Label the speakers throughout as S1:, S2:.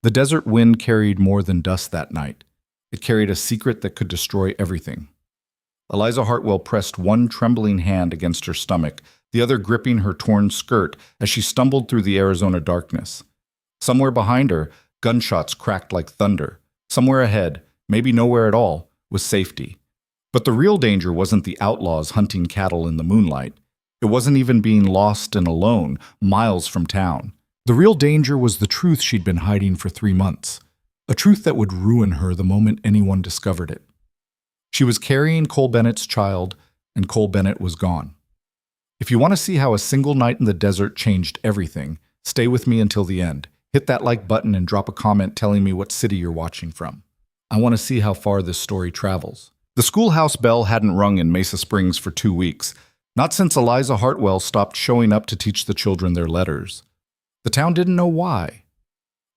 S1: The desert wind carried more than dust that night. It carried a secret that could destroy everything. Eliza Hartwell pressed one trembling hand against her stomach, the other gripping her torn skirt as she stumbled through the Arizona darkness. Somewhere behind her, gunshots cracked like thunder. Somewhere ahead, maybe nowhere at all, was safety. But the real danger wasn't the outlaws hunting cattle in the moonlight. It wasn't even being lost and alone, miles from town. The real danger was the truth she'd been hiding for 3 months, a truth that would ruin her the moment anyone discovered it. She was carrying Cole Bennett's child, and Cole Bennett was gone. If you want to see how a single night in the desert changed everything, stay with me until the end. Hit that like button and drop a comment telling me what city you're watching from. I want to see how far this story travels. The schoolhouse bell hadn't rung in Mesa Springs for 2 weeks, not since Eliza Hartwell stopped showing up to teach the children their letters. The town didn't know why.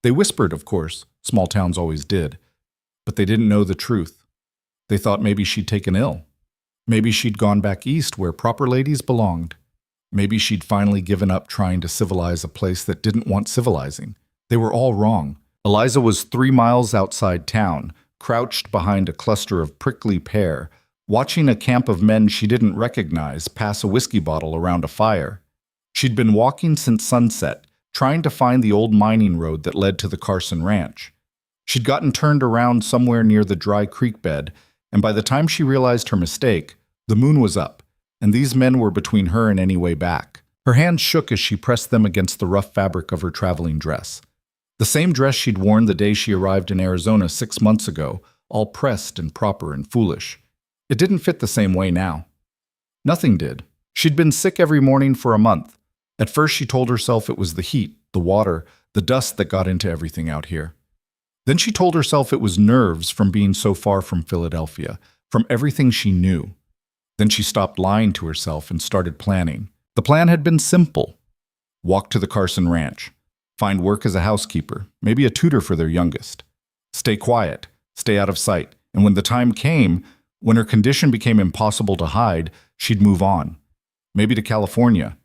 S1: They whispered, of course, small towns always did, but they didn't know the truth. They thought maybe she'd taken ill. Maybe she'd gone back east where proper ladies belonged. Maybe she'd finally given up trying to civilize a place that didn't want civilizing. They were all wrong. Eliza was 3 miles outside town, crouched behind a cluster of prickly pear, watching a camp of men she didn't recognize pass a whiskey bottle around a fire. She'd been walking since sunset, trying to find the old mining road that led to the Carson Ranch. She'd gotten turned around somewhere near the dry creek bed, and by the time she realized her mistake, the moon was up, and these men were between her and any way back. Her hands shook as she pressed them against the rough fabric of her traveling dress. The same dress she'd worn the day she arrived in Arizona 6 months ago, all pressed and proper and foolish. It didn't fit the same way now. Nothing did. She'd been sick every morning for a month. At first she told herself it was the heat, the water, the dust that got into everything out here. Then she told herself it was nerves from being so far from Philadelphia, from everything she knew. Then she stopped lying to herself and started planning. The plan had been simple. Walk to the Carson Ranch. Find work as a housekeeper, maybe a tutor for their youngest. Stay quiet, stay out of sight, and when the time came, when her condition became impossible to hide, she'd move on. Maybe to California.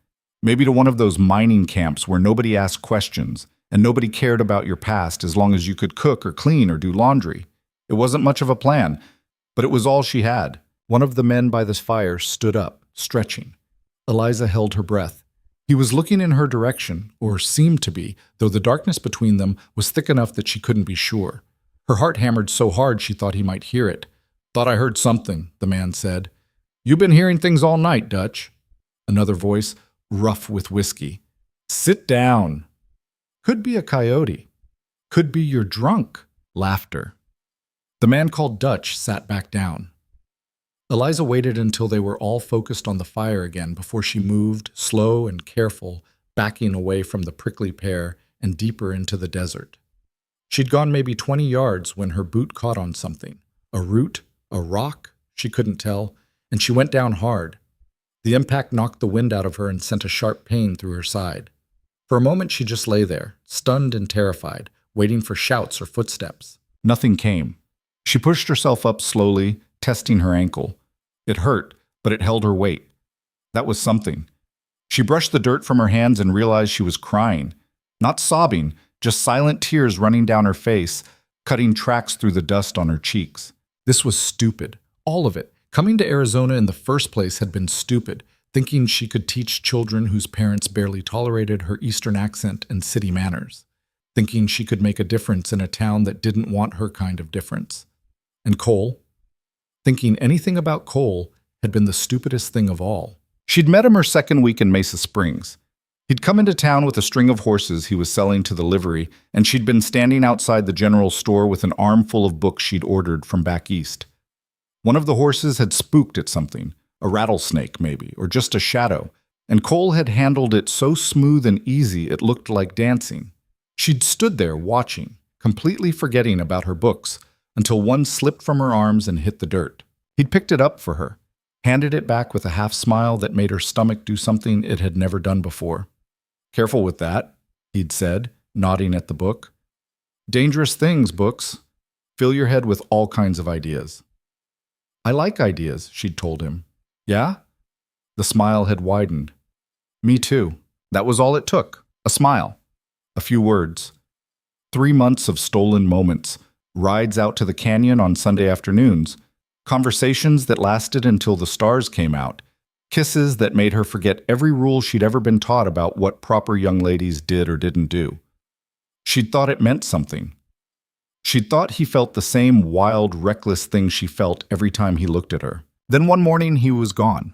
S1: Maybe to one of those mining camps where nobody asked questions and nobody cared about your past as long as you could cook or clean or do laundry. It wasn't much of a plan, but it was all she had. One of the men by the fire stood up, stretching. Eliza held her breath. He was looking in her direction, or seemed to be, though the darkness between them was thick enough that she couldn't be sure. Her heart hammered so hard she thought he might hear it. "Thought I heard something," the man said. "You've been hearing things all night, Dutch." Another voice, rough with whiskey. "Sit down." "Could be a coyote. Could be you're drunk." Laughter. The man called Dutch sat back down. Eliza waited until they were all focused on the fire again before she moved, slow and careful, backing away from the prickly pear and deeper into the desert. She'd gone maybe 20 yards when her boot caught on something. A root, a rock, she couldn't tell, and she went down hard. The impact knocked the wind out of her and sent a sharp pain through her side. For a moment she just lay there, stunned and terrified, waiting for shouts or footsteps. Nothing came. She pushed herself up slowly, testing her ankle. It hurt, but it held her weight. That was something. She brushed the dirt from her hands and realized she was crying. Not sobbing, just silent tears running down her face, cutting tracks through the dust on her cheeks. This was stupid. All of it. Coming to Arizona in the first place had been stupid, thinking she could teach children whose parents barely tolerated her Eastern accent and city manners. Thinking she could make a difference in a town that didn't want her kind of difference. And Cole? Thinking anything about Cole had been the stupidest thing of all. She'd met him her second week in Mesa Springs. He'd come into town with a string of horses he was selling to the livery, and she'd been standing outside the general store with an armful of books she'd ordered from back east. One of the horses had spooked at something, a rattlesnake maybe, or just a shadow, and Cole had handled it so smooth and easy it looked like dancing. She'd stood there watching, completely forgetting about her books, until one slipped from her arms and hit the dirt. He'd picked it up for her, handed it back with a half smile that made her stomach do something it had never done before. "Careful with that," he'd said, nodding at the book. "Dangerous things, books. Fill your head with all kinds of ideas." "I like ideas," she'd told him. "Yeah?" The smile had widened. "Me too." That was all it took. A smile. A few words. 3 months of stolen moments, rides out to the canyon on Sunday afternoons, conversations that lasted until the stars came out, kisses that made her forget every rule she'd ever been taught about what proper young ladies did or didn't do. She'd thought it meant something. She'd thought he felt the same wild, reckless thing she felt every time he looked at her. Then one morning he was gone.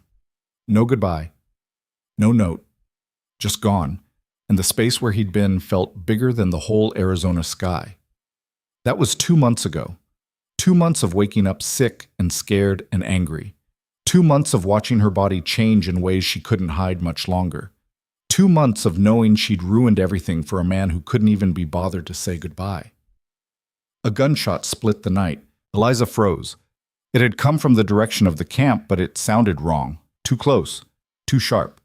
S1: No goodbye. No note. Just gone. And the space where he'd been felt bigger than the whole Arizona sky. That was 2 months ago. 2 months of waking up sick and scared and angry. 2 months of watching her body change in ways she couldn't hide much longer. 2 months of knowing she'd ruined everything for a man who couldn't even be bothered to say goodbye. A gunshot split the night. Eliza froze. It had come from the direction of the camp, but it sounded wrong. Too close. Too sharp.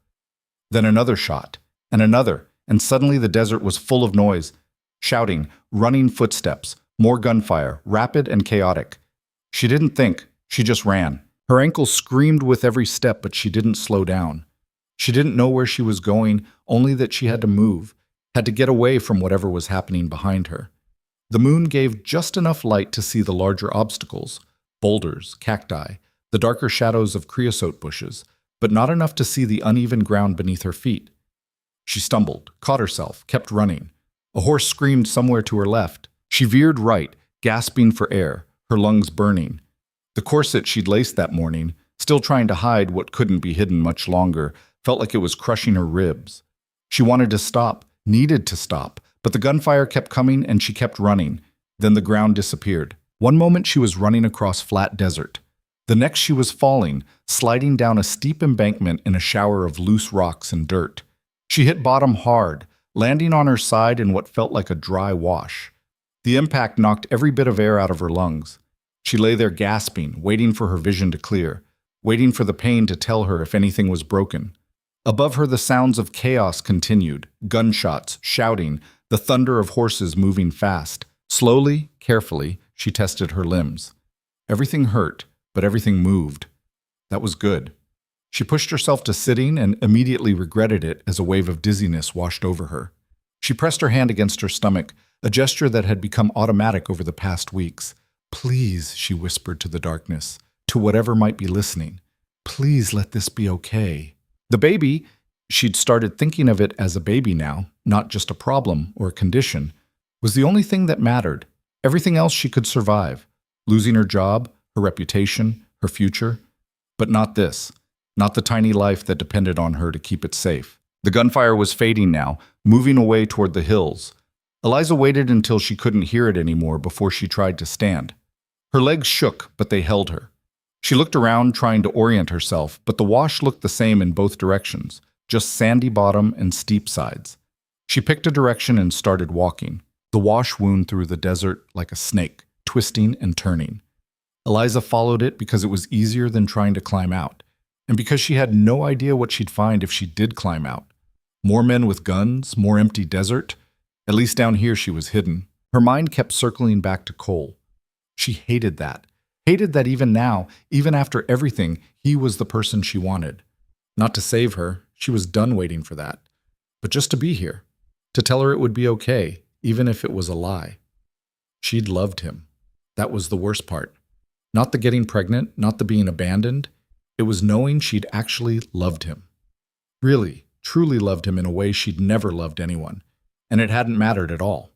S1: Then another shot. And another. And suddenly the desert was full of noise. Shouting, running footsteps, more gunfire, rapid and chaotic. She didn't think. She just ran. Her ankles screamed with every step, but she didn't slow down. She didn't know where she was going, only that she had to move, had to get away from whatever was happening behind her. The moon gave just enough light to see the larger obstacles, boulders, cacti, the darker shadows of creosote bushes, but not enough to see the uneven ground beneath her feet. She stumbled, caught herself, kept running. A horse screamed somewhere to her left. She veered right, gasping for air, her lungs burning. The corset she'd laced that morning, still trying to hide what couldn't be hidden much longer, felt like it was crushing her ribs. She wanted to stop, needed to stop, but the gunfire kept coming and she kept running. Then the ground disappeared. One moment she was running across flat desert. The next she was falling, sliding down a steep embankment in a shower of loose rocks and dirt. She hit bottom hard, landing on her side in what felt like a dry wash. The impact knocked every bit of air out of her lungs. She lay there gasping, waiting for her vision to clear, waiting for the pain to tell her if anything was broken. Above her, the sounds of chaos continued, gunshots, shouting, the thunder of horses moving fast. Slowly, carefully, she tested her limbs. Everything hurt, but everything moved. That was good. She pushed herself to sitting and immediately regretted it as a wave of dizziness washed over her. She pressed her hand against her stomach, a gesture that had become automatic over the past weeks. "Please," she whispered to the darkness, to whatever might be listening. "Please let this be okay." The baby, she'd started thinking of it as a baby now, not just a problem or a condition, was the only thing that mattered. Everything else she could survive. Losing her job, her reputation, her future. But not this. Not the tiny life that depended on her to keep it safe. The gunfire was fading now, moving away toward the hills. Eliza waited until she couldn't hear it anymore before she tried to stand. Her legs shook, but they held her. She looked around, trying to orient herself, but the wash looked the same in both directions, just sandy bottom and steep sides. She picked a direction and started walking. The wash wound through the desert like a snake, twisting and turning. Eliza followed it because it was easier than trying to climb out, and because she had no idea what she'd find if she did climb out. More men with guns, more empty desert. At least down here she was hidden. Her mind kept circling back to Cole. She hated that. Hated that even now, even after everything, he was the person she wanted. Not to save her, she was done waiting for that. But just to be here. To tell her it would be okay, even if it was a lie. She'd loved him. That was the worst part. Not the getting pregnant, not the being abandoned. It was knowing she'd actually loved him. Really, truly loved him in a way she'd never loved anyone. And it hadn't mattered at all.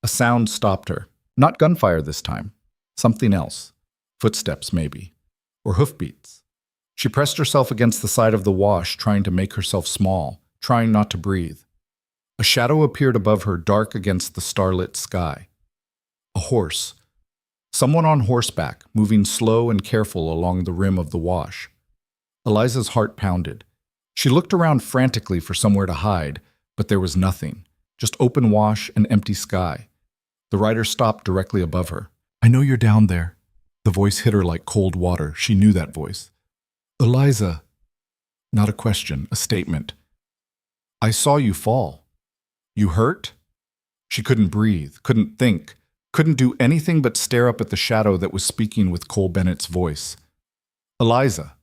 S1: A sound stopped her. Not gunfire this time. Something else. Footsteps, maybe. Or hoofbeats. She pressed herself against the side of the wash, trying to make herself small, trying not to breathe. A shadow appeared above her, dark against the starlit sky. A horse. Someone on horseback, moving slow and careful along the rim of the wash. Eliza's heart pounded. She looked around frantically for somewhere to hide, but there was nothing. Just open wash and empty sky. The rider stopped directly above her. "I know you're down there." The voice hit her like cold water. She knew that voice. "Eliza." Not a question, a statement. "I saw you fall. You hurt?" She couldn't breathe, couldn't think, couldn't do anything but stare up at the shadow that was speaking with Cole Bennett's voice. "Eliza."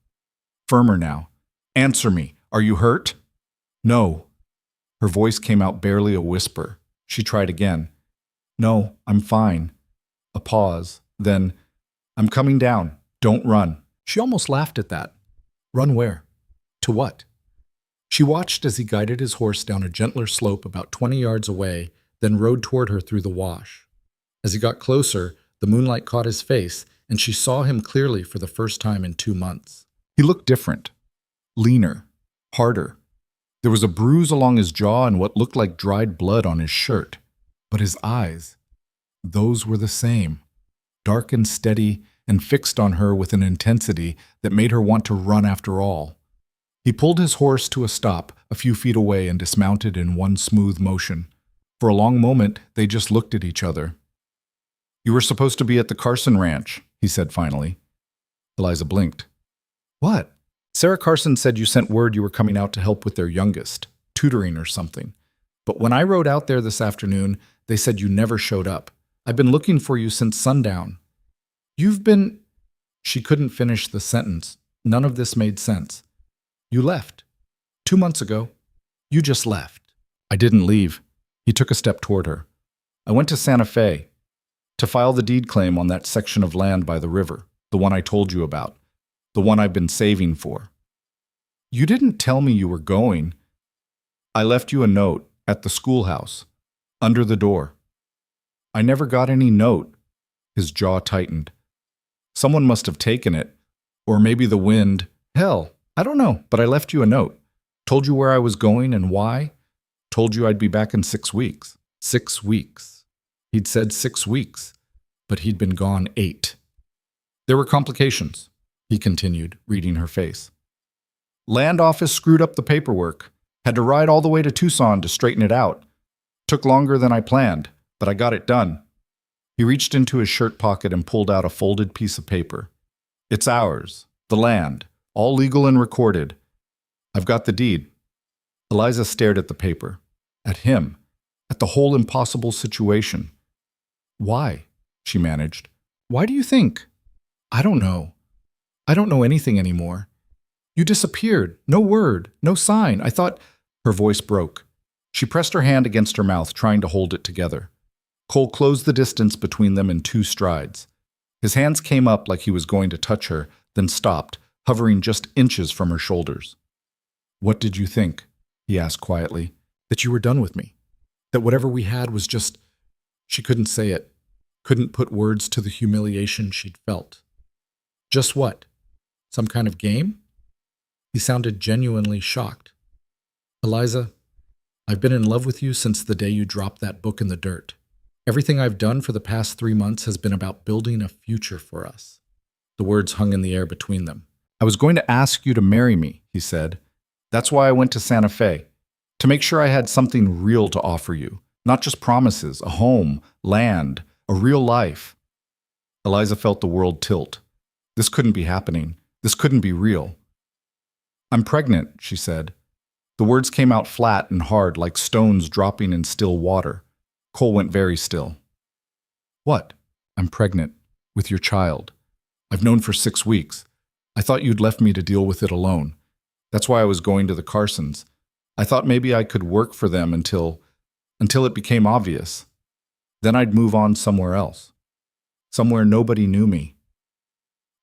S1: Firmer now. "Answer me. Are you hurt?" "No." Her voice came out barely a whisper. She tried again. No, I'm fine. A pause. Then, I'm coming down. Don't run. She almost laughed at that. Run where? To what? She watched as he guided his horse down a gentler slope about 20 yards away, then rode toward her through the wash. As he got closer, the moonlight caught his face, and she saw him clearly for the first time in 2 months. He looked different. Leaner. Harder. There was a bruise along his jaw and what looked like dried blood on his shirt. But his eyes, those were the same. Dark and steady and fixed on her with an intensity that made her want to run after all. He pulled his horse to a stop a few feet away and dismounted in one smooth motion. For a long moment, they just looked at each other. You were supposed to be at the Carson Ranch, he said finally. Eliza blinked. What? Sarah Carson said you sent word you were coming out to help with their youngest, tutoring or something. But when I rode out there this afternoon, they said you never showed up. I've been looking for you since sundown. You've been... She couldn't finish the sentence. None of this made sense. You left. 2 months ago. You just left. I didn't leave. He took a step toward her. I went to Santa Fe to file the deed claim on that section of land by the river, the one I told you about, the one I've been saving for. You didn't tell me you were going. I left you a note at the schoolhouse, under the door. I never got any note. His jaw tightened. Someone must have taken it, or maybe the wind. Hell, I don't know, but I left you a note. Told you where I was going and why. Told you I'd be back in 6 weeks. 6 weeks. He'd said 6 weeks, but he'd been gone 8. There were complications, he continued, reading her face. Land office screwed up the paperwork. Had to ride all the way to Tucson to straighten it out. Took longer than I planned, but I got it done. He reached into his shirt pocket and pulled out a folded piece of paper. It's ours, the land, all legal and recorded. I've got the deed. Eliza stared at the paper, at him, at the whole impossible situation. Why? She managed. Why do you think? I don't know. I don't know anything anymore. You disappeared. No word, no sign. I thought... Her voice broke. She pressed her hand against her mouth, trying to hold it together. Cole closed the distance between them in 2 strides. His hands came up like he was going to touch her, then stopped, hovering just inches from her shoulders. What did you think? He asked quietly. That you were done with me. That whatever we had was just... She couldn't say it. Couldn't put words to the humiliation she'd felt. Just what? Some kind of game? He sounded genuinely shocked. Eliza, I've been in love with you since the day you dropped that book in the dirt. Everything I've done for the past 3 months has been about building a future for us. The words hung in the air between them. I was going to ask you to marry me, he said. That's why I went to Santa Fe. To make sure I had something real to offer you. Not just promises, a home, land, a real life. Eliza felt the world tilt. This couldn't be happening. This couldn't be real. I'm pregnant, she said. The words came out flat and hard like stones dropping in still water. Cole went very still. What? I'm pregnant. With your child. I've known for 6 weeks. I thought you'd left me to deal with it alone. That's why I was going to the Carsons. I thought maybe I could work for them until it became obvious. Then I'd move on somewhere else. Somewhere nobody knew me.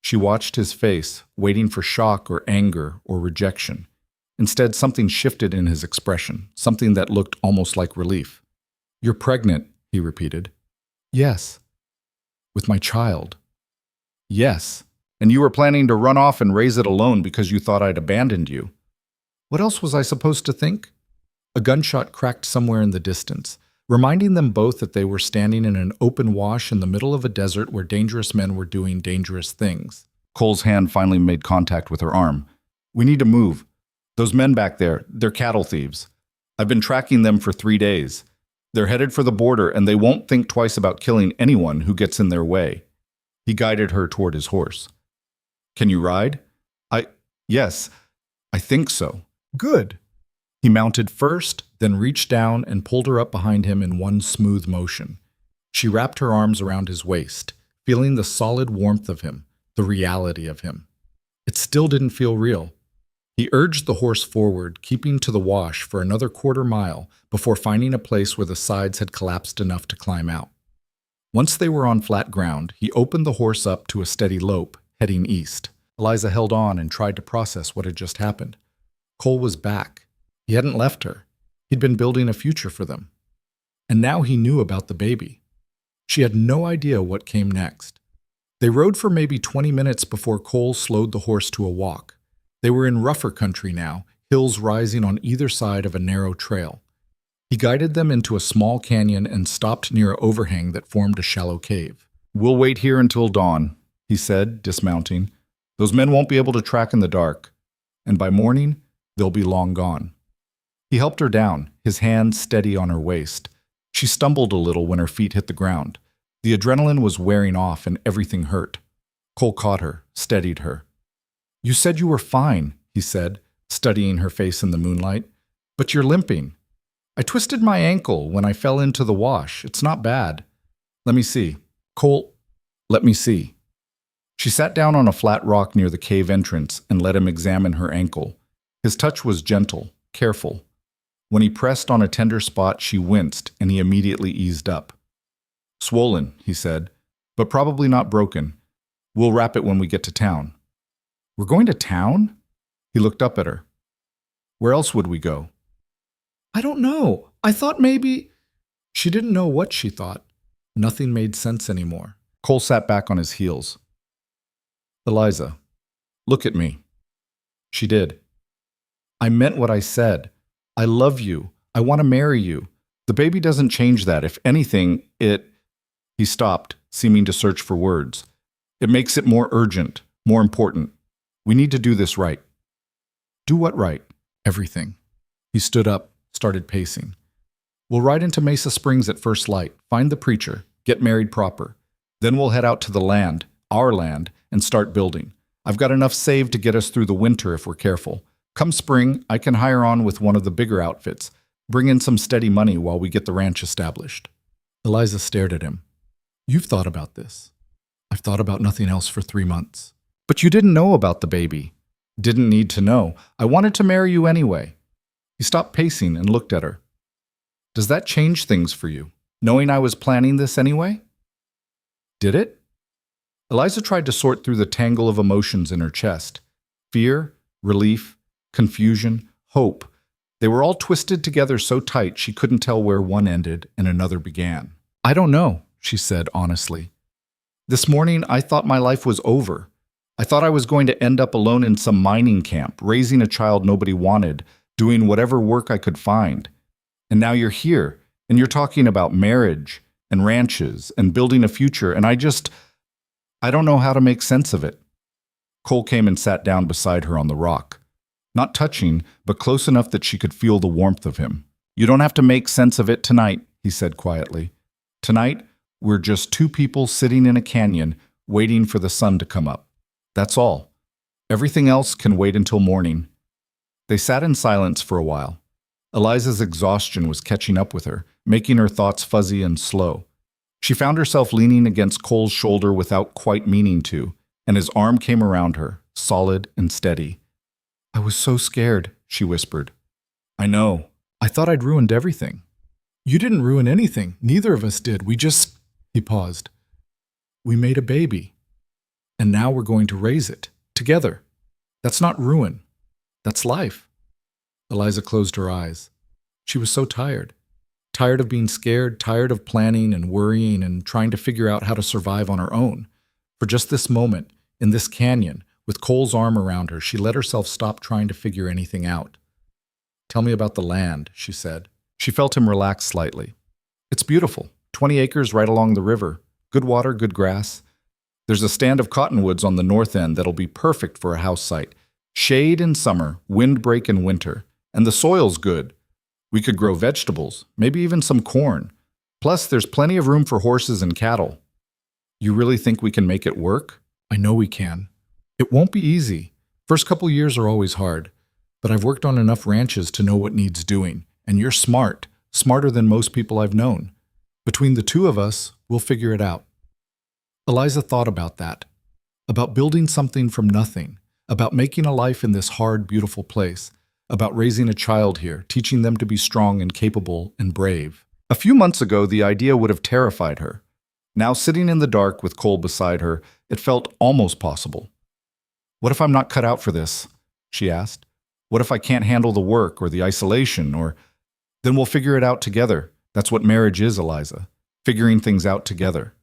S1: She watched his face, waiting for shock or anger or rejection. Instead, something shifted in his expression, something that looked almost like relief. You're pregnant, he repeated. Yes. With my child. Yes. And you were planning to run off and raise it alone because you thought I'd abandoned you. What else was I supposed to think? A gunshot cracked somewhere in the distance, reminding them both that they were standing in an open wash in the middle of a desert where dangerous men were doing dangerous things. Cole's hand finally made contact with her arm. We need to move. Those men back there, they're cattle thieves. I've been tracking them for 3 days. They're headed for the border, and they won't think twice about killing anyone who gets in their way. He guided her toward his horse. Can you ride? Yes, I think so. Good. He mounted first, then reached down and pulled her up behind him in one smooth motion. She wrapped her arms around his waist, feeling the solid warmth of him, the reality of him. It still didn't feel real. He urged the horse forward, keeping to the wash for another 1/4 mile before finding a place where the sides had collapsed enough to climb out. Once they were on flat ground, he opened the horse up to a steady lope, heading east. Eliza held on and tried to process what had just happened. Cole was back. He hadn't left her. He'd been building a future for them. And now he knew about the baby. She had no idea what came next. They rode for maybe 20 minutes before Cole slowed the horse to a walk. They were in rougher country now, hills rising on either side of a narrow trail. He guided them into a small canyon and stopped near an overhang that formed a shallow cave. "We'll wait here until dawn," he said, dismounting. "Those men won't be able to track in the dark, and by morning, they'll be long gone." He helped her down, his hand steady on her waist. She stumbled a little when her feet hit the ground. The adrenaline was wearing off and everything hurt. Cole caught her, steadied her. "You said you were fine," he said, studying her face in the moonlight. "But you're limping." "I twisted my ankle when I fell into the wash. It's not bad." "Let me see." "Cole, let me see." She sat down on a flat rock near the cave entrance and let him examine her ankle. His touch was gentle, careful. When he pressed on a tender spot, she winced, and he immediately eased up. "Swollen," he said, "but probably not broken. We'll wrap it when we get to town." "We're going to town?" He looked up at her. "Where else would we go?" "I don't know. I thought maybe—" She didn't know what she thought. Nothing made sense anymore. Cole sat back on his heels. "Eliza, look at me." She did. "I meant what I said. I love you. I want to marry you. The baby doesn't change that. If anything, it—" He stopped, seeming to search for words. "It makes it more urgent, more important. We need to do this right." "Do what right?" "Everything." He stood up, started pacing. "We'll ride into Mesa Springs at first light, find the preacher, get married proper. Then we'll head out to the land, our land, and start building. I've got enough saved to get us through the winter if we're careful. Come spring, I can hire on with one of the bigger outfits, bring in some steady money while we get the ranch established." Eliza stared at him. "You've thought about this." "I've thought about nothing else for 3 months." "But you didn't know about the baby." "Didn't need to know. I wanted to marry you anyway." He stopped pacing and looked at her. "Does that change things for you, knowing I was planning this anyway?" "Did it?" Eliza tried to sort through the tangle of emotions in her chest. Fear, relief, confusion, hope. They were all twisted together so tight she couldn't tell where one ended and another began. "I don't know," she said honestly. "This morning I thought my life was over. I thought I was going to end up alone in some mining camp, raising a child nobody wanted, doing whatever work I could find. And now you're here, and you're talking about marriage and ranches and building a future, and I don't know how to make sense of it." Cole came and sat down beside her on the rock. Not touching, but close enough that she could feel the warmth of him. "You don't have to make sense of it tonight," he said quietly. "Tonight, we're just two people sitting in a canyon, waiting for the sun to come up. That's all. Everything else can wait until morning." They sat in silence for a while. Eliza's exhaustion was catching up with her, making her thoughts fuzzy and slow. She found herself leaning against Cole's shoulder without quite meaning to, and his arm came around her, solid and steady. "I was so scared," she whispered. "I know. I thought I'd ruined everything." "You didn't ruin anything. Neither of us did. We just—" He paused. "We made a baby. And now we're going to raise it. Together. That's not ruin. That's life." Eliza closed her eyes. She was so tired. Tired of being scared, tired of planning and worrying and trying to figure out how to survive on her own. For just this moment, in this canyon, with Cole's arm around her, she let herself stop trying to figure anything out. "Tell me about the land," she said. She felt him relax slightly. "It's beautiful. 20 acres right along the river. Good water, good grass. There's a stand of cottonwoods on the north end that'll be perfect for a house site. Shade in summer, windbreak in winter. And the soil's good. We could grow vegetables, maybe even some corn. Plus, there's plenty of room for horses and cattle." "You really think we can make it work?" "I know we can. It won't be easy. First couple years are always hard. But I've worked on enough ranches to know what needs doing. And you're smart, smarter than most people I've known. Between the two of us, we'll figure it out." Eliza thought about that. About building something from nothing. About making a life in this hard, beautiful place. About raising a child here, teaching them to be strong and capable and brave. A few months ago, the idea would have terrified her. Now, sitting in the dark with Cole beside her, it felt almost possible. "What if I'm not cut out for this?" she asked. "What if I can't handle the work or the isolation or—" "Then we'll figure it out together. That's what marriage is, Eliza. Figuring things out together."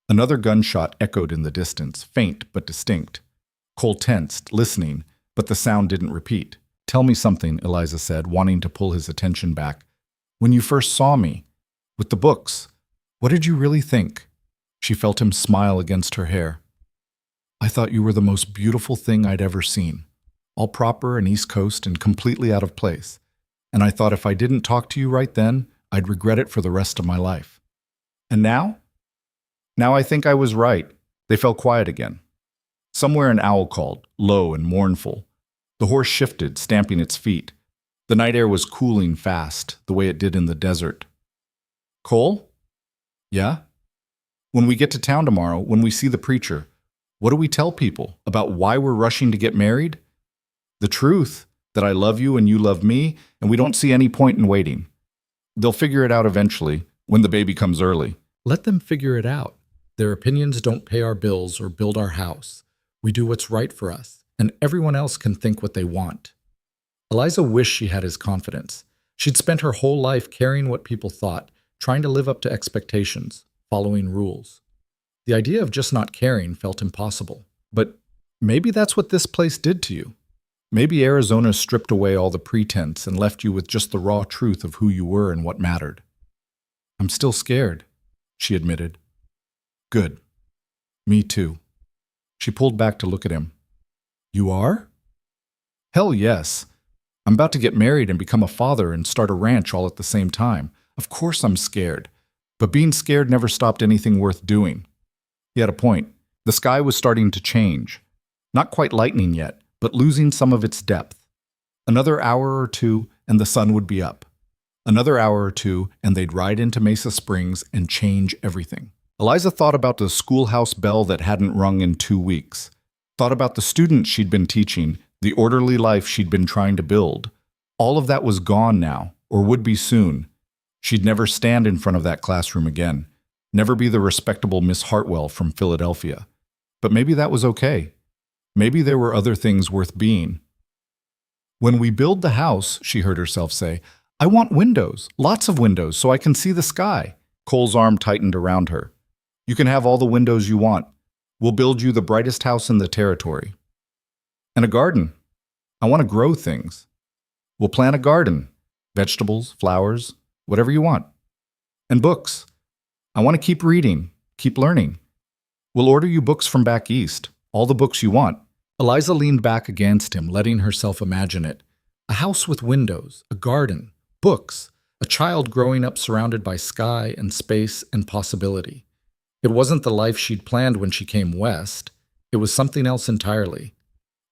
S1: Another gunshot echoed in the distance, faint but distinct. Cole tensed, listening, but the sound didn't repeat. "Tell me something," Eliza said, wanting to pull his attention back. "When you first saw me, with the books, what did you really think?" She felt him smile against her hair. "I thought you were the most beautiful thing I'd ever seen. All proper and East Coast and completely out of place. And I thought if I didn't talk to you right then, I'd regret it for the rest of my life. And now? Now I think I was right." They fell quiet again. Somewhere an owl called, low and mournful. The horse shifted, stamping its feet. The night air was cooling fast, the way it did in the desert. "Cole?" "Yeah?" "When we get to town tomorrow, when we see the preacher, what do we tell people about why we're rushing to get married?" "The truth, that I love you and you love me, and we don't see any point in waiting. They'll figure it out eventually, when the baby comes early."
S2: Let them figure it out. Their opinions don't pay our bills or build our house. We do what's right for us, and everyone else can think what they want. Eliza wished she had his confidence. She'd spent her whole life caring what people thought, trying to live up to expectations, following rules. The idea of just not caring felt impossible. But maybe that's what this place did to you. Maybe Arizona stripped away all the pretense and left you with just the raw truth of who you were and what mattered. "I'm still scared," she admitted. "Good. Me too." She pulled back to look at him. "You are?" "Hell yes. I'm about to get married and become a father and start a ranch all at the same time. Of course I'm scared. But being scared never stopped anything worth doing." He had a point. The sky was starting to change. Not quite lightning yet, but losing some of its depth. Another hour or two and the sun would be up. Another hour or two and they'd ride into Mesa Springs and change everything. Eliza thought about the schoolhouse bell that hadn't rung in 2 weeks. Thought about the students she'd been teaching, the orderly life she'd been trying to build. All of that was gone now, or would be soon. She'd never stand in front of that classroom again. Never be the respectable Miss Hartwell from Philadelphia. But maybe that was okay. Maybe there were other things worth being. "When we build the house," she heard herself say, "I want windows, lots of windows, so I can see the sky." Cole's arm tightened around her. "You can have all the windows you want. We'll build you the brightest house in the territory. And a garden. I want to grow things. We'll plant a garden. Vegetables, flowers, whatever you want. And books. I want to keep reading, keep learning. We'll order you books from back east, all the books you want." Eliza leaned back against him, letting herself imagine it. A house with windows, a garden, books, a child growing up surrounded by sky and space and possibility. It wasn't the life she'd planned when she came west. It was something else entirely.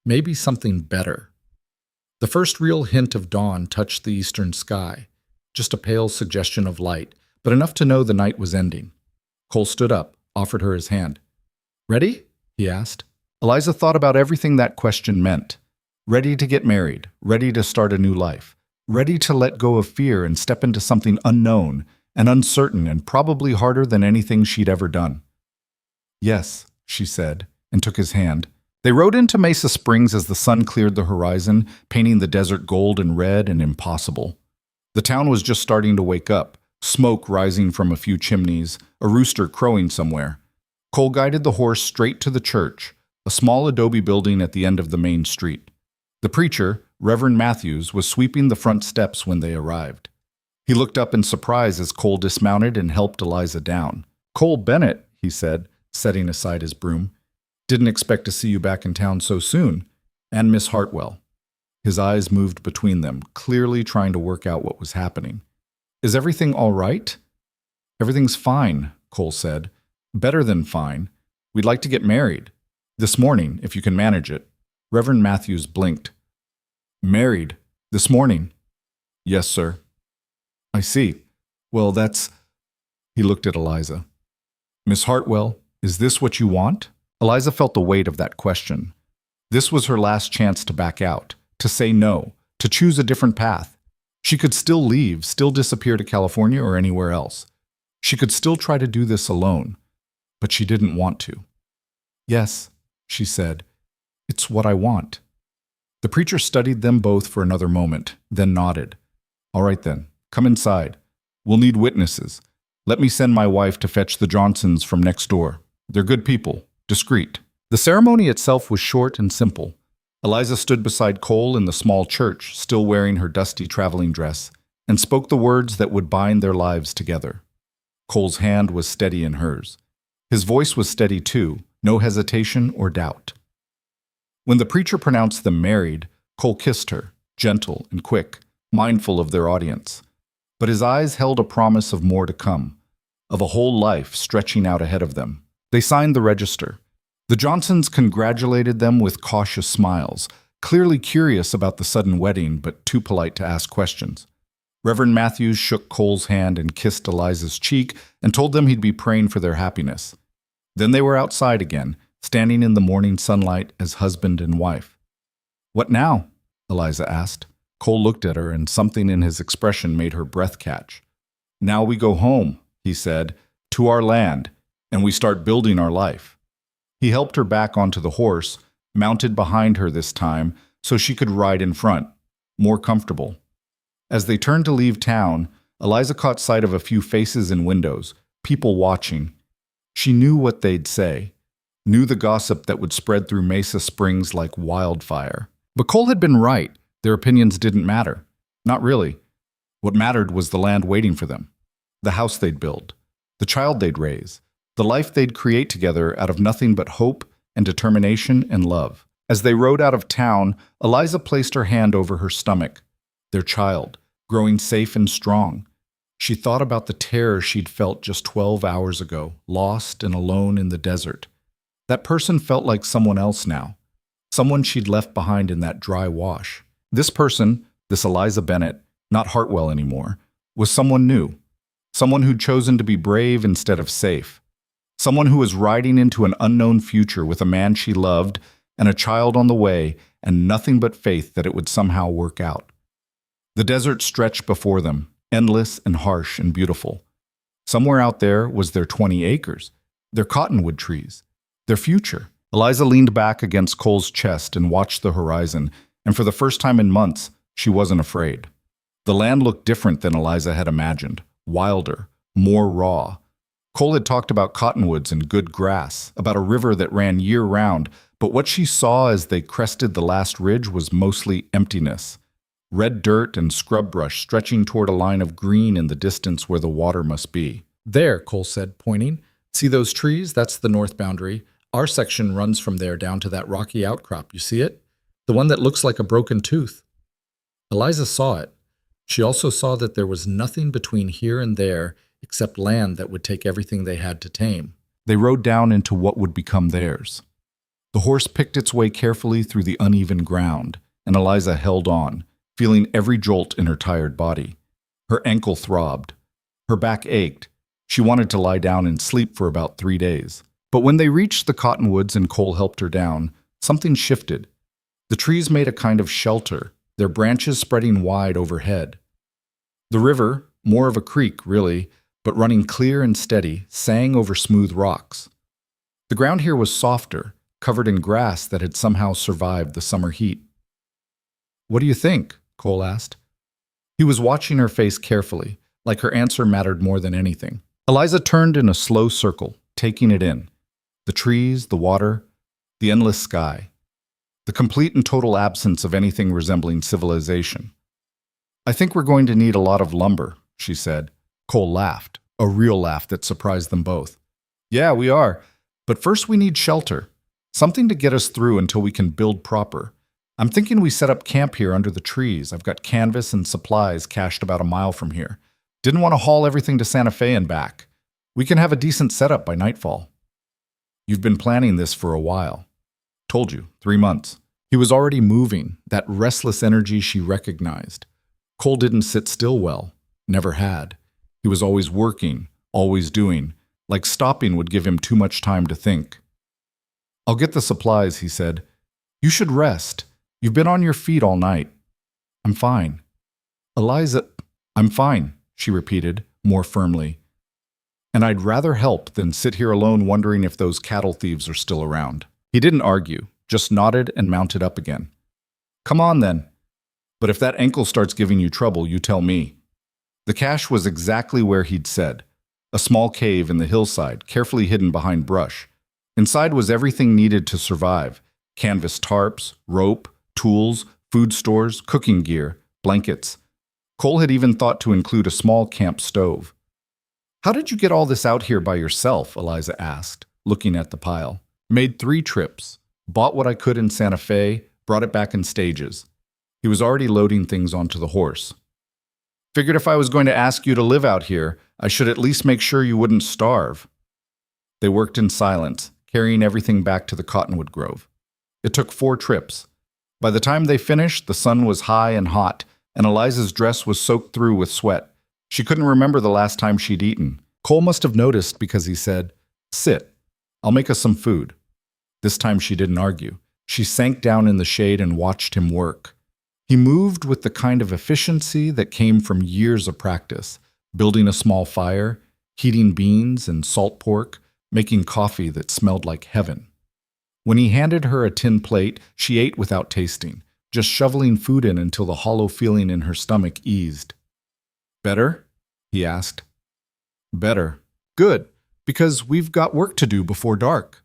S2: Maybe something better. The first real hint of dawn touched the eastern sky. Just a pale suggestion of light, but enough to know the night was ending. Cole stood up, offered her his hand. "Ready?" he asked. Eliza thought about everything that question meant. Ready to get married, ready to start a new life, ready to let go of fear and step into something unknown and uncertain and probably harder than anything she'd ever done. "Yes," she said, and took his hand. They rode into Mesa Springs as the sun cleared the horizon, painting the desert gold and red and impossible. The town was just starting to wake up, smoke rising from a few chimneys, a rooster crowing somewhere. Cole guided the horse straight to the church, a small adobe building at the end of the main street. The preacher, Reverend Matthews, was sweeping the front steps when they arrived. He looked up in surprise as Cole dismounted and helped Eliza down. "Cole Bennett," he said, setting aside his broom. "Didn't expect to see you back in town so soon. And Miss Hartwell." His eyes moved between them, clearly trying to work out what was happening. "Is everything all right?" "Everything's fine," Cole said. "Better than fine. We'd like to get married. This morning, if you can manage it." Reverend Matthews blinked. "Married? This morning?" "Yes, sir." "I see. Well, that's—" He looked at Eliza. "Miss Hartwell, is this what you want?" Eliza felt the weight of that question. This was her last chance to back out, to say no, to choose a different path. She could still leave, still disappear to California or anywhere else. She could still try to do this alone,
S1: but she didn't want to. "Yes," she said, "it's what I want." The preacher studied them both for another moment, then nodded. "All right then, come inside. We'll need witnesses. Let me send my wife to fetch the Johnsons from next door. They're good people, discreet." The ceremony itself was short and simple. Eliza stood beside Cole in the small church, still wearing her dusty traveling dress, and spoke the words that would bind their lives together. Cole's hand was steady in hers. His voice was steady too, no hesitation or doubt. When the preacher pronounced them married, Cole kissed her, gentle and quick, mindful of their audience. But his eyes held a promise of more to come, of a whole life stretching out ahead of them. They signed the register. The Johnsons congratulated them with cautious smiles, clearly curious about the sudden wedding, but too polite to ask questions. Reverend Matthews shook Cole's hand and kissed Eliza's cheek and told them he'd be praying for their happiness. Then they were outside again, standing in the morning sunlight as husband and wife. "What now?" Eliza asked. Cole looked at her, and something in his expression made her breath catch. "Now we go home," he said, "to our land, and we start building our life." He helped her back onto the horse, mounted behind her this time, so she could ride in front, more comfortable. As they turned to leave town, Eliza caught sight of a few faces in windows, people watching. She knew what they'd say, knew the gossip that would spread through Mesa Springs like wildfire. But Cole had been right. Their opinions didn't matter. Not really. What mattered was the land waiting for them, the house they'd build, the child they'd raise, the life they'd create together out of nothing but hope and determination and love. As they rode out of town, Eliza placed her hand over her stomach. Their child, growing safe and strong. She thought about the terror she'd felt just 12 hours ago, lost and alone in the desert. That person felt like someone else now, someone she'd left behind in that dry wash. This person, this Eliza Bennett, not Hartwell anymore, was someone new, someone who'd chosen to be brave instead of safe, someone who was riding into an unknown future with a man she loved and a child on the way and nothing but faith that it would somehow work out. The desert stretched before them, endless and harsh and beautiful. Somewhere out there was their 20 acres, their cottonwood trees, their future. Eliza leaned back against Cole's chest and watched the horizon, and for the first time in months, she wasn't afraid. The land looked different than Eliza had imagined, wilder, more raw. Cole had talked about cottonwoods and good grass, about a river that ran year-round, but what she saw as they crested the last ridge was mostly emptiness. Red dirt and scrub brush stretching toward a line of green in the distance where the water must be.
S2: "There," Cole said, pointing. "See those trees? That's the north boundary. Our section runs from there down to that rocky outcrop. You see it? The one that looks like a broken tooth." Eliza saw it. She also saw that there was nothing between here and there except land that would take everything they had to tame.
S1: They rode down into what would become theirs. The horse picked its way carefully through the uneven ground, and Eliza held on, feeling every jolt in her tired body. Her ankle throbbed. Her back ached. She wanted to lie down and sleep for about 3 days. But when they reached the cottonwoods and Cole helped her down, something shifted. The trees made a kind of shelter, their branches spreading wide overhead. The river, more of a creek, really, but running clear and steady, sang over smooth rocks. The ground here was softer, covered in grass that had somehow survived the summer heat. "What do you think?" Cole asked. He was watching her face carefully, like her answer mattered more than anything. Eliza turned in a slow circle, taking it in. The trees, the water, the endless sky. The complete and total absence of anything resembling civilization. "I think we're going to need a lot of lumber," she said. Cole laughed, a real laugh that surprised them both. "Yeah, we are. But first we need shelter. Something to get us through until we can build proper. I'm thinking we set up camp here under the trees. I've got canvas and supplies cached about a mile from here. Didn't want to haul everything to Santa Fe and back. We can have a decent setup by nightfall." "You've been planning this for a while." "Told you, 3 months." He was already moving, that restless energy she recognized. Cole didn't sit still well, never had. He was always working, always doing, like stopping would give him too much time to think. "I'll get the supplies," he said. "You should rest. You've been on your feet all night." "I'm fine." "Eliza..." "I'm fine," she repeated, more firmly. And I'd rather help than sit here alone wondering if those cattle thieves are still around. He didn't argue, just nodded and mounted up again. Come on then. But if that ankle starts giving you trouble, you tell me. The cache was exactly where he'd said. A small cave in the hillside, carefully hidden behind brush. Inside was everything needed to survive. Canvas tarps, rope, tools, food stores, cooking gear, blankets. Cole had even thought to include a small camp stove. How did you get all this out here by yourself? Eliza asked, looking at the pile. Made 3 trips. Bought what I could in Santa Fe, brought it back in stages. He was already loading things onto the horse. Figured if I was going to ask you to live out here, I should at least make sure you wouldn't starve. They worked in silence, carrying everything back to the cottonwood grove. It took 4 trips. By the time they finished, the sun was high and hot, and Eliza's dress was soaked through with sweat. She couldn't remember the last time she'd eaten. Cole must have noticed because he said, "Sit. I'll make us some food." This time she didn't argue. She sank down in the shade and watched him work. He moved with the kind of efficiency that came from years of practice, building a small fire, heating beans and salt pork, making coffee that smelled like heaven. When he handed her a tin plate, she ate without tasting, just shoveling food in until the hollow feeling in her stomach eased. Better? He asked. Better. Good, because we've got work to do before dark.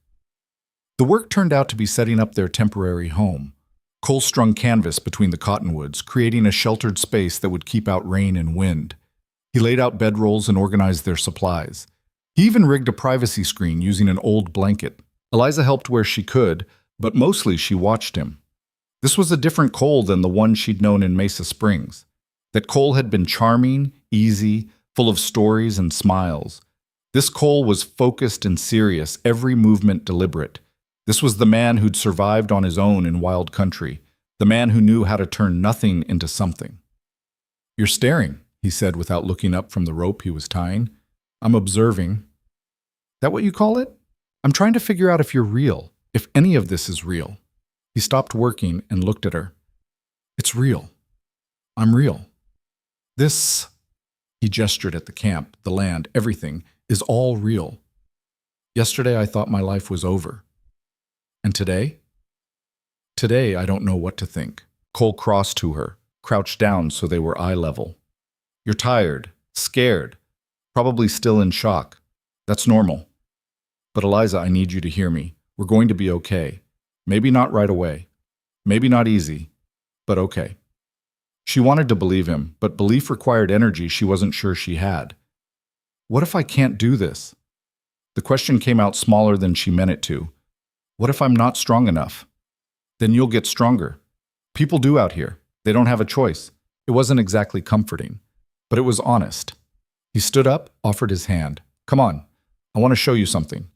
S1: The work turned out to be setting up their temporary home. Cole strung canvas between the cottonwoods, creating a sheltered space that would keep out rain and wind. He laid out bedrolls and organized their supplies. He even rigged a privacy screen using an old blanket. Eliza helped where she could, but mostly she watched him. This was a different Cole than the one she'd known in Mesa Springs. That Cole had been charming, easy, full of stories and smiles. This Cole was focused and serious, every movement deliberate. This was the man who'd survived on his own in wild country, the man who knew how to turn nothing into something. "You're staring," he said without looking up from the rope he was tying. "I'm observing." "That what you call it? I'm trying to figure out if you're real, if any of this is real." He stopped working and looked at her. "It's real. I'm real. This," he gestured at the camp, the land, everything, "is all real. Yesterday I thought my life was over. And today? Today I don't know what to think." Cole crossed to her, crouched down so they were eye level. "You're tired, scared, probably still in shock. That's normal. But Eliza, I need you to hear me. We're going to be okay. Maybe not right away. Maybe not easy, but okay." She wanted to believe him, but belief required energy she wasn't sure she had. "What if I can't do this?" The question came out smaller than she meant it to. "What if I'm not strong enough?" "Then you'll get stronger. People do out here. They don't have a choice." It wasn't exactly comforting, but it was honest. He stood up, offered his hand. "Come on, I want to show you something."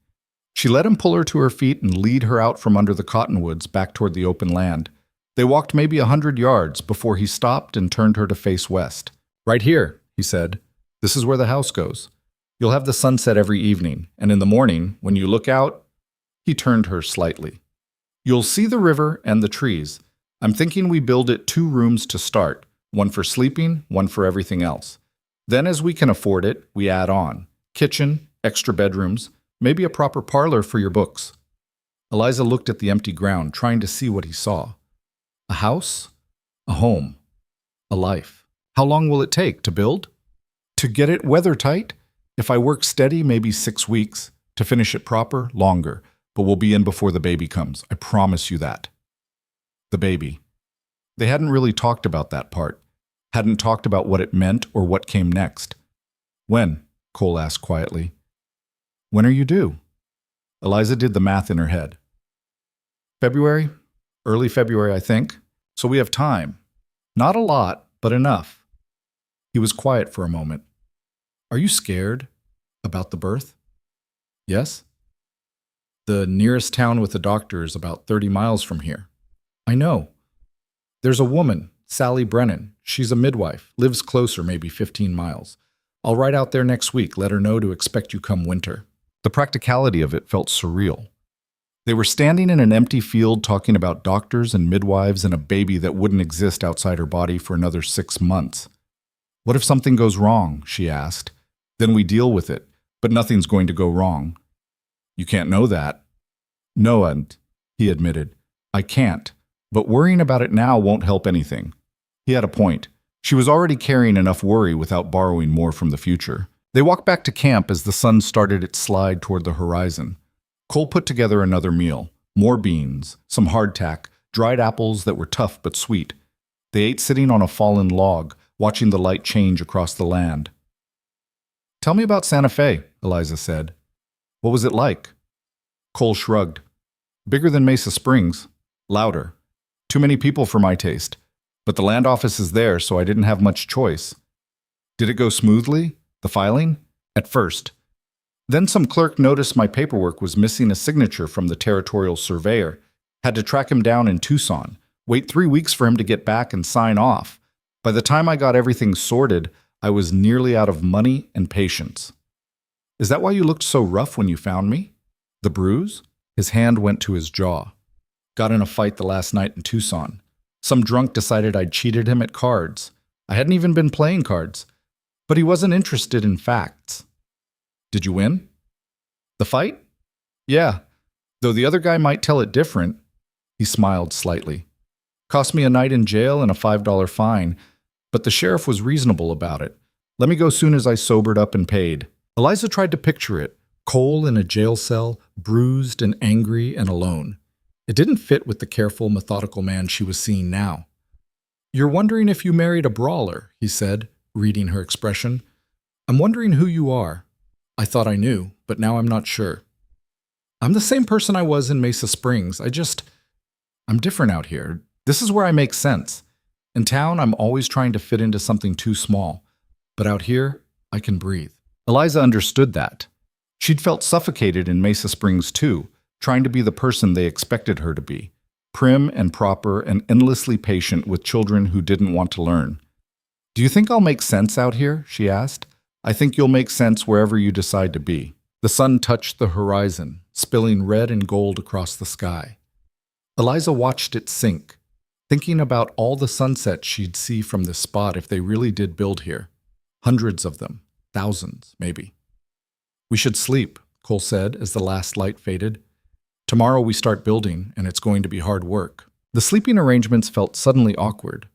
S1: She let him pull her to her feet and lead her out from under the cottonwoods back toward the open land. They walked maybe 100 yards before he stopped and turned her to face west. "Right here," he said. "This is where the house goes. You'll have the sunset every evening, and in the morning, when you look out," he turned her slightly, "you'll see the river and the trees. I'm thinking we build it 2 rooms to start, one for sleeping, one for everything else. Then as we can afford it, we add on. Kitchen, extra bedrooms, maybe a proper parlor for your books." Eliza looked at the empty ground, trying to see what he saw. A house, a home, a life. How long will it take to build? To get it weather tight? If I work steady, maybe 6 weeks. To finish it proper, longer. But we'll be in before the baby comes. I promise you that. The baby. They hadn't really talked about that part. Hadn't talked about what it meant or what came next. "When?" Cole asked quietly. "When are you due?" Eliza did the math in her head. "February? Early February, I think. So we have time. Not a lot, but enough." He was quiet for a moment. "Are you scared about the birth?" "Yes." "The nearest town with a doctor is about 30 miles from here." "I know. There's a woman, Sally Brennan. She's a midwife, lives closer, maybe 15 miles. I'll ride out there next week, let her know to expect you come winter." The practicality of it felt surreal. They were standing in an empty field talking about doctors and midwives and a baby that wouldn't exist outside her body for another 6 months. "What if something goes wrong?" she asked. "Then we deal with it. But nothing's going to go wrong. You can't know that. No, and he admitted. I can't. But worrying about it now won't help anything. He had a point. She was already carrying enough worry without borrowing more from the future. They walked back to camp as the sun started its slide toward the horizon. Cole put together another meal. More beans, some hardtack, dried apples that were tough but sweet. They ate sitting on a fallen log, watching the light change across the land. Tell me about Santa Fe, Eliza said. What was it like? Cole shrugged. Bigger than Mesa Springs. Louder. Too many people for my taste. But the land office is there, so I didn't have much choice. Did it go smoothly? The filing? At first. Then some clerk noticed my paperwork was missing a signature from the territorial surveyor. Had to track him down in Tucson. Wait 3 weeks for him to get back and sign off. By the time I got everything sorted, I was nearly out of money and patience. Is that why you looked so rough when you found me? The bruise? His hand went to his jaw. Got in a fight the last night in Tucson. Some drunk decided I'd cheated him at cards. I hadn't even been playing cards. But he wasn't interested in facts. Did you win? The fight? Yeah, though the other guy might tell it different. He smiled slightly. Cost me a night in jail and a $5 fine, but the sheriff was reasonable about it. Let me go soon as I sobered up and paid. Eliza tried to picture it. Cole in a jail cell, bruised and angry and alone. It didn't fit with the careful, methodical man she was seeing now. You're wondering if you married a brawler, he said, reading her expression. I'm wondering who you are. I thought I knew, but now I'm not sure. I'm the same person I was in Mesa Springs. I'm different out here. This is where I make sense. In town, I'm always trying to fit into something too small. But out here, I can breathe. Eliza understood that. She'd felt suffocated in Mesa Springs too, trying to be the person they expected her to be. Prim and proper and endlessly patient with children who didn't want to learn. Do you think I'll make sense out here? She asked. I think you'll make sense wherever you decide to be. The sun touched the horizon, spilling red and gold across the sky. Eliza watched it sink, thinking about all the sunsets she'd see from this spot if they really did build here. Hundreds of them, thousands, maybe. We should sleep, Cole said as the last light faded. Tomorrow we start building, and it's going to be hard work. The sleeping arrangements felt suddenly awkward.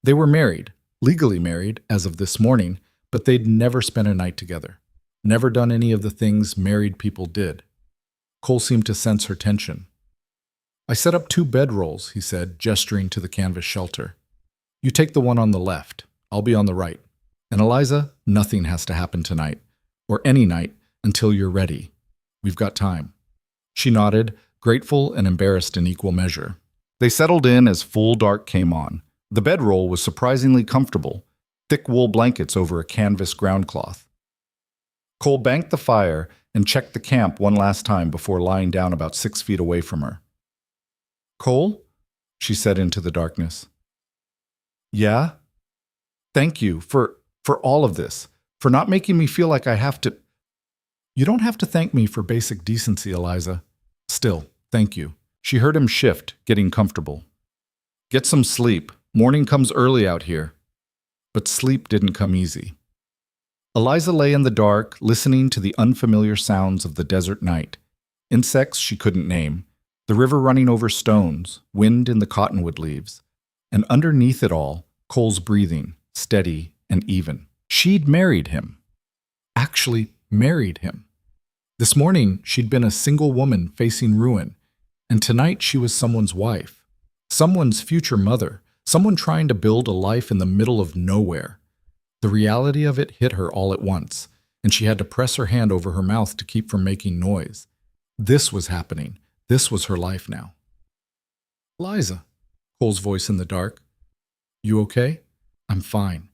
S1: They were married, legally married as of this morning, but they'd never spent a night together, never done any of the things married people did. Cole seemed to sense her tension. I set up 2 bedrolls, he said, gesturing to the canvas shelter. You take the one on the left. I'll be on the right. And Eliza, nothing has to happen tonight, or any night, until you're ready. We've got time. She nodded, grateful and embarrassed in equal measure. They settled in as full dark came on. The bedroll was surprisingly comfortable, thick wool blankets over a canvas ground cloth. Cole banked the fire and checked the camp one last time before lying down about 6 feet away from her. Cole? She said into the darkness. Yeah? Thank you for all of this, for not making me feel like I have to... You don't have to thank me for basic decency, Eliza. Still, thank you. She heard him shift, getting comfortable. Get some sleep. Morning comes early out here. But sleep didn't come easy. Eliza lay in the dark, listening to the unfamiliar sounds of the desert night. Insects she couldn't name, the river running over stones, wind in the cottonwood leaves. And underneath it all, Cole's breathing, steady and even. She'd married him. Actually married him. This morning, she'd been a single woman facing ruin, and tonight she was someone's wife, someone's future mother, someone trying to build a life in the middle of nowhere. The reality of it hit her all at once, and she had to press her hand over her mouth to keep from making noise. This was happening. This was her life now. Eliza, Cole's voice in the dark. You okay? I'm fine.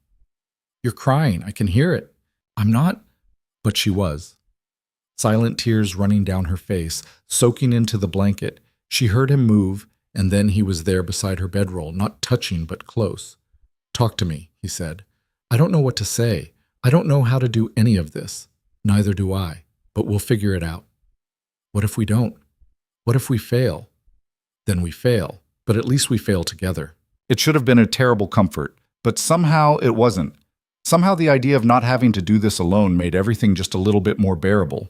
S1: You're crying. I can hear it. I'm not. But she was. Silent tears running down her face, soaking into the blanket. She heard him move, and then he was there beside her bedroll, not touching but close. Talk to me, he said. I don't know what to say. I don't know how to do any of this. Neither do I, but we'll figure it out. What if we don't? What if we fail? Then we fail, but at least we fail together. It should have been a terrible comfort, but somehow it wasn't. Somehow the idea of not having to do this alone made everything just a little bit more bearable.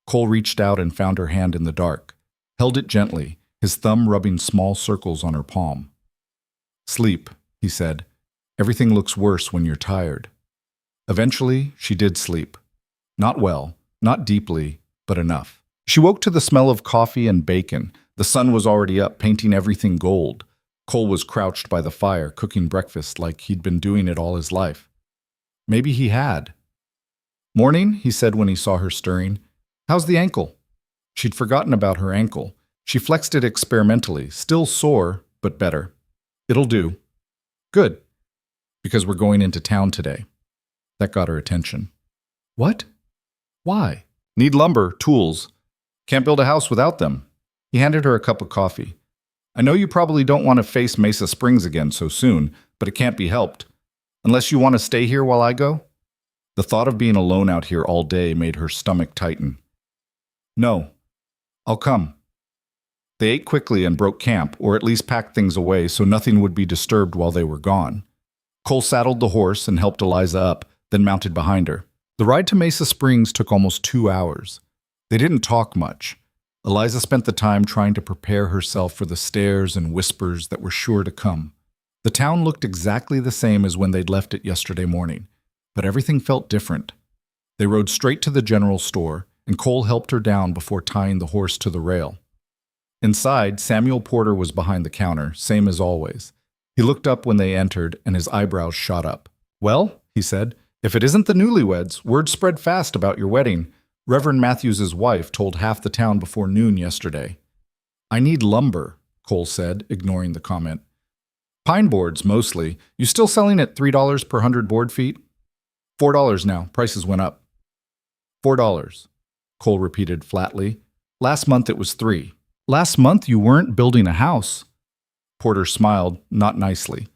S1: Cole reached out and found her hand in the dark, held it gently, his thumb rubbing small circles on her palm. "Sleep," he said. "Everything looks worse when you're tired." Eventually, she did sleep. Not well, not deeply, but enough. She woke to the smell of coffee and bacon. The sun was already up, painting everything gold. Cole was crouched by the fire, cooking breakfast like he'd been doing it all his life. Maybe he had. "Morning," he said when he saw her stirring. "How's the ankle?" She'd forgotten about her ankle. She flexed it experimentally, still sore, but better. "It'll do." "Good. Because we're going into town today." That got her attention. "What? Why?" "Need lumber, tools. Can't build a house without them." He handed her a cup of coffee. "I know you probably don't want to face Mesa Springs again so soon, but it can't be helped. Unless you want to stay here while I go?" The thought of being alone out here all day made her stomach tighten. "No. I'll come." They ate quickly and broke camp, or at least packed things away so nothing would be disturbed while they were gone. Cole saddled the horse and helped Eliza up, then mounted behind her. The ride to Mesa Springs took almost 2 hours. They didn't talk much. Eliza spent the time trying to prepare herself for the stares and whispers that were sure to come. The town looked exactly the same as when they'd left it yesterday morning, but everything felt different. They rode straight to the general store, and Cole helped her down before tying the horse to the rail. Inside, Samuel Porter was behind the counter, same as always. He looked up when they entered, and his eyebrows shot up. "Well," he said, "if it isn't the newlyweds, word spread fast about your wedding. Reverend Matthews's wife told half the town before noon yesterday." "I need lumber," Cole said, ignoring the comment. "Pine boards, mostly. You still selling at $3 per 100 board feet?" $4 now. Prices went up." $4, Cole repeated flatly. "Last month it was 3. Last month you weren't building a house." Porter smiled, not nicely.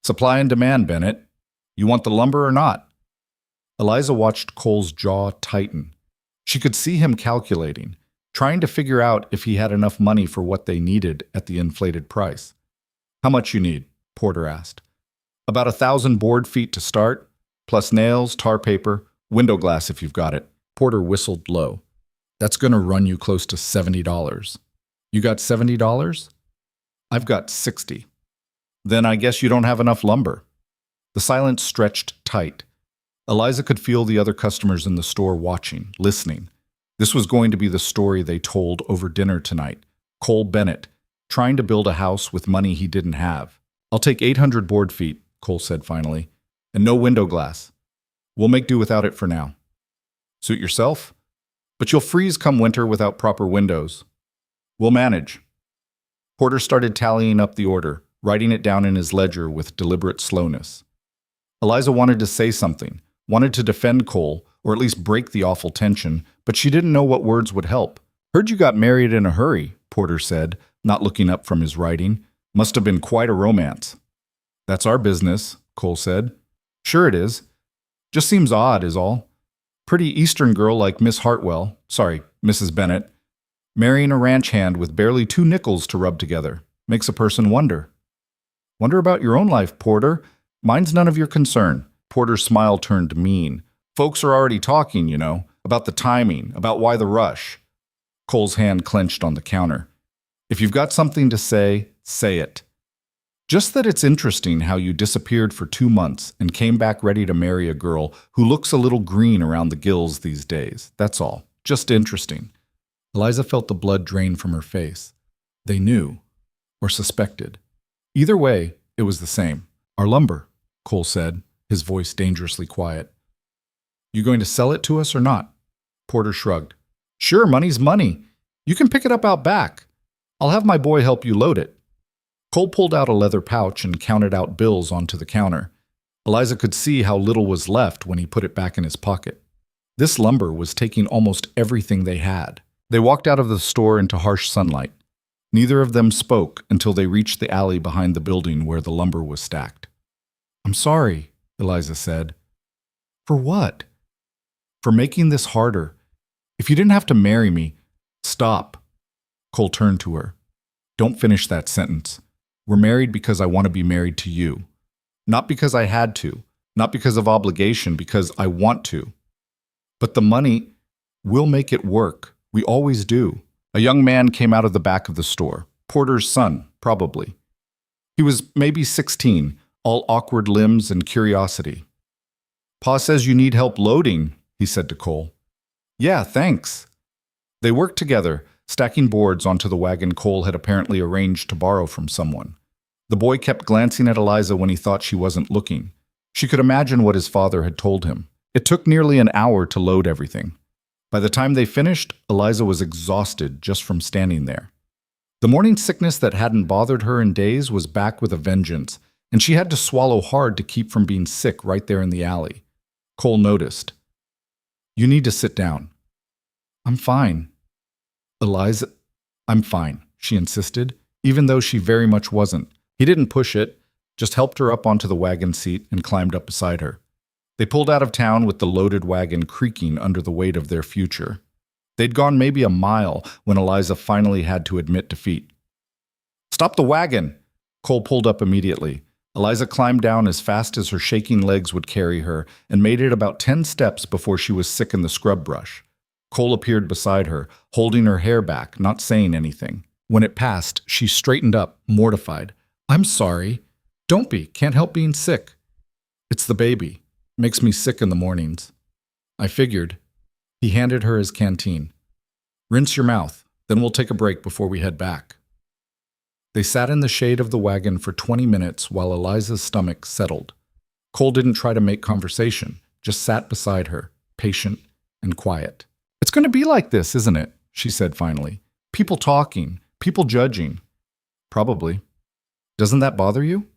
S1: "Supply and demand, Bennett. You want the lumber or not?" Eliza watched Cole's jaw tighten. She could see him calculating, trying to figure out if he had enough money for what they needed at the inflated price. "How much you need?" Porter asked. "About 1,000 board feet to start, plus nails, tar paper, window glass if you've got it." Porter whistled low. "That's going to run you close to $70. You got $70? I've got 60. Then I guess you don't have enough lumber." The silence stretched tight. Eliza could feel the other customers in the store watching, listening. This was going to be the story they told over dinner tonight. Cole Bennett, trying to build a house with money he didn't have. "I'll take 800 board feet," Cole said finally, "and no window glass. We'll make do without it for now." "Suit yourself? But you'll freeze come winter without proper windows." "We'll manage." Porter started tallying up the order, writing it down in his ledger with deliberate slowness. Eliza wanted to say something, wanted to defend Cole, or at least break the awful tension, but she didn't know what words would help. "Heard you got married in a hurry," Porter said, not looking up from his writing. "Must have been quite a romance." "That's our business," Cole said. "Sure it is. Just seems odd, is all. Pretty Eastern girl like Miss Hartwell, sorry, Mrs. Bennett, marrying a ranch hand with barely 2 nickels to rub together. Makes a person wonder." "Wonder about your own life, Porter. Mine's none of your concern." Porter's smile turned mean. "Folks are already talking, you know, about the timing, about why the rush." Cole's hand clenched on the counter. "If you've got something to say, say it. Just that it's interesting how you disappeared for 2 months and came back ready to marry a girl who looks a little green around the gills these days. That's all. Just interesting." Eliza felt the blood drain from her face. They knew, or suspected. Either way, it was the same. "Our lumber," Cole said, his voice dangerously quiet. "You going to sell it to us or not?" Porter shrugged. "Sure, money's money. You can pick it up out back. I'll have my boy help you load it." Cole pulled out a leather pouch and counted out bills onto the counter. Eliza could see how little was left when he put it back in his pocket. This lumber was taking almost everything they had. They walked out of the store into harsh sunlight. Neither of them spoke until they reached the alley behind the building where the lumber was stacked. "I'm sorry," Eliza said. "For what?" "For making this harder. If you didn't have to marry me..." "Stop." Cole turned to her. "Don't finish that sentence. We're married because I want to be married to you. Not because I had to. Not because of obligation, because I want to. But the money, we'll make it work. We always do. A young man came out of the back of the store. Porter's son, probably. He was maybe 16, all awkward limbs and curiosity. Pa says you need help loading, he said to Cole. Yeah, thanks. They worked together, stacking boards onto the wagon Cole had apparently arranged to borrow from someone. The boy kept glancing at Eliza when he thought she wasn't looking. She could imagine what his father had told him. It took nearly an hour to load everything. By the time they finished, Eliza was exhausted just from standing there. The morning sickness that hadn't bothered her in days was back with a vengeance, and she had to swallow hard to keep from being sick right there in the alley. Cole noticed. You need to sit down. I'm fine. Eliza, I'm fine, she insisted, even though she very much wasn't. He didn't push it, just helped her up onto the wagon seat and climbed up beside her. They pulled out of town with the loaded wagon creaking under the weight of their future. They'd gone maybe a mile when Eliza finally had to admit defeat. Stop the wagon! Cole pulled up immediately. Eliza climbed down as fast as her shaking legs would carry her and made it about 10 steps before she was sick in the scrub brush. Cole appeared beside her, holding her hair back, not saying anything. When it passed, she straightened up, mortified. I'm sorry. Don't be. Can't help being sick. It's the baby. Makes me sick in the mornings. I figured. He handed her his canteen. Rinse your mouth, then we'll take a break before we head back. They sat in the shade of the wagon for 20 minutes while Eliza's stomach settled. Cole didn't try to make conversation, just sat beside her, patient and quiet. It's going to be like this, isn't it? She said finally. People talking, people judging. Probably. Doesn't that bother you?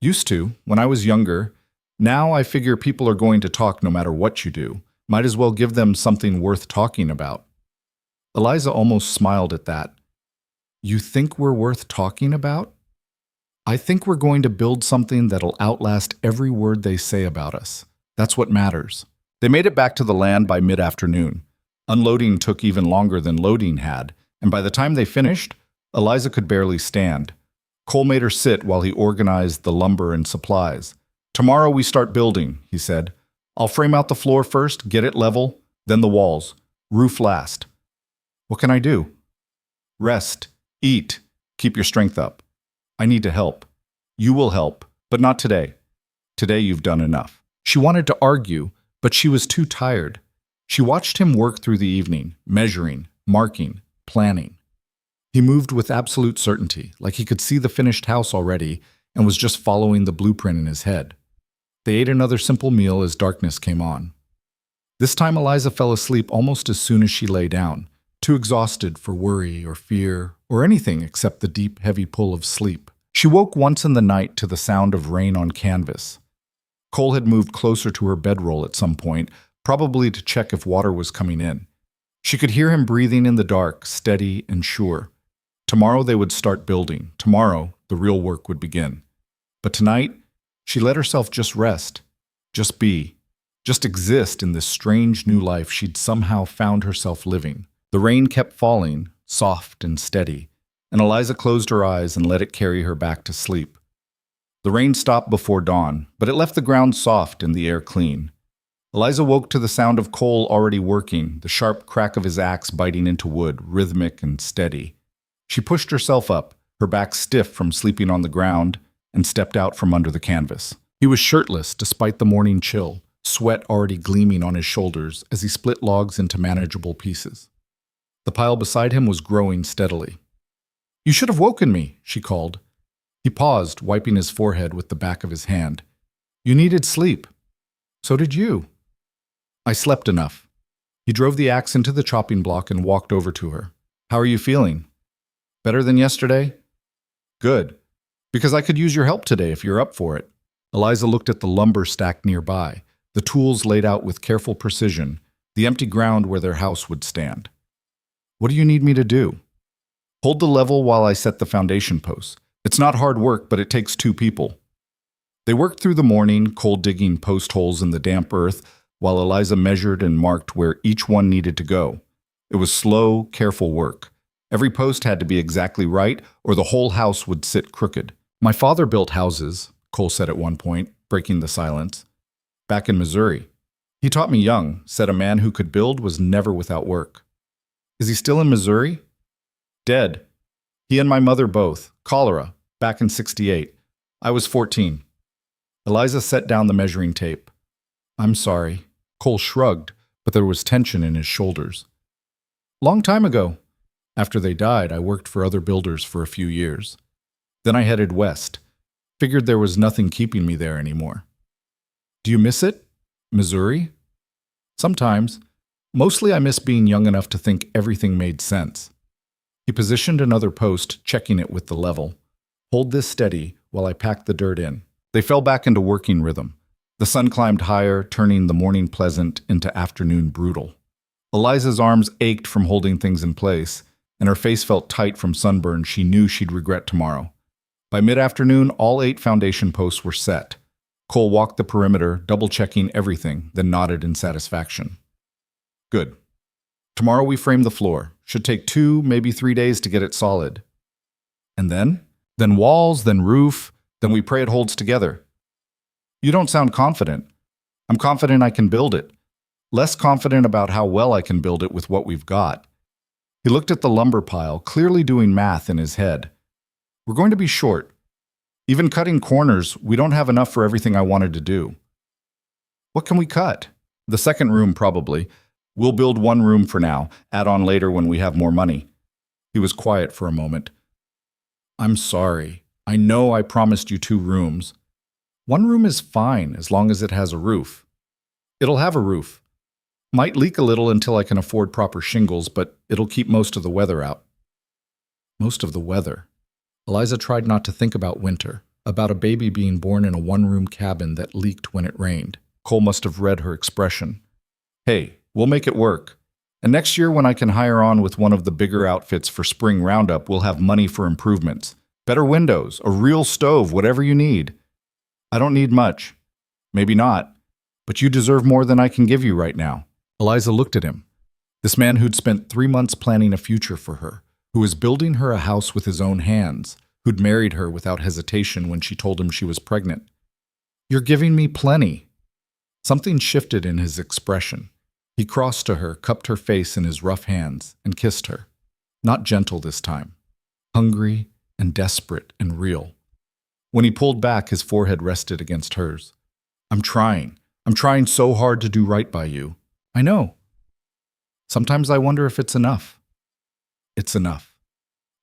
S1: Used to, when I was younger. Now I figure people are going to talk no matter what you do. Might as well give them something worth talking about. Eliza almost smiled at that. You think we're worth talking about? I think we're going to build something that'll outlast every word they say about us. That's what matters. They made it back to the land by mid-afternoon. Unloading took even longer than loading had, and by the time they finished, Eliza could barely stand. Cole made her sit while he organized the lumber and supplies. Tomorrow we start building, he said. I'll frame out the floor first, get it level, then the walls. Roof last. What can I do? Rest. Eat. Keep your strength up. I need to help. You will help, but not today. Today you've done enough. She wanted to argue, but she was too tired. She watched him work through the evening, measuring, marking, planning. He moved with absolute certainty, like he could see the finished house already and was just following the blueprint in his head. They ate another simple meal as darkness came on. This time Eliza fell asleep almost as soon as she lay down, too exhausted for worry or fear or anything except the deep, heavy pull of sleep. She woke once in the night to the sound of rain on canvas. Cole had moved closer to her bedroll at some point, probably to check if water was coming in. She could hear him breathing in the dark, steady and sure. Tomorrow they would start building. Tomorrow, the real work would begin. But tonight, she let herself just rest, just be, just exist in this strange new life she'd somehow found herself living. The rain kept falling, soft and steady, and Eliza closed her eyes and let it carry her back to sleep. The rain stopped before dawn, but it left the ground soft and the air clean. Eliza woke to the sound of Cole already working, the sharp crack of his axe biting into wood, rhythmic and steady. She pushed herself up, her back stiff from sleeping on the ground, and stepped out from under the canvas. He was shirtless despite the morning chill, sweat already gleaming on his shoulders as he split logs into manageable pieces. The pile beside him was growing steadily. You should have woken me, she called. He paused, wiping his forehead with the back of his hand. You needed sleep. So did you. I slept enough. He drove the axe into the chopping block and walked over to her. How are you feeling? Better than yesterday? Good. Because I could use your help today if you're up for it. Eliza looked at the lumber stacked nearby, the tools laid out with careful precision, the empty ground where their house would stand. What do you need me to do? Hold the level while I set the foundation posts. It's not hard work, but it takes 2 people. They worked through the morning, Cole digging post holes in the damp earth, while Eliza measured and marked where each one needed to go. It was slow, careful work. Every post had to be exactly right, or the whole house would sit crooked. My father built houses, Cole said at one point, breaking the silence. back in Missouri. He taught me young, said a man who could build was never without work. Is he still in Missouri? Dead. He and my mother both. Cholera, back in '68. I was 14. Eliza set down the measuring tape. I'm sorry. Cole shrugged, but there was tension in his shoulders. Long time ago. After they died, I worked for other builders for a few years. Then I headed west. Figured there was nothing keeping me there anymore. Do you miss it? Missouri? Sometimes. Mostly I miss being young enough to think everything made sense. He positioned another post, checking it with the level. Hold this steady while I pack the dirt in. They fell back into working rhythm. The sun climbed higher, turning the morning pleasant into afternoon brutal. Eliza's arms ached from holding things in place, and her face felt tight from sunburn she knew she'd regret tomorrow. By mid-afternoon, all 8 foundation posts were set. Cole walked the perimeter, double-checking everything, then nodded in satisfaction. Good. Tomorrow we frame the floor. Should take 2, maybe 3 days to get it solid. And then? Then walls, then roof, then we pray it holds together. You don't sound confident. I'm confident I can build it. Less confident about how well I can build it with what we've got. He looked at the lumber pile, clearly doing math in his head. We're going to be short. Even cutting corners, we don't have enough for everything I wanted to do. What can we cut? The second room, probably. We'll build 1 room for now, add on later when we have more money. He was quiet for a moment. I'm sorry. I know I promised you 2 rooms. 1 room is fine as long as it has a roof. It'll have a roof. Might leak a little until I can afford proper shingles, but it'll keep most of the weather out. Most of the weather. Eliza tried not to think about winter, about a baby being born in a 1-room cabin that leaked when it rained. Cole must have read her expression. Hey, we'll make it work. And next year when I can hire on with one of the bigger outfits for spring roundup, we'll have money for improvements. Better windows, a real stove, whatever you need. I don't need much. Maybe not. But you deserve more than I can give you right now. Eliza looked at him. This man who'd spent 3 months planning a future for her, who was building her a house with his own hands, who'd married her without hesitation when she told him she was pregnant. You're giving me plenty. Something shifted in his expression. He crossed to her, cupped her face in his rough hands, and kissed her. Not gentle this time. Hungry and desperate and real. When he pulled back, his forehead rested against hers. I'm trying so hard to do right by you. I know. Sometimes I wonder if it's enough. It's enough.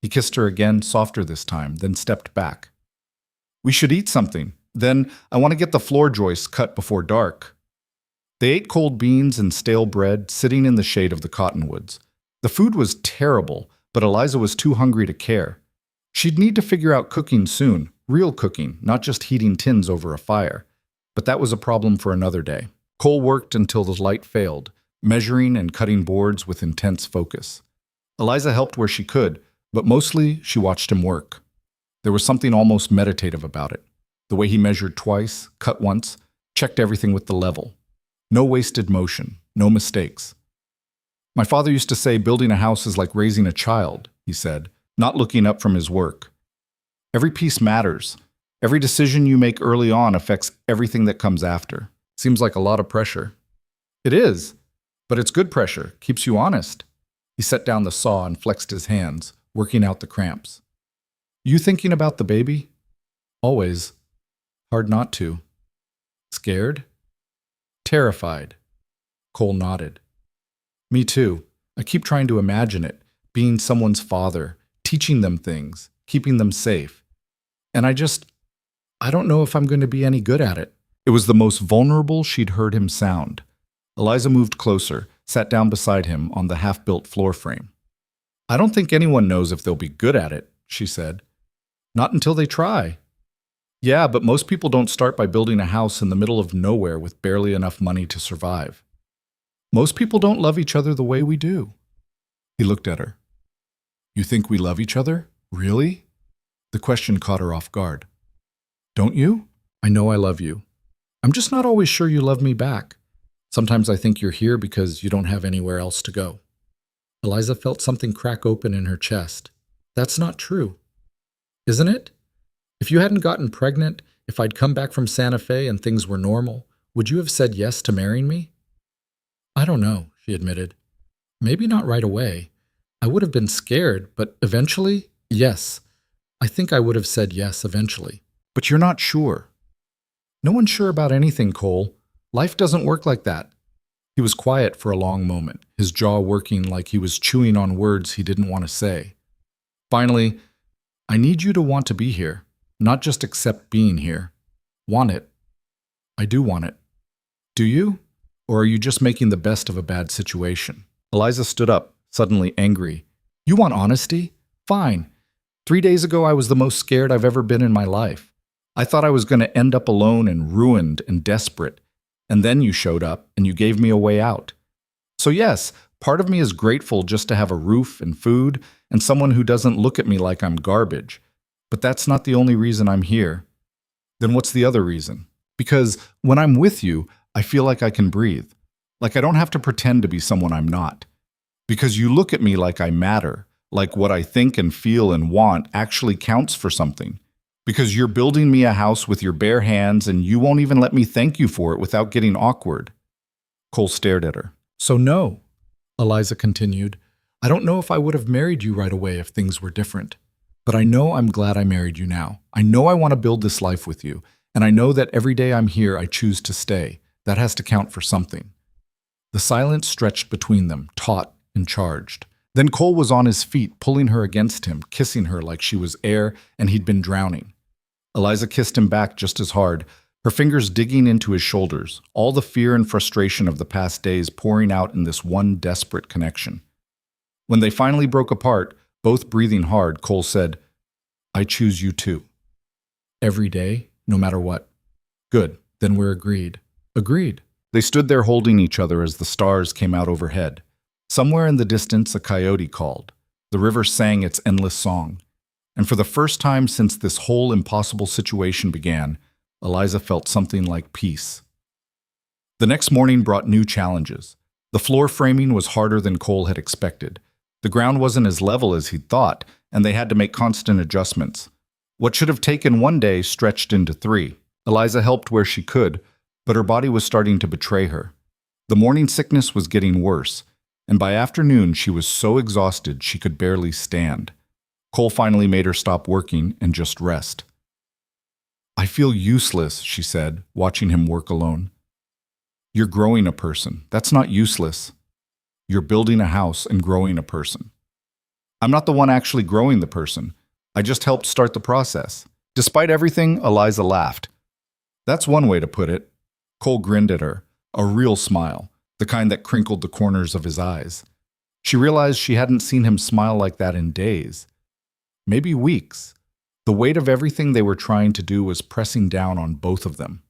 S1: He kissed her again, softer this time, then stepped back. We should eat something. Then I want to get the floor joists cut before dark. They ate cold beans and stale bread, sitting in the shade of the cottonwoods. The food was terrible, but Eliza was too hungry to care. She'd need to figure out cooking soon, real cooking, not just heating tins over a fire. But that was a problem for another day. Cole worked until the light failed, measuring and cutting boards with intense focus. Eliza helped where she could, but mostly she watched him work. There was something almost meditative about it. The way he measured twice, cut once, checked everything with the level. No wasted motion, no mistakes. My father used to say building a house is like raising a child, he said, not looking up from his work. Every piece matters. Every decision you make early on affects everything that comes after. Seems like a lot of pressure. It is, but it's good pressure, keeps you honest. He set down the saw and flexed his hands, working out the cramps. You thinking about the baby? Always. Hard not to. Scared? Terrified. Cole nodded. Me too. I keep trying to imagine it, being someone's father, teaching them things, keeping them safe. And I don't know if I'm going to be any good at it. It was the most vulnerable she'd heard him sound. Eliza moved closer, sat down beside him on the half-built floor frame. I don't think anyone knows if they'll be good at it, she said. Not until they try. Yeah, but most people don't start by building a house in the middle of nowhere with barely enough money to survive. Most people don't love each other the way we do. He looked at her. You think we love each other? Really? The question caught her off guard. Don't you? I know I love you. I'm just not always sure you love me back. Sometimes I think you're here because you don't have anywhere else to go. Eliza felt something crack open in her chest. That's not true. Isn't it? If you hadn't gotten pregnant, if I'd come back from Santa Fe and things were normal,
S2: would you have said yes to marrying me? I don't know, she admitted. Maybe not right away. I would have been scared, but eventually, yes. I think I would have said yes eventually.
S1: But you're not sure.
S2: No one's sure about anything, Cole. Life doesn't work like that. He was quiet for a long moment, his jaw working like he was chewing on words he didn't want to say. Finally, I need you to want to be here, not just accept being here. Want it. I do want it. Do you? Or are you just making the best of a bad situation?
S1: Eliza stood up, suddenly angry.
S2: You want honesty? Fine. 3 days ago, I was the most scared I've ever been in my life. I thought I was going to end up alone and ruined and desperate. And then you showed up and you gave me a way out. So yes, part of me is grateful just to have a roof and food and someone who doesn't look at me like I'm garbage. But that's not the only reason I'm here.
S1: Then what's the other reason? Because when I'm with you, I feel like I can breathe. Like I don't have to pretend to be someone I'm not. Because you look at me like I matter, like what I think and feel and want actually counts for something. Because you're building me a house with your bare hands and you won't even let me thank you for it without getting awkward. Cole stared at her.
S2: So no, Eliza continued. I don't know if I would have married you right away if things were different. But I know I'm glad I married you now. I know I want to build this life with you. And I know that every day I'm here, I choose to stay. That has to count for something. The silence stretched between them, taut and charged. Then Cole was on his feet, pulling her against him, kissing her like she was air and he'd been drowning. Eliza kissed him back just as hard, her fingers digging into his shoulders, all the fear and frustration of the past days pouring out in this one desperate connection. When they finally broke apart, both breathing hard, Cole said, I choose you too. Every day, no matter what. Good, then we're agreed. Agreed. They stood there holding each other as the stars came out overhead. Somewhere in the distance, a coyote called. The river sang its endless song. And for the first time since this whole impossible situation began, Eliza felt something like peace. The next morning brought new challenges. The floor framing was harder than Cole had expected. The ground wasn't as level as he'd thought, and they had to make constant adjustments. What should have taken 1 day stretched into 3. Eliza helped where she could, but her body was starting to betray her. The morning sickness was getting worse, and by afternoon she was so exhausted she could barely stand. Cole finally made her stop working and just rest. I feel useless, she said, watching him work alone. You're growing a person. That's not useless. You're building a house and growing a person. I'm not the one actually growing the person. I just helped start the process. Despite everything, Eliza laughed. That's one way to put it. Cole grinned at her, a real smile, the kind that crinkled the corners of his eyes. She realized she hadn't seen him smile like that in days. Maybe weeks. The weight of everything they were trying to do was pressing down on both of them.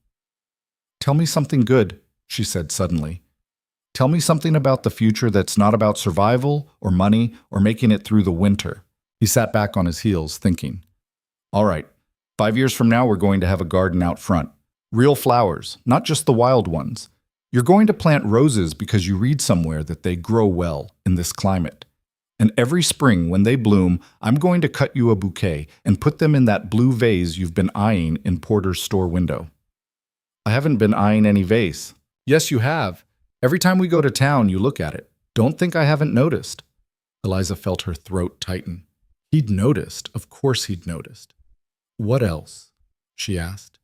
S2: Tell me something good, she said suddenly. Tell me something about the future that's not about survival or money or making it through the winter. He sat back on his heels, thinking. All right, 5 years from now we're going to have a garden out front. Real flowers, not just the wild ones. You're going to plant roses because you read somewhere that they grow well in this climate. And every spring, when they bloom, I'm going to cut you a bouquet and put them in that blue vase you've been eyeing in Porter's store window. I haven't been eyeing any vase. Yes, you have. Every time we go to town, you look at it. Don't think I haven't noticed. Eliza felt her throat tighten. He'd noticed. Of course he'd noticed. What else? She asked.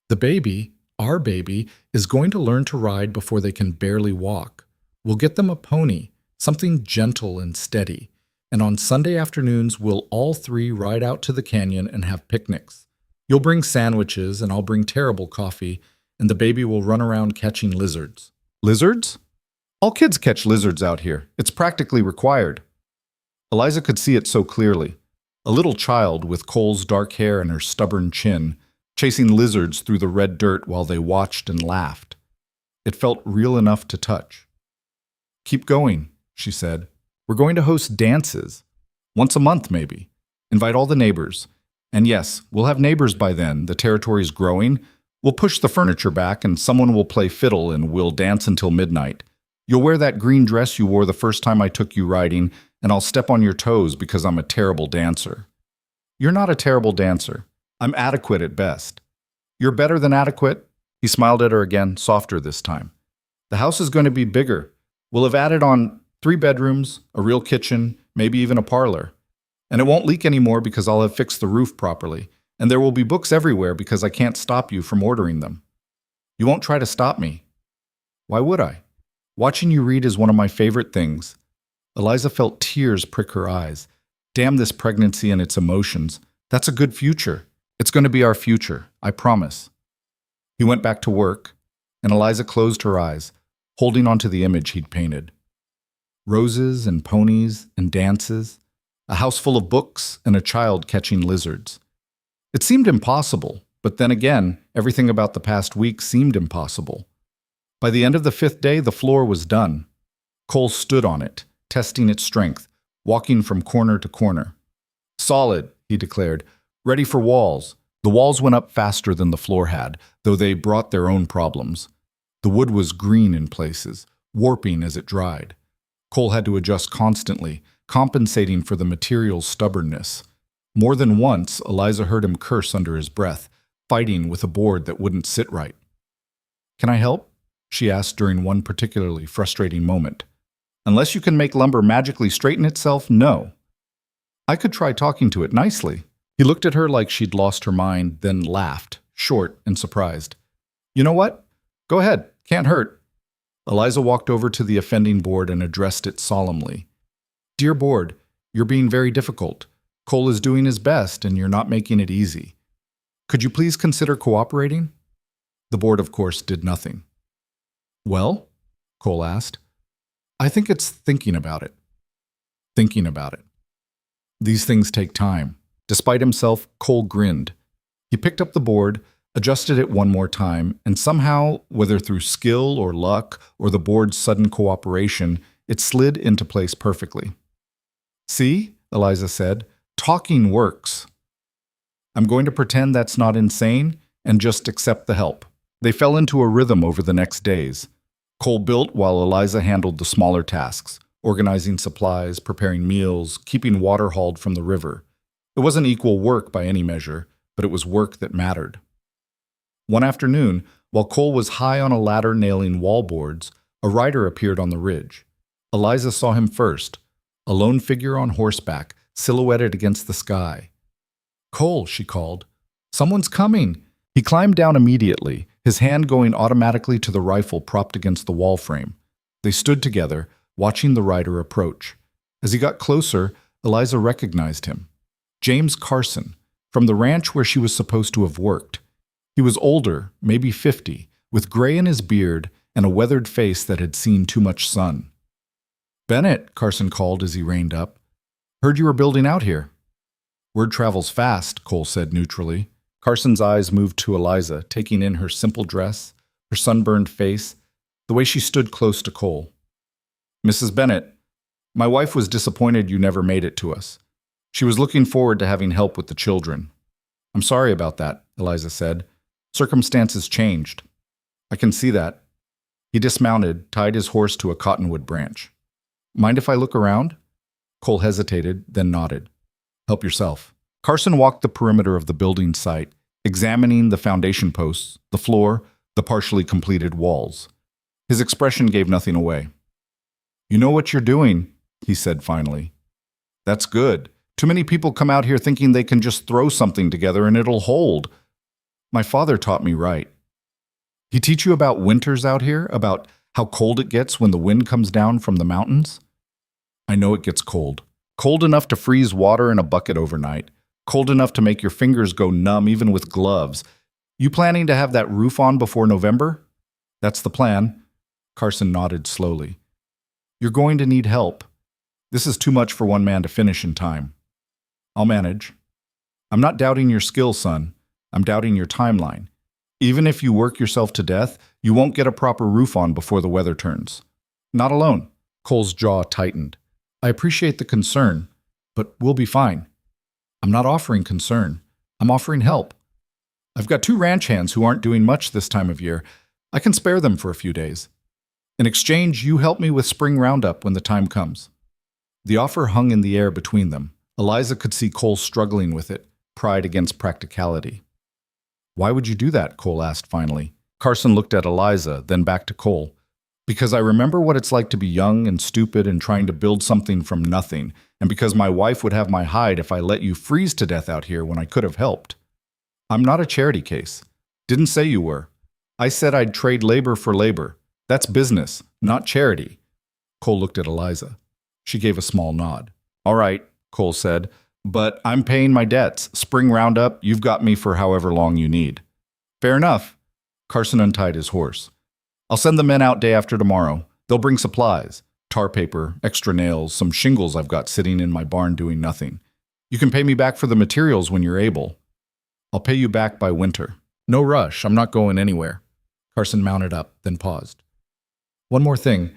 S2: The baby, our baby, is going to learn to ride before they can barely walk. We'll get them a pony. Something gentle and steady, and on Sunday afternoons we'll all 3 ride out to the canyon and have picnics. You'll bring sandwiches and I'll bring terrible coffee, and the baby will run around catching lizards. Lizards? All kids catch lizards out here. It's practically required. Eliza could see it so clearly. A little child with Cole's dark hair and her stubborn chin, chasing lizards through the red dirt while they watched and laughed. It felt real enough to touch. Keep going, she said. We're going to host dances. Once a month, maybe. Invite all the neighbors. And yes, we'll have neighbors by then. The territory's growing. We'll push the furniture back and someone will play fiddle and we'll dance until midnight. You'll wear that green dress you wore the first time I took you riding, and I'll step on your toes because I'm a terrible dancer. You're not a terrible dancer. I'm adequate at best. You're better than adequate.
S1: He smiled at her again, softer this time. The house is going to be bigger. We'll have added on 3 bedrooms, a real kitchen, maybe even a parlor. And it won't leak anymore because I'll have fixed the roof properly. And there will be books everywhere because I can't stop you from ordering them. You won't try to stop me. Why would I? Watching you read is one of my favorite things. Eliza felt tears prick her eyes. Damn this pregnancy and its emotions. That's a good future. It's going to be our future, I promise. He went back to work, and Eliza closed her eyes, holding onto the image he'd painted. Roses and ponies and dances, a house full of books and a child catching lizards. It seemed impossible, but then again, everything about the past week seemed impossible. By the end of the 5th day, the floor was done. Cole stood on it, testing its strength, walking from corner to corner. Solid, he declared, ready for walls. The walls went up faster than the floor had, though they brought their own problems. The wood was green in places, warping as it dried. Cole had to adjust constantly, compensating for the material's stubbornness. More than once, Eliza heard him curse under his breath, fighting with a board that wouldn't sit right. "Can I help?" she asked during one particularly frustrating moment. "Unless you can make lumber magically straighten itself, no." "I could try talking to it nicely." He looked at her like she'd lost her mind, then laughed, short and surprised. "You know what? Go ahead, can't hurt." Eliza walked over to the offending board and addressed it solemnly. "Dear board, you're being very difficult. Cole is doing his best, and you're not making it easy. Could you please consider cooperating?" The board, of course, did nothing. "Well?" Cole asked. "I think it's thinking about it." Thinking about it. These things take time. Despite himself, Cole grinned. He picked up the board, adjusted it one more time, and somehow, whether through skill or luck or the board's sudden cooperation, it slid into place perfectly. "See?" Eliza said. "Talking works." "I'm going to pretend that's not insane and just accept the help." They fell into a rhythm over the next days. Cole built while Eliza handled the smaller tasks, organizing supplies, preparing meals, keeping water hauled from the river. It wasn't equal work by any measure, but it was work that mattered. One afternoon, while Cole was high on a ladder nailing wall boards, a rider appeared on the ridge. Eliza saw him first, a lone figure on horseback, silhouetted against the sky. "Cole," she called. "Someone's coming." He climbed down immediately, his hand going automatically to the rifle propped against the wall frame. They stood together, watching the rider approach. As he got closer, Eliza recognized him. James Carson, from the ranch where she was supposed to have worked. He was older, maybe 50, with gray in his beard and a weathered face that had seen too much sun. "Bennett," Carson called as he reined up. "Heard you were building out here." "Word travels fast," Cole said neutrally. Carson's eyes moved to Eliza, taking in her simple dress, her sunburned face, the way she stood close to Cole. "Mrs. Bennett, my wife was disappointed you never made it to us. She was looking forward to having help with the children." "I'm sorry about that," Eliza said. "Circumstances changed." "I can see that." He dismounted, tied his horse to a cottonwood branch. "Mind if I look around?" Cole hesitated, then nodded. "Help yourself." Carson walked the perimeter of the building site, examining the foundation posts, the floor, the partially completed walls. His expression gave nothing away. "You know what you're doing," he said finally. "That's good. Too many people come out here thinking they can just throw something together and it'll hold. My father taught me right." "He teach you about winters out here, about how cold it gets when the wind comes down from the mountains?" "I know it gets cold. Cold enough to freeze water in a bucket overnight. Cold enough to make your fingers go numb even with gloves. You planning to have that roof on before November?" "That's the plan." Carson nodded slowly. "You're going to need help. This is too much for one man to finish in time." "I'll manage." "I'm not doubting your skill, son. I'm doubting your timeline. Even if you work yourself to death, you won't get a proper roof on before the weather turns." "Not alone." Cole's jaw tightened. "I appreciate the concern, but we'll be fine." "I'm not offering concern. I'm offering help. I've got 2 ranch hands who aren't doing much this time of year. I can spare them for a few days. In exchange, you help me with spring roundup when the time comes." The offer hung in the air between them. Eliza could see Cole struggling with it, pride against practicality. "Why would you do that?" Cole asked finally. Carson looked at Eliza, then back to Cole. Because I remember what it's like to be young and stupid and trying to build something from nothing, and because my wife would have my hide if I let you freeze to death out here when I could have helped. I'm not a charity case. Didn't say you were. I said I'd trade labor for labor. That's business, not charity. Cole looked at Eliza. She gave a small nod. All right, Cole said, but I'm paying my debts. Spring roundup, you've got me for however long you need. Fair enough. Carson untied his horse. I'll send the men out day after tomorrow. They'll bring supplies, tar paper, extra nails, some shingles I've got sitting in my barn doing nothing. You can pay me back for the materials when you're able. I'll pay you back by winter. No rush, I'm not going anywhere. Carson mounted up, then paused. One more thing.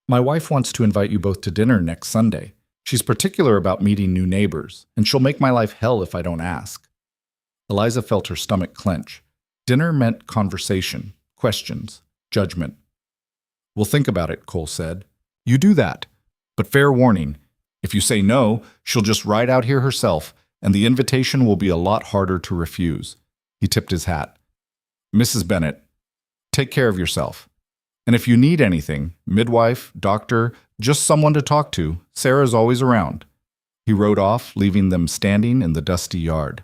S1: My wife wants to invite you both to dinner next Sunday. She's particular about meeting new neighbors, and she'll make my life hell if I don't ask. Eliza felt her stomach clench. Dinner meant conversation, questions, judgment. We'll think about it, Cole said. You do that. But fair warning, if you say no, she'll just ride out here herself, and the invitation will be a lot harder to refuse. He tipped his hat. Mrs. Bennett, take care of yourself. And if you need anything, midwife, doctor, just someone to talk to, Sarah's always around. He rode off, leaving them standing in the dusty yard.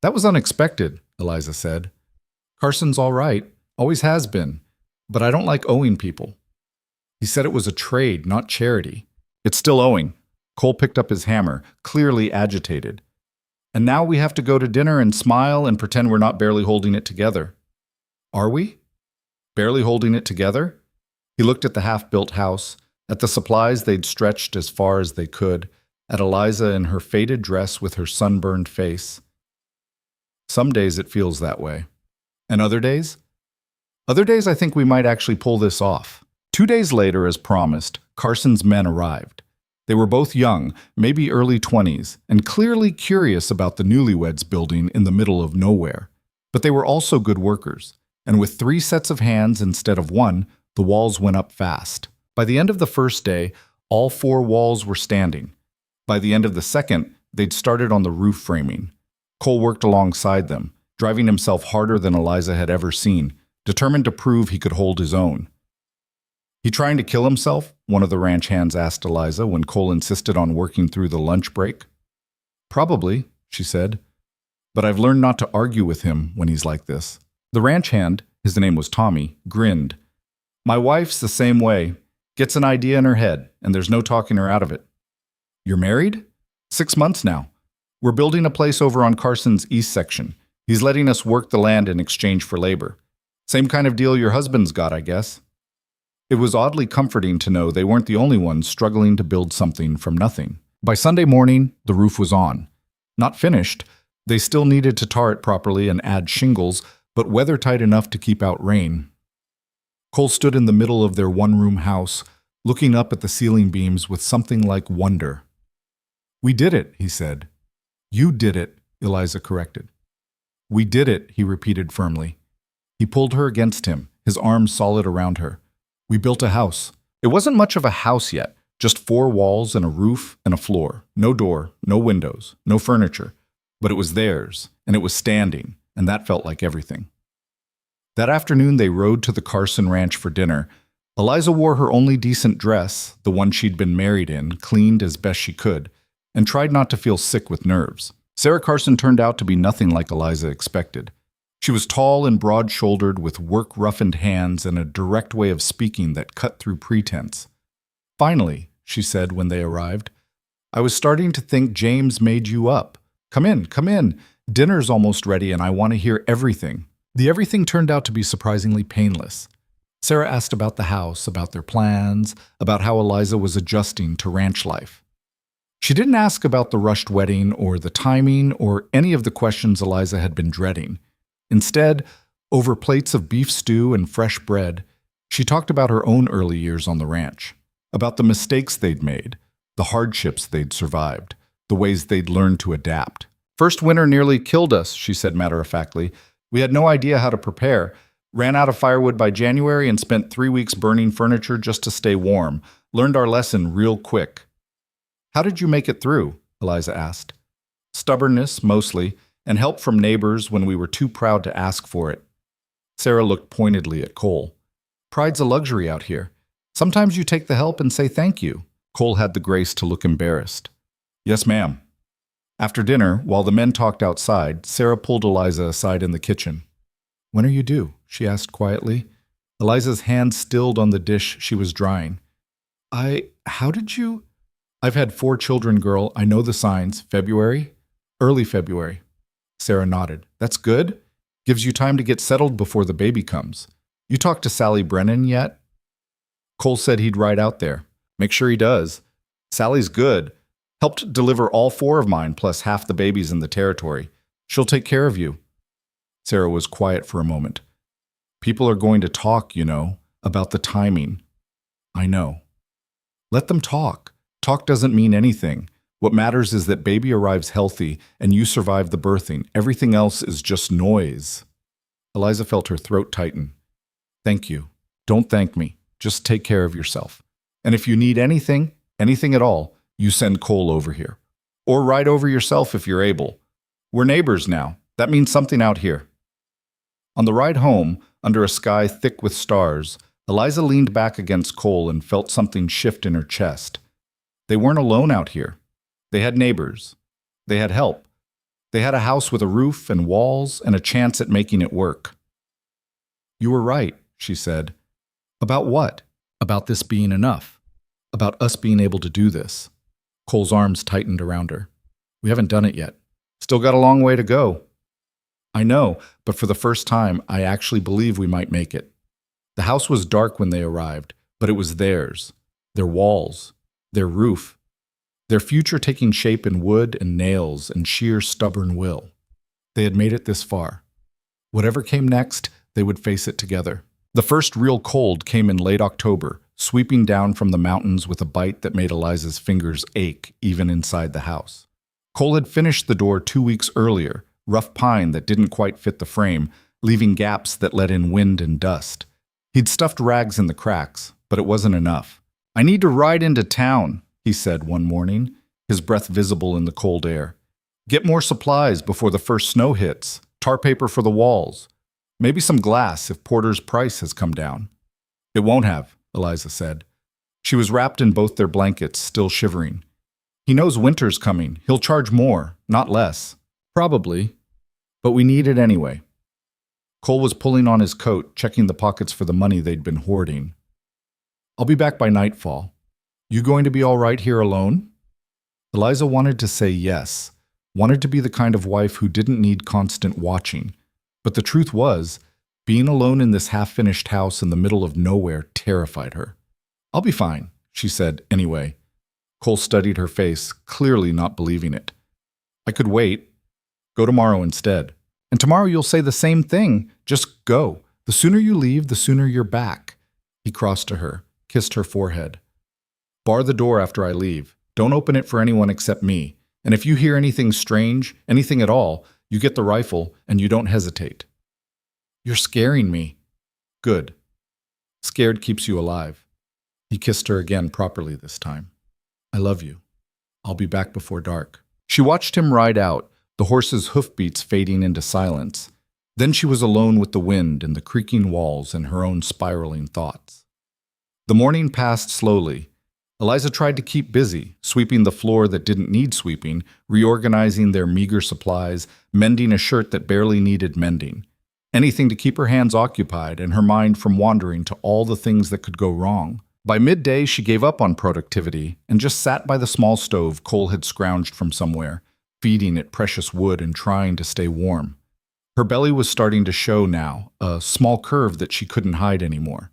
S1: That was unexpected, Eliza said. Carson's all right, always has been, but I don't like owing people. He said it was a trade, not charity. It's still owing. Cole picked up his hammer, clearly agitated. And now we have to go to dinner and smile and pretend we're not barely holding it together. Are we? Barely holding it together? He looked at the half-built house, at the supplies they'd stretched as far as they could, at Eliza in her faded dress with her sunburned face. Some days it feels that way. And other days? Other days I think we might actually pull this off. 2 days later, as promised, Carson's men arrived. They were both young, maybe early 20s, and clearly curious about the newlyweds building in the middle of nowhere. But they were also good workers, and with 3 sets of hands instead of 1, the walls went up fast. By the end of the first day, all 4 walls were standing. By the end of the second, they'd started on the roof framing. Cole worked alongside them, driving himself harder than Eliza had ever seen, determined to prove he could hold his own. He trying to kill himself? One of the ranch hands asked Eliza when Cole insisted on working through the lunch break. Probably, she said, but I've learned not to argue with him when he's like this. The ranch hand, his name was Tommy, grinned. My wife's the same way. Gets an idea in her head, and there's no talking her out of it. You're married? 6 months now. We're building a place over on Carson's east section. He's letting us work the land in exchange for labor. Same kind of deal your husband's got, I guess. It was oddly comforting to know they weren't the only ones struggling to build something from nothing. By Sunday morning, the roof was on. Not finished. They still needed to tar it properly and add shingles, but weather-tight enough to keep out rain. Cole stood in the middle of their one-room house, looking up at the ceiling beams with something like wonder. We did it, he said. You did it, Eliza corrected. We did it, he repeated firmly. He pulled her against him, his arms solid around her. We built a house. It wasn't much of a house yet, just 4 walls and a roof and a floor. No door, no windows, no furniture. But it was theirs, and it was standing, and that felt like everything. That afternoon they rode to the Carson ranch for dinner. Eliza wore her only decent dress, the one she'd been married in, cleaned as best she could, and tried not to feel sick with nerves. Sarah Carson turned out to be nothing like Eliza expected. She was tall and broad-shouldered with work-roughened hands and a direct way of speaking that cut through pretense. Finally, she said when they arrived, I was starting to think James made you up. Come in, come in. Dinner's almost ready and I want to hear everything. The everything turned out to be surprisingly painless. Sarah asked about the house, about their plans, about how Eliza was adjusting to ranch life. She didn't ask about the rushed wedding or the timing or any of the questions Eliza had been dreading. Instead, over plates of beef stew and fresh bread, she talked about her own early years on the ranch, about the mistakes they'd made, the hardships they'd survived, the ways they'd learned to adapt. First winter nearly killed us, she said matter-of-factly. We had no idea how to prepare, ran out of firewood by January and spent 3 weeks burning furniture just to stay warm, learned our lesson real quick. How did you make it through? Eliza asked. Stubbornness, mostly, and help from neighbors when we were too proud to ask for it. Sarah looked pointedly at Cole. Pride's a luxury out here. Sometimes you take the help and say thank you. Cole had the grace to look embarrassed. Yes, ma'am. After dinner, while the men talked outside, Sarah pulled Eliza aside in the kitchen. When are you due? She asked quietly. Eliza's hand stilled on the dish she was drying. How did you? I've had 4 children, girl. I know the signs. February? Early February. Sarah nodded. That's good. Gives you time to get settled before the baby comes. You talked to Sally Brennan yet? Cole said he'd ride out there. Make sure he does. Sally's good. Helped deliver all 4 of mine plus half the babies in the territory. She'll take care of you. Sarah was quiet for a moment. People are going to talk, about the timing. I know. Let them talk. Talk doesn't mean anything. What matters is that baby arrives healthy and you survive the birthing. Everything else is just noise. Eliza felt her throat tighten. Thank you. Don't thank me. Just take care of yourself. And if you need anything at all, you send Cole over here. Or ride over yourself if you're able. We're neighbors now. That means something out here. On the ride home, under a sky thick with stars, Eliza leaned back against Cole and felt something shift in her chest. They weren't alone out here. They had neighbors. They had help. They had a house with a roof and walls and a chance at making it work. You were right, she said. About what? About this being enough. About us being able to do this. Cole's arms tightened around her. We haven't done it yet. Still got a long way to go. I know, but for the first time, I actually believe we might make it. The house was dark when they arrived, but it was theirs. Their walls. Their roof. Their future taking shape in wood and nails and sheer stubborn will. They had made it this far. Whatever came next, they would face it together. The first real cold came in late October, sweeping down from the mountains with a bite that made Eliza's fingers ache even inside the house. Cole had finished the door 2 weeks earlier, rough pine that didn't quite fit the frame, leaving gaps that let in wind and dust. He'd stuffed rags in the cracks, but it wasn't enough. I need to ride into town, he said one morning, his breath visible in the cold air. Get more supplies before the first snow hits, tar paper for the walls. Maybe some glass if Porter's price has come down. It won't have, Eliza said. She was wrapped in both their blankets, still shivering. He knows winter's coming. He'll charge more, not less. Probably. But we need it anyway. Cole was pulling on his coat, checking the pockets for the money they'd been hoarding. I'll be back by nightfall. You going to be all right here alone? Eliza wanted to say yes, wanted to be the kind of wife who didn't need constant watching. But the truth was, being alone in this half-finished house in the middle of nowhere terrified her. I'll be fine, she said anyway. Cole studied her face, clearly not believing it. I could wait. Go tomorrow instead. And tomorrow you'll say the same thing. Just go. The sooner you leave, the sooner you're back. He crossed to her, kissed her forehead. Bar the door after I leave. Don't open it for anyone except me. And if you hear anything strange, anything at all, you get the rifle and you don't hesitate. You're scaring me. Good. Scared keeps you alive. He kissed her again properly this time. I love you. I'll be back before dark. She watched him ride out, the horse's hoofbeats fading into silence. Then she was alone with the wind and the creaking walls and her own spiraling thoughts. The morning passed slowly. Eliza tried to keep busy, sweeping the floor that didn't need sweeping, reorganizing their meager supplies, mending a shirt that barely needed mending. Anything to keep her hands occupied and her mind from wandering to all the things that could go wrong. By midday, she gave up on productivity and just sat by the small stove Cole had scrounged from somewhere, feeding it precious wood and trying to stay warm. Her belly was starting to show now, a small curve that she couldn't hide anymore.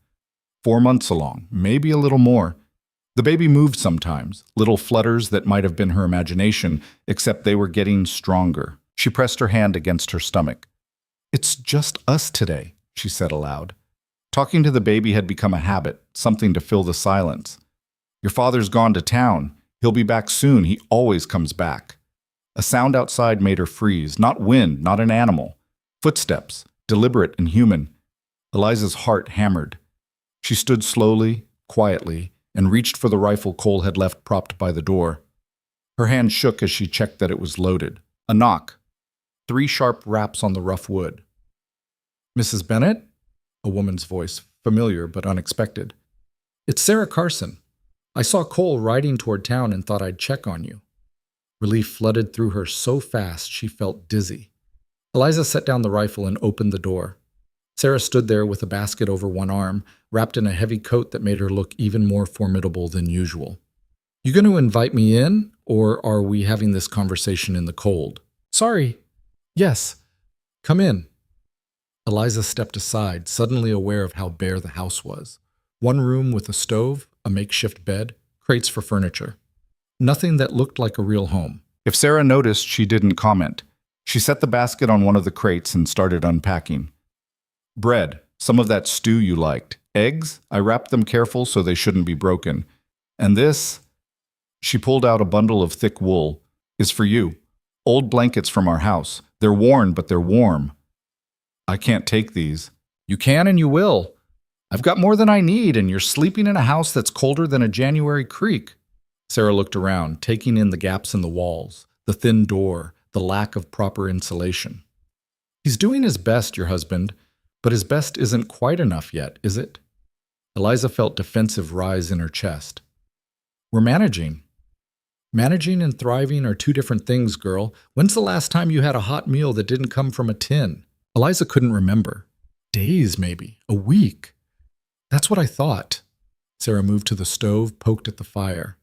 S1: 4 months along, maybe a little more. The baby moved sometimes, little flutters that might have been her imagination, except they were getting stronger. She pressed her hand against her stomach. It's just us today, she said aloud. Talking to the baby had become a habit, something to fill the silence. Your father's gone to town. He'll be back soon. He always comes back. A sound outside made her freeze, not wind, not an animal. Footsteps, deliberate and human. Eliza's heart hammered. She stood slowly, quietly, and reached for the rifle Cole had left propped by the door. Her hand shook as she checked that it was loaded. A knock. 3 sharp raps on the rough wood. Mrs. Bennett?
S2: a woman's voice, familiar but unexpected. It's Sarah Carson. I saw Cole riding toward town and thought I'd check on you. Relief flooded through her so fast she felt dizzy. Eliza set down the rifle and opened the door. Sarah stood there with a basket over one arm, wrapped in a heavy coat that made her look even more formidable than usual. You going to invite me in, or are we having this conversation in the cold? Sorry. Yes. Come in. Eliza stepped aside, suddenly aware of how bare the house was. One room with a stove, a makeshift bed, crates for furniture. Nothing that looked like a real home.
S1: If Sarah noticed, she didn't comment. She set the basket on one of the crates and started unpacking. Bread, some of that stew you liked. Eggs, I wrapped them careful so they shouldn't be broken. And this, she pulled out a bundle of thick wool, is for you. Old blankets from our house. They're worn, but they're warm. I can't take these. You can and you will. I've got more than I need, and you're sleeping in a house that's colder than a January creek. Sarah looked around, taking in the gaps in the walls, the thin door, the lack of proper insulation. He's doing his best, your husband, but his best isn't quite enough yet, is it? Eliza felt defensive rise in her chest. We're managing. Managing and thriving are two different things, girl. When's the last time you had a hot meal that didn't come from a tin? Eliza couldn't remember. Days, maybe. A week. That's what I thought. Sarah moved to the stove, poked at the fire.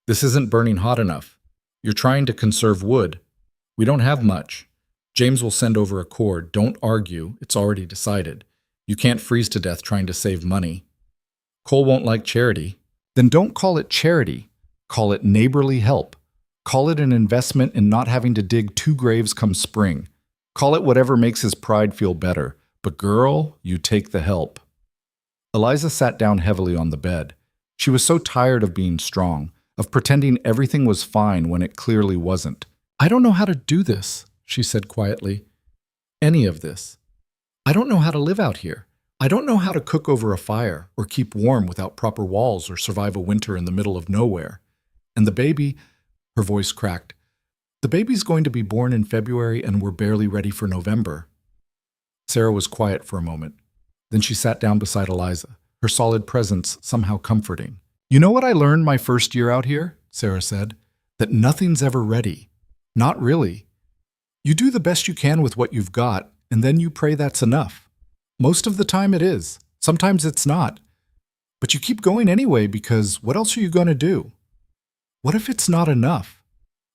S1: This isn't burning hot enough. You're trying to conserve wood. We don't have much. James will send over a cord. Don't argue. It's already decided. You can't freeze to death trying to save money. Cole won't like charity. Then don't call it charity. Call it neighborly help. Call it an investment in not having to dig 2 graves come spring. Call it whatever makes his pride feel better. But girl, you take the help. Eliza sat down heavily on the bed. She was so tired of being strong, of pretending everything was fine when it clearly wasn't. I don't know how to do this, she said quietly. Any of this. I don't know how to live out here. I don't know how to cook over a fire or keep warm without proper walls or survive a winter in the middle of nowhere. And the baby, her voice cracked, the baby's going to be born in February and we're barely ready for November. Sarah was quiet for a moment. Then she sat down beside Eliza, her solid presence somehow comforting. You know what I learned my first year out here? Sarah said. That nothing's ever ready. Not really. You do the best you can with what you've got, and then you pray that's enough. Most of the time it is. Sometimes it's not. But you keep going anyway because what else are you going to do? What if it's not enough?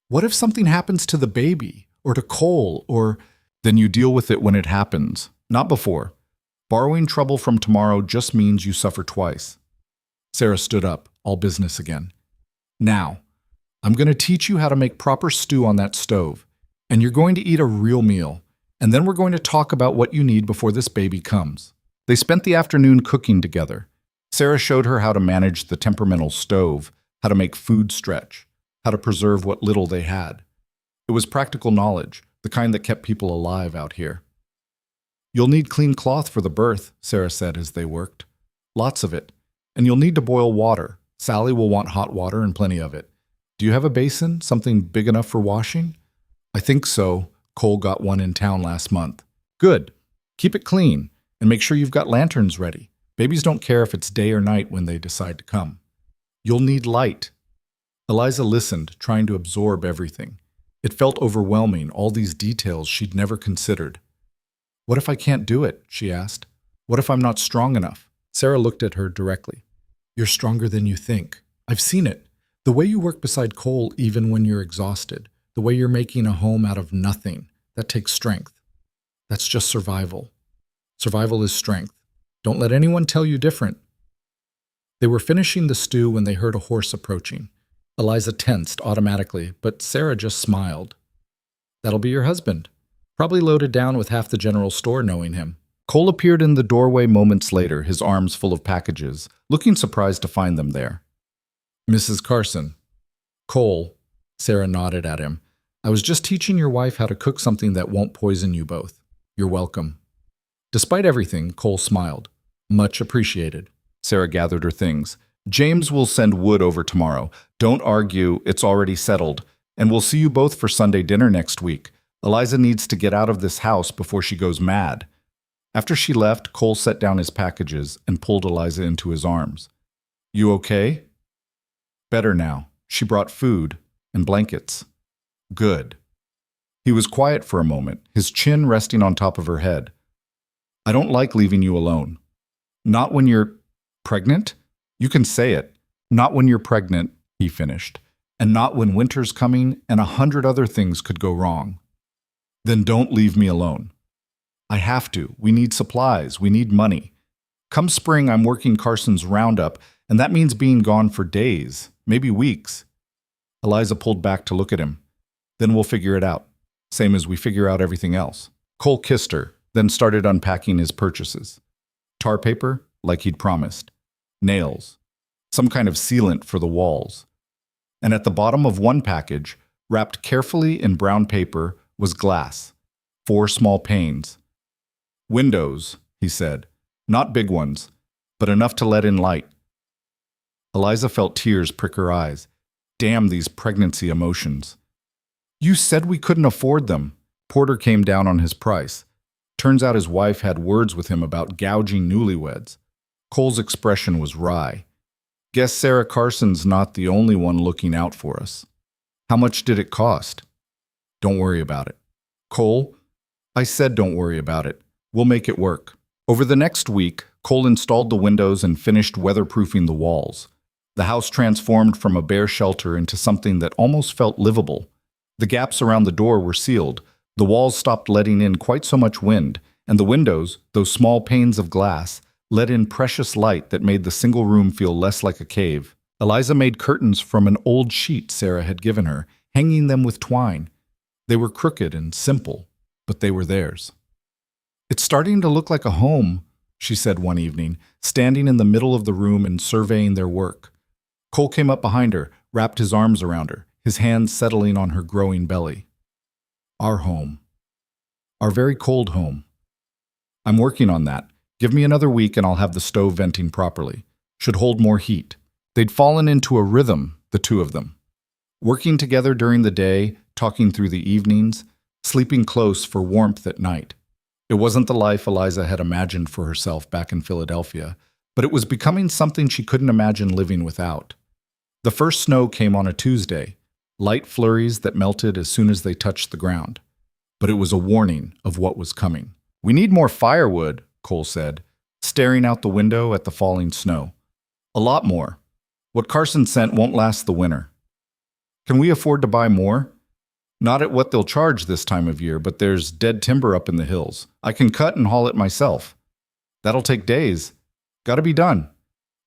S1: What if something happens to the baby or to Cole or... Then you deal with it when it happens, not before. Borrowing trouble from tomorrow just means you suffer twice. Sarah stood up, all business again. Now, I'm going to teach you how to make proper stew on that stove, and you're going to eat a real meal, and then we're going to talk about what you need before this baby comes. They spent the afternoon cooking together. Sarah showed her how to manage the temperamental stove, how to make food stretch, how to preserve what little they had. It was practical knowledge, the kind that kept people alive out here. You'll need clean cloth for the birth, Sarah said as they worked. Lots of it. And you'll need to boil water. Sally will want hot water and plenty of it. Do you have a basin, something big enough for washing? I think so. Cole got one in town last month. Good. Keep it clean, and make sure you've got lanterns ready. Babies don't care if it's day or night when they decide to come. You'll need light. Eliza listened, trying to absorb everything. It felt overwhelming, all these details she'd never considered. What if I can't do it? She asked. What if I'm not strong enough? Sarah looked at her directly. You're stronger than you think. I've seen it. The way you work beside Cole even when you're exhausted. The way you're making a home out of nothing. That takes strength. That's just survival. Survival is strength. Don't let anyone tell you different. They were finishing the stew when they heard a horse approaching. Eliza tensed automatically, but Sarah just smiled. That'll be your husband. Probably loaded down with half the general store knowing him. Cole appeared in the doorway moments later, his arms full of packages, looking surprised to find them there. Mrs. Carson. Cole. Sarah nodded at him. I was just teaching your wife how to cook something that won't poison you both. You're welcome. Despite everything, Cole smiled. Much appreciated. Sarah gathered her things. James will send wood over tomorrow. Don't argue, it's already settled. And we'll see you both for Sunday dinner next week. Eliza needs to get out of this house before she goes mad. After she left, Cole set down his packages and pulled Eliza into his arms. You okay? Better now. She brought food and blankets. Good. He was quiet for a moment, his chin resting on top of her head. I don't like leaving you alone. Not when you're pregnant? You can say it. Not when you're pregnant, he finished. And not when winter's coming and 100 other things could go wrong. Then don't leave me alone. I have to. We need supplies. We need money. Come spring, I'm working Carson's roundup, and that means being gone for days, maybe weeks. Eliza pulled back to look at him. Then we'll figure it out, same as we figure out everything else. Cole kissed her, then started unpacking his purchases. Tar paper, like he'd promised. Nails. Some kind of sealant for the walls. And at the bottom of one package, wrapped carefully in brown paper, was glass. 4 small panes. Windows, he said. Not big ones, but enough to let in light. Eliza felt tears prick her eyes. Damn these pregnancy emotions. You said we couldn't afford them. Porter came down on his price. Turns out his wife had words with him about gouging newlyweds. Cole's expression was wry. Guess Sarah Carson's not the only one looking out for us. How much did it cost? Don't worry about it. Cole, I said don't worry about it. We'll make it work. Over the next week, Cole installed the windows and finished weatherproofing the walls. The house transformed from a bare shelter into something that almost felt livable. The gaps around the door were sealed. The walls stopped letting in quite so much wind, and the windows, those small panes of glass, let in precious light that made the single room feel less like a cave. Eliza made curtains from an old sheet Sarah had given her, hanging them with twine. They were crooked and simple, but they were theirs. It's starting to look like a home, she said one evening, standing in the middle of the room and surveying their work. Cole came up behind her, wrapped his arms around her, his hands settling on her growing belly. Our home. Our very cold home. I'm working on that. Give me another week and I'll have the stove venting properly. Should hold more heat. They'd fallen into a rhythm, the two of them. Working together during the day, talking through the evenings, sleeping close for warmth at night. It wasn't the life Eliza had imagined for herself back in Philadelphia, but it was becoming something she couldn't imagine living without. The first snow came on a Tuesday, light flurries that melted as soon as they touched the ground. But it was a warning of what was coming. We need more firewood, Cole said, staring out the window at the falling snow. A lot more. What Carson sent won't last the winter. Can we afford to buy more? Not at what they'll charge this time of year, but there's dead timber up in the hills. I can cut and haul it myself. That'll take days. Gotta be done.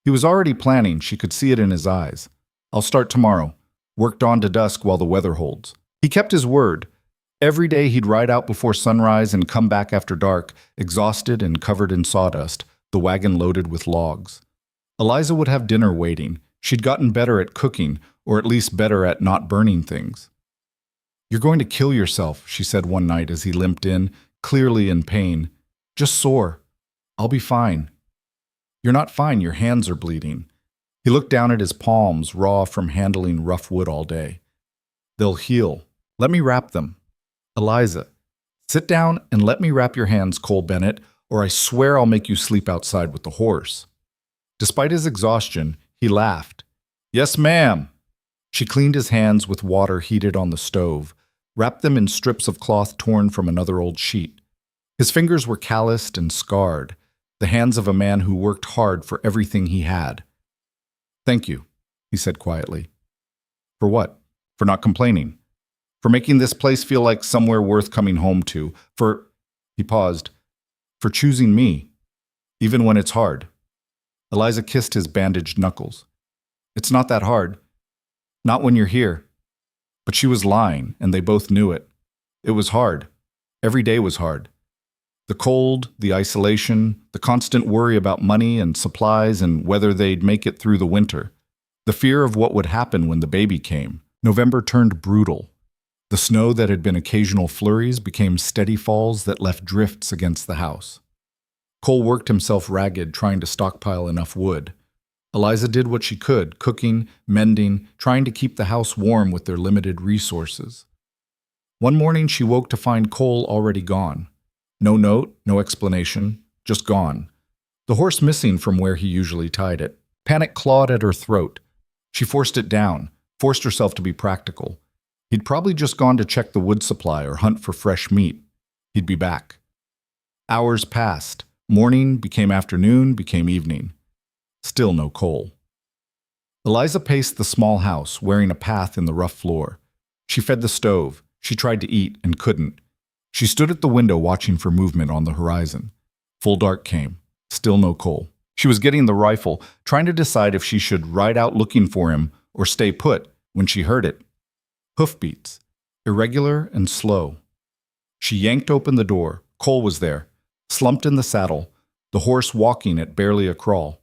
S1: He was already planning, she could see it in his eyes. I'll start tomorrow. Work dawn to dusk while the weather holds. He kept his word. Every day he'd ride out before sunrise and come back after dark, exhausted and covered in sawdust, the wagon loaded with logs. Eliza would have dinner waiting. She'd gotten better at cooking, or at least better at not burning things. You're going to kill yourself, she said one night as he limped in, clearly in pain. Just sore. I'll be fine. You're not fine, your hands are bleeding. He looked down at his palms, raw from handling rough wood all day. They'll heal. Let me wrap them. Eliza, sit down and let me wrap your hands, Cole Bennett, or I swear I'll make you sleep outside with the horse. Despite his exhaustion, he laughed. Yes, ma'am. She cleaned his hands with water heated on the stove, wrapped them in strips of cloth torn from another old sheet. His fingers were calloused and scarred, the hands of a man who worked hard for everything he had. Thank you, he said quietly. For what? For not complaining. For making this place feel like somewhere worth coming home to. He paused, for choosing me, even when it's hard. Eliza kissed his bandaged knuckles. It's not that hard. Not when you're here. But she was lying, and they both knew it. It was hard. Every day was hard. The cold, the isolation, the constant worry about money and supplies and whether they'd make it through the winter. The fear of what would happen when the baby came. November turned brutal. The snow that had been occasional flurries became steady falls that left drifts against the house. Cole worked himself ragged trying to stockpile enough wood. Eliza did what she could, cooking, mending, trying to keep the house warm with their limited resources. One morning she woke to find Cole already gone. No note, no explanation, just gone. The horse missing from where he usually tied it. Panic clawed at her throat. She forced it down, forced herself to be practical. He'd probably just gone to check the wood supply or hunt for fresh meat. He'd be back. Hours passed. Morning became afternoon, became evening. Still no Cole. Eliza paced the small house, wearing a path in the rough floor. She fed the stove. She tried to eat and couldn't. She stood at the window watching for movement on the horizon. Full dark came. Still no Cole. She was getting the rifle, trying to decide if she should ride out looking for him or stay put, when she heard it. Hoofbeats, irregular and slow. She yanked open the door. Cole was there, slumped in the saddle, the horse walking at barely a crawl.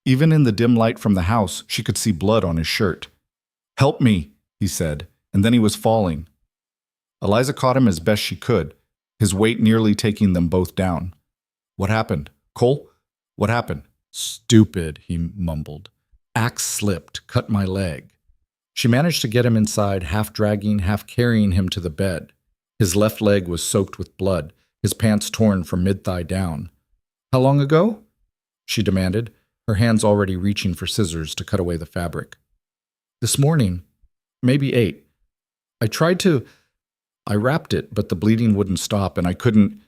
S1: Even in the dim light from the house, she could see blood on his shirt. "Help me," he said, and then he was falling. Eliza caught him as best she could, his weight nearly taking them both down. "What happened? Cole? What happened?"
S2: "Stupid," he mumbled. "Axe slipped, cut my leg." She managed to get him inside, half dragging, half carrying him to the bed. His left leg was soaked with blood, his pants torn from mid-thigh down. "How long ago?" she demanded, her hands already reaching for scissors to cut away the fabric. "This morning. Maybe 8. I wrapped it, but the bleeding wouldn't stop, and I couldn't."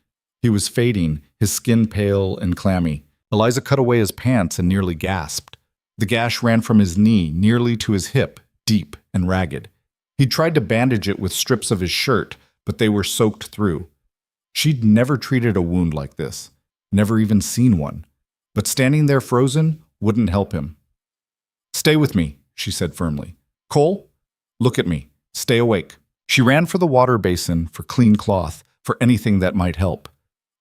S2: He was fading, his skin pale and clammy. Eliza cut away his pants and nearly gasped. The gash ran from his knee nearly to his hip, deep and ragged. He tried to bandage it with strips of his shirt, but they were soaked through. She'd never treated a wound like this, never even seen one. But standing there frozen wouldn't help him. "Stay with me," she said firmly. "Cole, look at me. Stay awake." She ran for the water basin, for clean cloth, for anything that might help.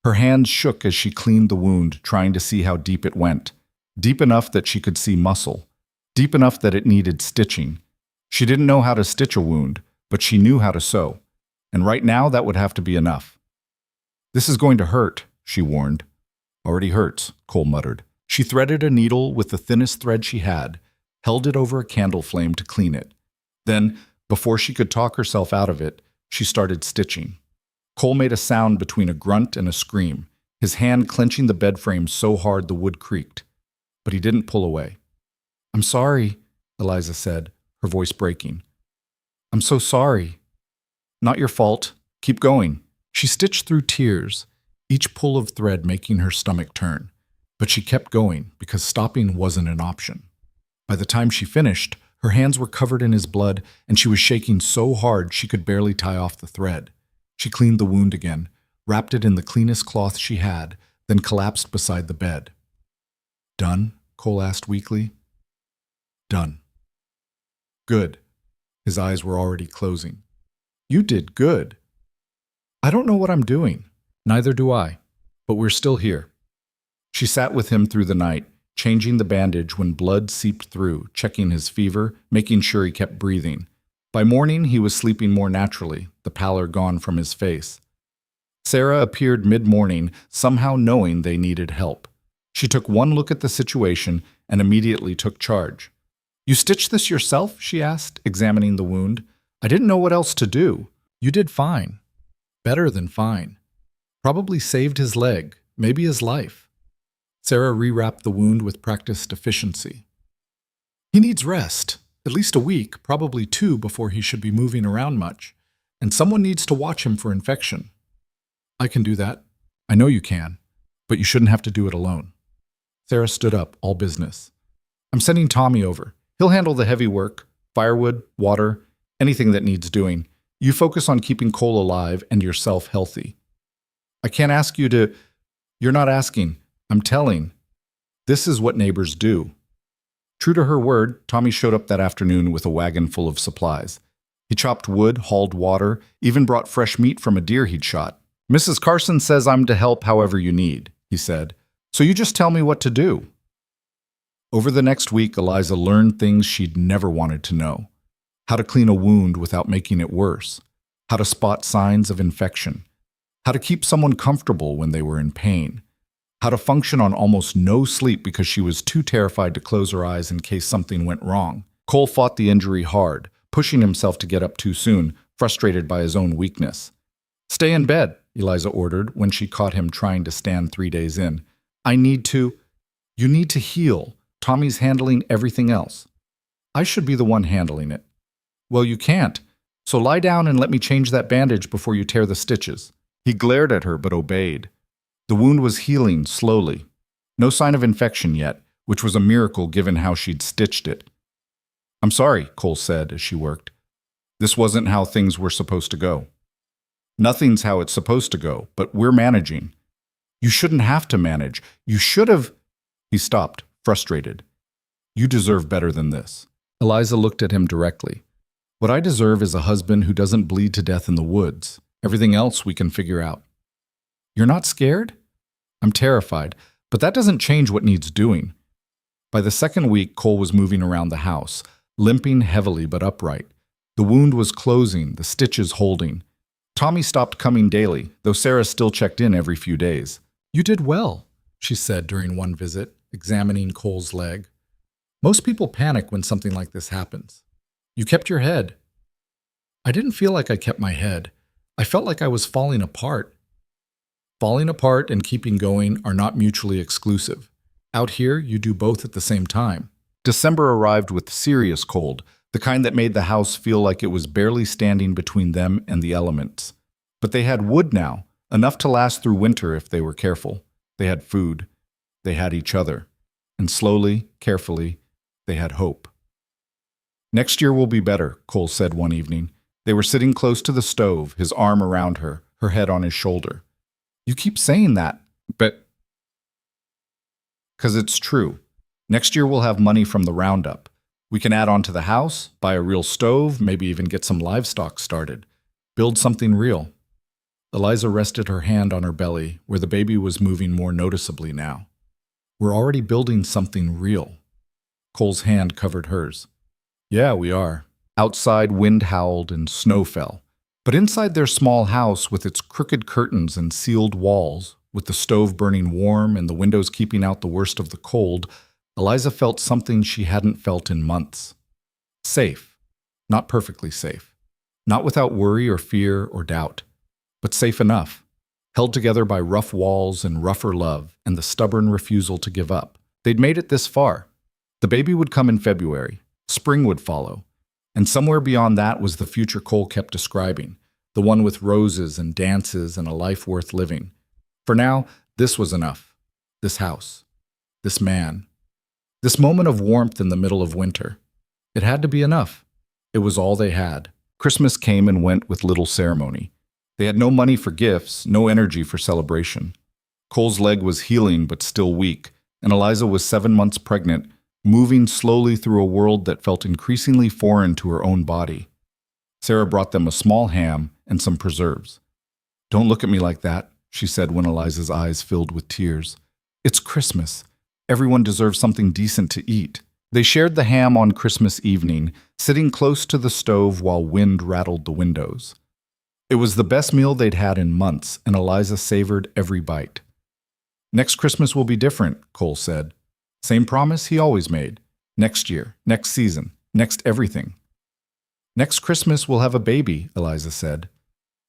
S2: Her hands shook as she cleaned the wound, trying to see how deep it went. Deep enough that she could see muscle. Deep enough that it needed stitching. She didn't know how to stitch a wound, but she knew how to sew. And right now that would have to be enough. "This is going to hurt," she warned. "Already hurts," Cole muttered. She threaded a needle with the thinnest thread she had, held it over a candle flame to clean it. Then, before she could talk herself out of it, she started stitching. Cole made a sound between a grunt and a scream, his hand clenching the bed frame so hard the wood creaked. But he didn't pull away. "I'm sorry," Eliza said, her voice breaking. "I'm so sorry." "Not your fault. Keep going." She stitched through tears, each pull of thread making her stomach turn. But she kept going because stopping wasn't an option. By the time she finished, her hands were covered in his blood, and she was shaking so hard she could barely tie off the thread. She cleaned the wound again, wrapped it in the cleanest cloth she had, then collapsed beside the bed. "Done?" Cole asked weakly. "Done." "Good." His eyes were already closing. "You did good." "I don't know what I'm doing." "Neither do I. But we're still here." She sat with him through the night, changing the bandage when blood seeped through, checking his fever, making sure he kept breathing. By morning, he was sleeping more naturally, the pallor gone from his face. Sarah appeared mid-morning, somehow knowing they needed help. She took one look at the situation and immediately took charge. "You stitched this yourself?" she asked, examining the wound. "I didn't know what else to do." "You did fine. Better than fine. Probably saved his leg, maybe his life." Sarah rewrapped the wound with practiced efficiency. "He needs rest, at least a week, probably 2 before he should be moving around much. And someone needs to watch him for infection." "I can do that." "I know you can, but you shouldn't have to do it alone." Sarah stood up, all business. "I'm sending Tommy over. He'll handle the heavy work, firewood, water, anything that needs doing. You focus on keeping Cole alive and yourself healthy." "I can't ask you to—" "You're not asking. I'm telling. This is what neighbors do." True to her word, Tommy showed up that afternoon with a wagon full of supplies. He chopped wood, hauled water, even brought fresh meat from a deer he'd shot. "Mrs. Carson says I'm to help however you need," he said. "So you just tell me what to do." Over the next week, Eliza learned things she'd never wanted to know. How to clean a wound without making it worse. How to spot signs of infection. How to keep someone comfortable when they were in pain. How to function on almost no sleep because she was too terrified to close her eyes in case something went wrong. Cole fought the injury hard, pushing himself to get up too soon, frustrated by his own weakness. "Stay in bed,"
S1: Eliza ordered when she caught him trying to stand 3 days in. I need to. You need to heal. Tommy's handling everything else. I should be the one handling it. Well, you can't. So lie down and let me change that bandage before you tear the stitches. He glared at her but obeyed. The wound was healing slowly. No sign of infection yet, which was a miracle given how she'd stitched it. I'm sorry, Cole said as she worked. This wasn't how things were supposed to go. Nothing's how it's supposed to go, but we're managing. You shouldn't have to manage. You should have. He stopped, frustrated. You deserve better than this. Eliza looked at him directly. What I deserve is a husband who doesn't bleed to death in the woods. Everything else we can figure out. You're not scared? I'm terrified, but that doesn't change what needs doing. By the second week, Cole was moving around the house, limping heavily but upright. The wound was closing, the stitches holding. Tommy stopped coming daily, though Sarah still checked in every few days. You did well, she said during one visit, examining Cole's leg. Most people panic when something like this happens. You kept your head. I didn't feel like I kept my head. I felt like I was falling apart. Falling apart and keeping going are not mutually exclusive. Out here, you do both at the same time. December arrived with serious cold, the kind that made the house feel like it was barely standing between them and the elements. But they had wood now, enough to last through winter if they were careful. They had food. They had each other. And slowly, carefully, they had hope. Next year will be better, Cole said one evening. They were sitting close to the stove, his arm around her, her head on his shoulder. You keep saying that, but... 'Cause it's true. Next year we'll have money from the roundup. We can add on to the house, buy a real stove, maybe even get some livestock started. Build something real. Eliza rested her hand on her belly, where the baby was moving more noticeably now. We're already building something real. Cole's hand covered hers. Yeah, we are. Outside, wind howled and snow fell. But inside their small house, with its crooked curtains and sealed walls, with the stove burning warm and the windows keeping out the worst of the cold, Eliza felt something she hadn't felt in months. Safe. Not perfectly safe. Not without worry or fear or doubt. But safe enough. Held together by rough walls and rougher love and the stubborn refusal to give up. They'd made it this far. The baby would come in February. Spring would follow. And somewhere beyond that was the future Cole kept describing, the one with roses and dances and a life worth living. For now, this was enough. This house. This man. This moment of warmth in the middle of winter. It had to be enough. It was all they had. Christmas came and went with little ceremony. They had no money for gifts, no energy for celebration. Cole's leg was healing but still weak, and Eliza was 7 months pregnant, moving slowly through a world that felt increasingly foreign to her own body. Sarah brought them a small ham and some preserves. Don't look at me like that, she said when Eliza's eyes filled with tears. It's Christmas. Everyone deserves something decent to eat. They shared the ham on Christmas evening, sitting close to the stove while wind rattled the windows. It was the best meal they'd had in months, and Eliza savored every bite. Next Christmas will be different, Cole said. Same promise he always made. Next year, next season, next everything. Next Christmas we'll have a baby, Eliza said.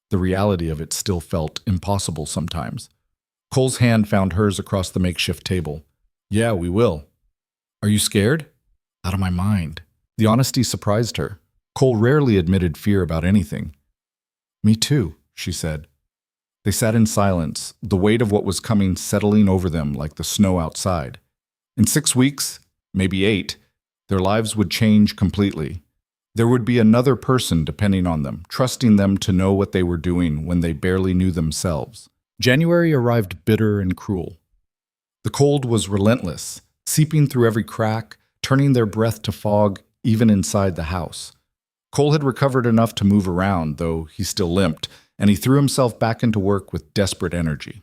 S1: The reality of it still felt impossible sometimes. Cole's hand found hers across the makeshift table. Yeah, we will. Are you scared? Out of my mind. The honesty surprised her. Cole rarely admitted fear about anything. Me too, she said. They sat in silence, the weight of what was coming settling over them like the snow outside. In 6 weeks, maybe 8, their lives would change completely. There would be another person depending on them, trusting them to know what they were doing when they barely knew themselves. January arrived bitter and cruel. The cold was relentless, seeping through every crack, turning their breath to fog even inside the house. Cole had recovered enough to move around, though he still limped, and he threw himself back into work with desperate energy.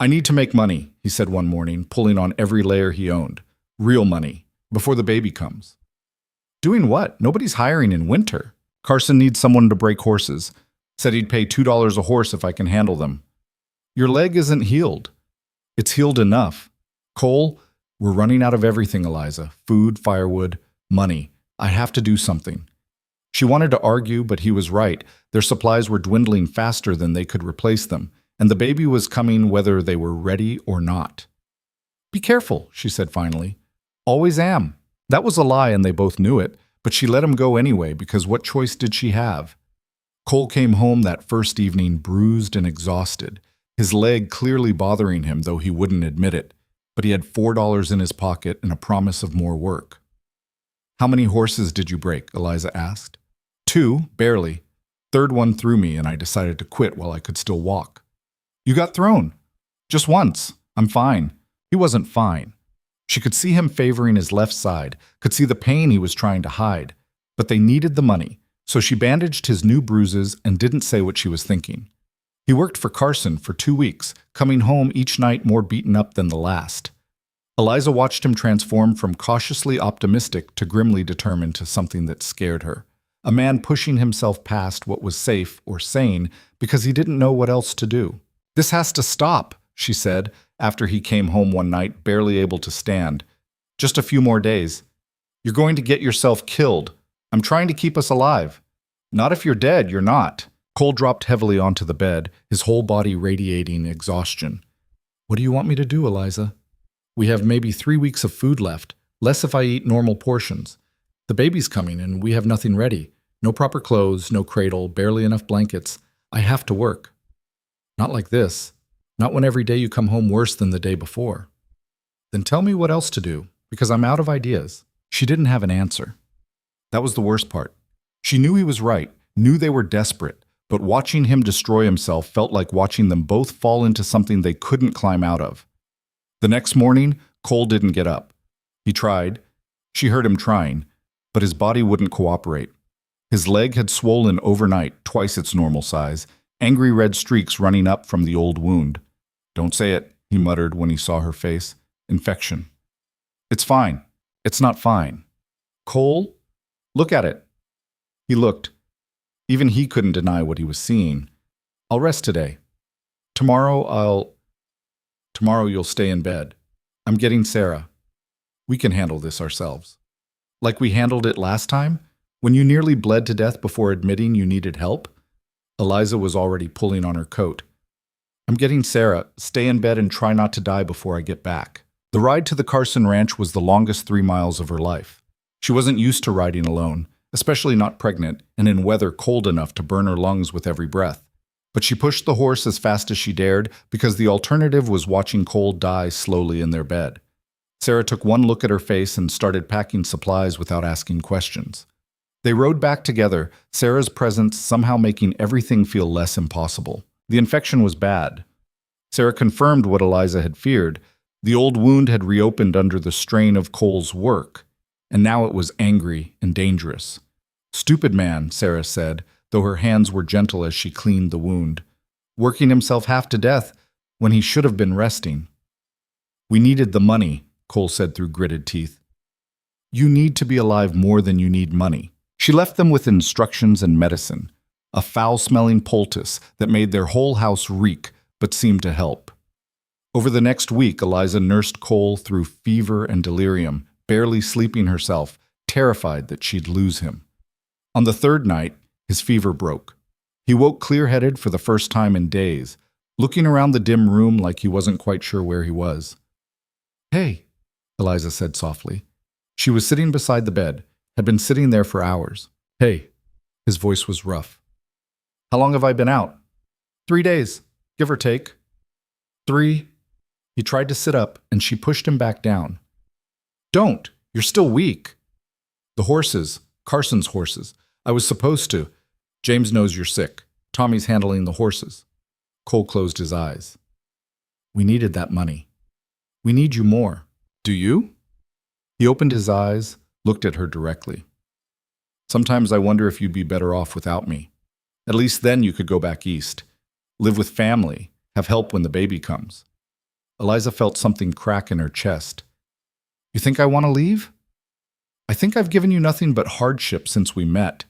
S1: I need to make money, he said one morning, pulling on every layer he owned. Real money, before the baby comes. Doing what? Nobody's hiring in winter. Carson needs someone to break horses. Said he'd pay $2 a horse if I can handle them. Your leg isn't healed. It's healed enough. Cole, we're running out of everything, Eliza. Food, firewood, money. I have to do something. She wanted to argue, but he was right. Their supplies were dwindling faster than they could replace them, and the baby was coming whether they were ready or not. "Be careful," she said finally. "Always am." That was a lie, and they both knew it, but she let him go anyway because what choice did she have? Cole came home that first evening bruised and exhausted, his leg clearly bothering him, though he wouldn't admit it, but he had $4 in his pocket and a promise of more work. "How many horses did you break?" Eliza asked. "2, barely. Third one threw me, and I decided to quit while I could still walk." "You got thrown." "Just once. I'm fine." He wasn't fine. She could see him favoring his left side, could see the pain he was trying to hide. But they needed the money, so she bandaged his new bruises and didn't say what she was thinking. He worked for Carson for 2 weeks, coming home each night more beaten up than the last. Eliza watched him transform from cautiously optimistic to grimly determined to something that scared her. A man pushing himself past what was safe or sane because he didn't know what else to do. "This has to stop," she said, after he came home one night, barely able to stand. "Just a few more days. You're going to get yourself killed. I'm trying to keep us alive." "Not if you're dead, you're not." Cole dropped heavily onto the bed, his whole body radiating exhaustion. "What do you want me to do, Eliza? We have maybe 3 weeks of food left, less if I eat normal portions. The baby's coming and we have nothing ready. No proper clothes, no cradle, barely enough blankets. I have to work." "Not like this. Not when every day you come home worse than the day before." "Then tell me what else to do, because I'm out of ideas." She didn't have an answer. That was the worst part. She knew he was right, knew they were desperate, but watching him destroy himself felt like watching them both fall into something they couldn't climb out of. The next morning, Cole didn't get up. He tried. She heard him trying, but his body wouldn't cooperate. His leg had swollen overnight, twice its normal size, angry red streaks running up from the old wound. "Don't say it," he muttered when he saw her face. "Infection." "It's fine." "It's not fine." "Cole, look at it." He looked. Even he couldn't deny what he was seeing. "I'll rest today. Tomorrow you'll stay in bed. I'm getting Sarah. We can handle this ourselves." "Like we handled it last time? When you nearly bled to death before admitting you needed help?" Eliza was already pulling on her coat. "I'm getting Sarah. Stay in bed and try not to die before I get back." The ride to the Carson Ranch was the longest 3 miles of her life. She wasn't used to riding alone, especially not pregnant and in weather cold enough to burn her lungs with every breath. But she pushed the horse as fast as she dared because the alternative was watching Cole die slowly in their bed. Sarah took one look at her face and started packing supplies without asking questions. They rode back together, Sarah's presence somehow making everything feel less impossible. The infection was bad. Sarah confirmed what Eliza had feared. The old wound had reopened under the strain of Cole's work, and now it was angry and dangerous. "Stupid man," Sarah said, though her hands were gentle as she cleaned the wound. "Working himself half to death when he should have been resting." "We needed the money," Cole said through gritted teeth. "You need to be alive more than you need money." She left them with instructions and medicine, a foul-smelling poultice that made their whole house reek but seemed to help. Over the next week, Eliza nursed Cole through fever and delirium, barely sleeping herself, terrified that she'd lose him. On the 3rd night, his fever broke. He woke clear-headed for the first time in days, looking around the dim room like he wasn't quite sure where he was. "Hey," Eliza said softly. She was sitting beside the bed, had been sitting there for hours. "Hey." His voice was rough. "How long have I been out?" 3 days, give or take." 3. He tried to sit up, and she pushed him back down. "Don't. You're still weak." "The horses. Carson's horses. I was supposed to. James knows you're sick. Tommy's handling the horses." Cole closed his eyes. "We needed that money. We need you more." "Do you?" He opened his eyes, looked at her directly. "Sometimes I wonder if you'd be better off without me. At least then you could go back east, live with family, have help when the baby comes." Eliza felt something crack in her chest. "You think I want to leave?" "I think I've given you nothing but hardship since we met.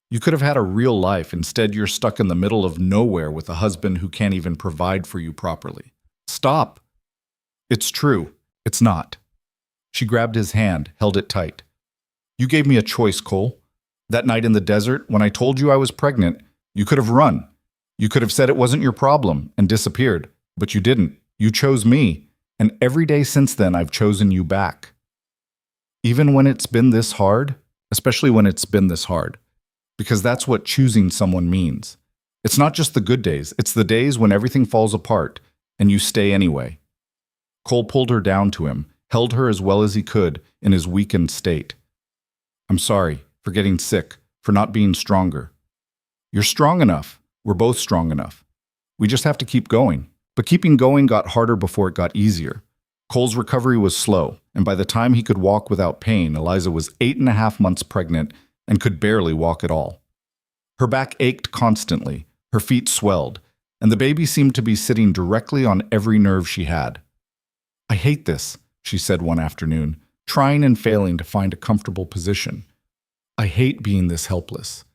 S1: You could have had a real life. Instead, you're stuck in the middle of nowhere with a husband who can't even provide for you properly." "Stop." "It's true. It's not." She grabbed his hand, held it tight. "You gave me a choice, Cole. That night in the desert, when I told you I was pregnant, you could have run. You could have said it wasn't your problem and disappeared, but you didn't. You chose me, and every day since then I've chosen you back. Even when it's been this hard, especially when it's been this hard, because that's what choosing someone means. It's not just the good days, it's the days when everything falls apart and you stay anyway. Cole pulled her down to him, held her as well as he could in his weakened state. I'm sorry for getting sick, for not being stronger. You're strong enough. We're both strong enough. We just have to keep going. But keeping going got harder before it got easier. Cole's recovery was slow, and by the time he could walk without pain, Eliza was 8.5 months pregnant and could barely walk at all. Her back ached constantly, her feet swelled, and the baby seemed to be sitting directly on every nerve she had. I hate this, she said one afternoon, trying and failing to find a comfortable position. I hate being this helpless.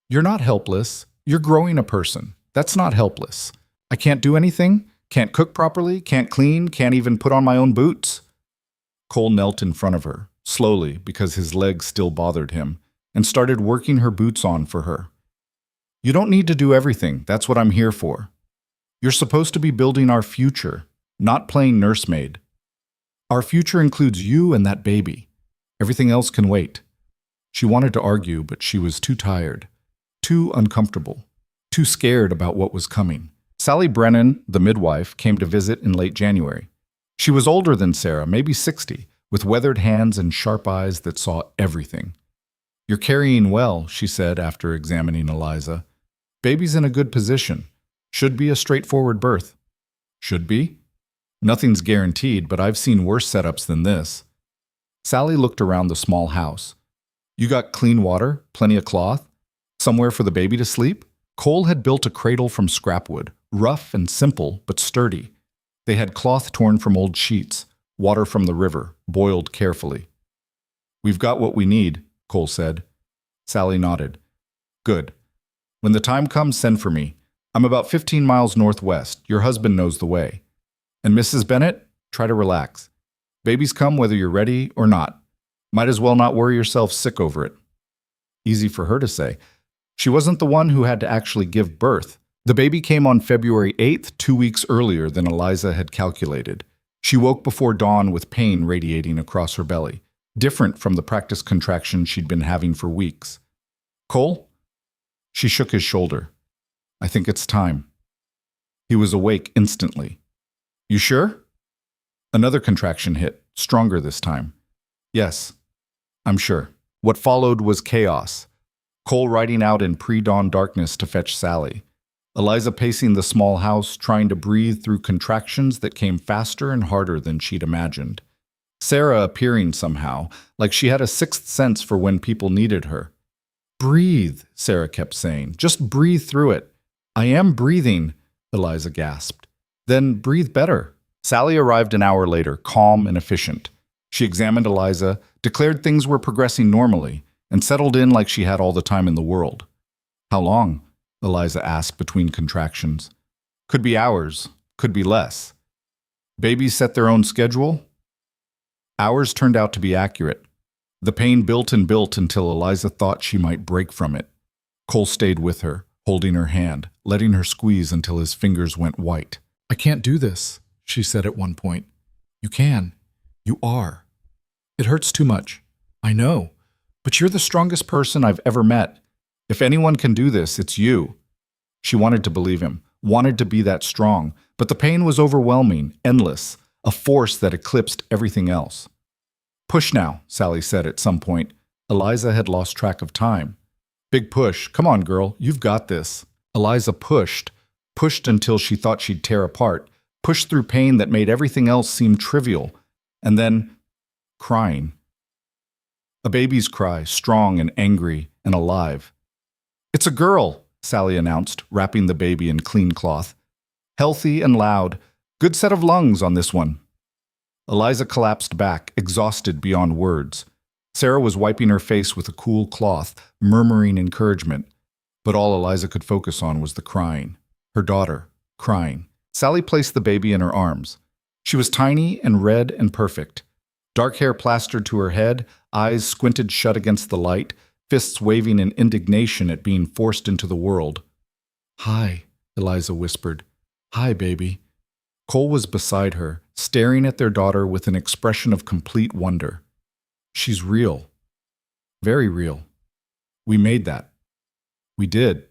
S1: You're not helpless. You're growing a person. That's not helpless. I can't do anything, can't cook properly, can't clean, can't even put on my own boots. Cole knelt in front of her, slowly because his legs still bothered him, and started working her boots on for her. You don't need to do everything. That's what I'm here for. You're supposed to be building our future, not playing nursemaid. Our future includes you and that baby. Everything else can wait. She wanted to argue, but she was too tired, too uncomfortable, too scared about what was coming. Sally Brennan, the midwife, came to visit in late January. She was older than Sarah, maybe 60, with weathered hands and sharp eyes that saw everything. You're carrying well, she said after examining Eliza. Baby's in a good position. Should be a straightforward birth. Should be? Nothing's guaranteed, but I've seen worse setups than this. Sally looked around the small house. You got clean water, plenty of cloth, somewhere for the baby to sleep? Cole had built a cradle from scrap wood, rough and simple, but sturdy. They had cloth torn from old sheets, water from the river, boiled carefully. We've got what we need, Cole said. Sally nodded. Good. When the time comes, send for me. I'm about 15 miles northwest. Your husband knows the way. And Mrs. Bennett, try to relax. Babies come whether you're ready or not. Might as well not worry yourself sick over it. Easy for her to say. She wasn't the one who had to actually give birth. The baby came on February 8th, 2 weeks earlier than Eliza had calculated. She woke before dawn with pain radiating across her belly, different from the practice contractions she'd been having for weeks. Cole? She shook his shoulder. I think it's time. He was awake instantly. You sure? Another contraction hit, stronger this time. Yes, I'm sure. What followed was chaos. Cole riding out in pre-dawn darkness to fetch Sally. Eliza pacing the small house, trying to breathe through contractions that came faster and harder than she'd imagined. Sarah appearing somehow, like she had a sixth sense for when people needed her. Breathe, Sarah kept saying. Just breathe through it. I am breathing, Eliza gasped. Then breathe better. Sally arrived an hour later, calm and efficient. She examined Eliza, declared things were progressing normally, and settled in like she had all the time in the world. How long? Eliza asked between contractions. Could be hours, could be less. Babies set their own schedule? Hours turned out to be accurate. The pain built and built until Eliza thought she might break from it. Cole stayed with her, holding her hand, letting her squeeze until his fingers went white. I can't do this, she said at one point. You can. You are. It hurts too much. I know. But you're the strongest person I've ever met. If anyone can do this, it's you. She wanted to believe him, wanted to be that strong, but the pain was overwhelming, endless, a force that eclipsed everything else. Push now, Sally said at some point. Eliza had lost track of time. Big push. Come on, girl. You've got this. Eliza pushed until she thought she'd tear apart, pushed through pain that made everything else seem trivial, and then crying. A baby's cry, strong and angry and alive. It's a girl, Sally announced, wrapping the baby in clean cloth. Healthy and loud. Good set of lungs on this one. Eliza collapsed back, exhausted beyond words. Sarah was wiping her face with a cool cloth, murmuring encouragement. But all Eliza could focus on was the crying. Her daughter, crying. Sally placed the baby in her arms. She was tiny and red and perfect. Dark hair plastered to her head, eyes squinted shut against the light, fists waving in indignation at being forced into the world.
S2: "Hi," Eliza whispered. "Hi, baby."
S1: Cole was beside her, staring at their daughter with an expression of complete wonder. She's real. Very real. We made that. We did.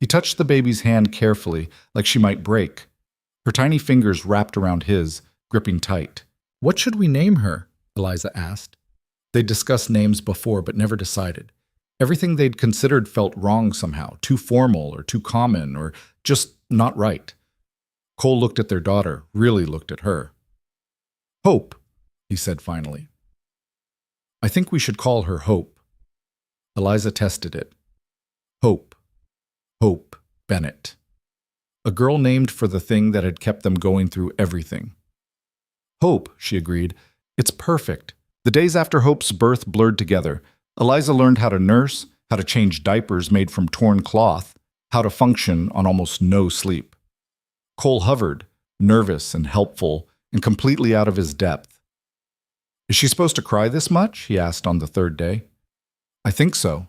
S1: He touched the baby's hand carefully, like she might break. Her tiny fingers wrapped around his, gripping tight.
S2: "What should we name her?" Eliza asked. They'd discussed names before, but never decided. Everything they'd considered felt wrong somehow, too formal or too common or just not right. Cole looked at their daughter, really looked at her. "Hope," he said finally. "I think we should call her Hope." Eliza tested it. Hope. Hope Bennett. A girl named for the thing that had kept them going through everything. "Hope," she agreed. "It's perfect." The days after Hope's birth blurred together. Eliza learned how to nurse, how to change diapers made from torn cloth, how to function on almost no sleep. Cole hovered, nervous and helpful, and completely out of his depth. "Is she supposed to cry this much?" he asked on the third day. "I think so.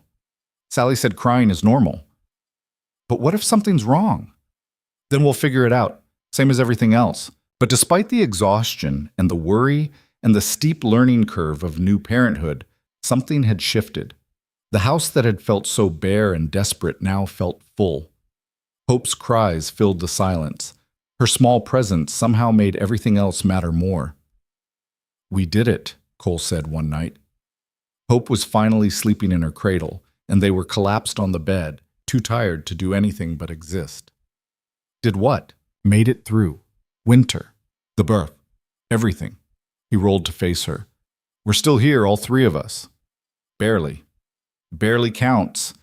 S2: Sally said crying is normal." "But what if something's wrong?" "Then we'll figure it out, same as everything else." But despite the exhaustion and the worry and the steep learning curve of new parenthood, something had shifted. The house that had felt so bare and desperate now felt full. Hope's cries filled the silence. Her small presence somehow made everything else matter more. "We did it," Cole said one night. Hope was finally sleeping in her cradle, and they were collapsed on the bed, too tired to do anything but exist. Did what? Made it through. Winter. The birth. Everything. He rolled to face her. "We're still here, all three of us." "Barely." "Barely counts."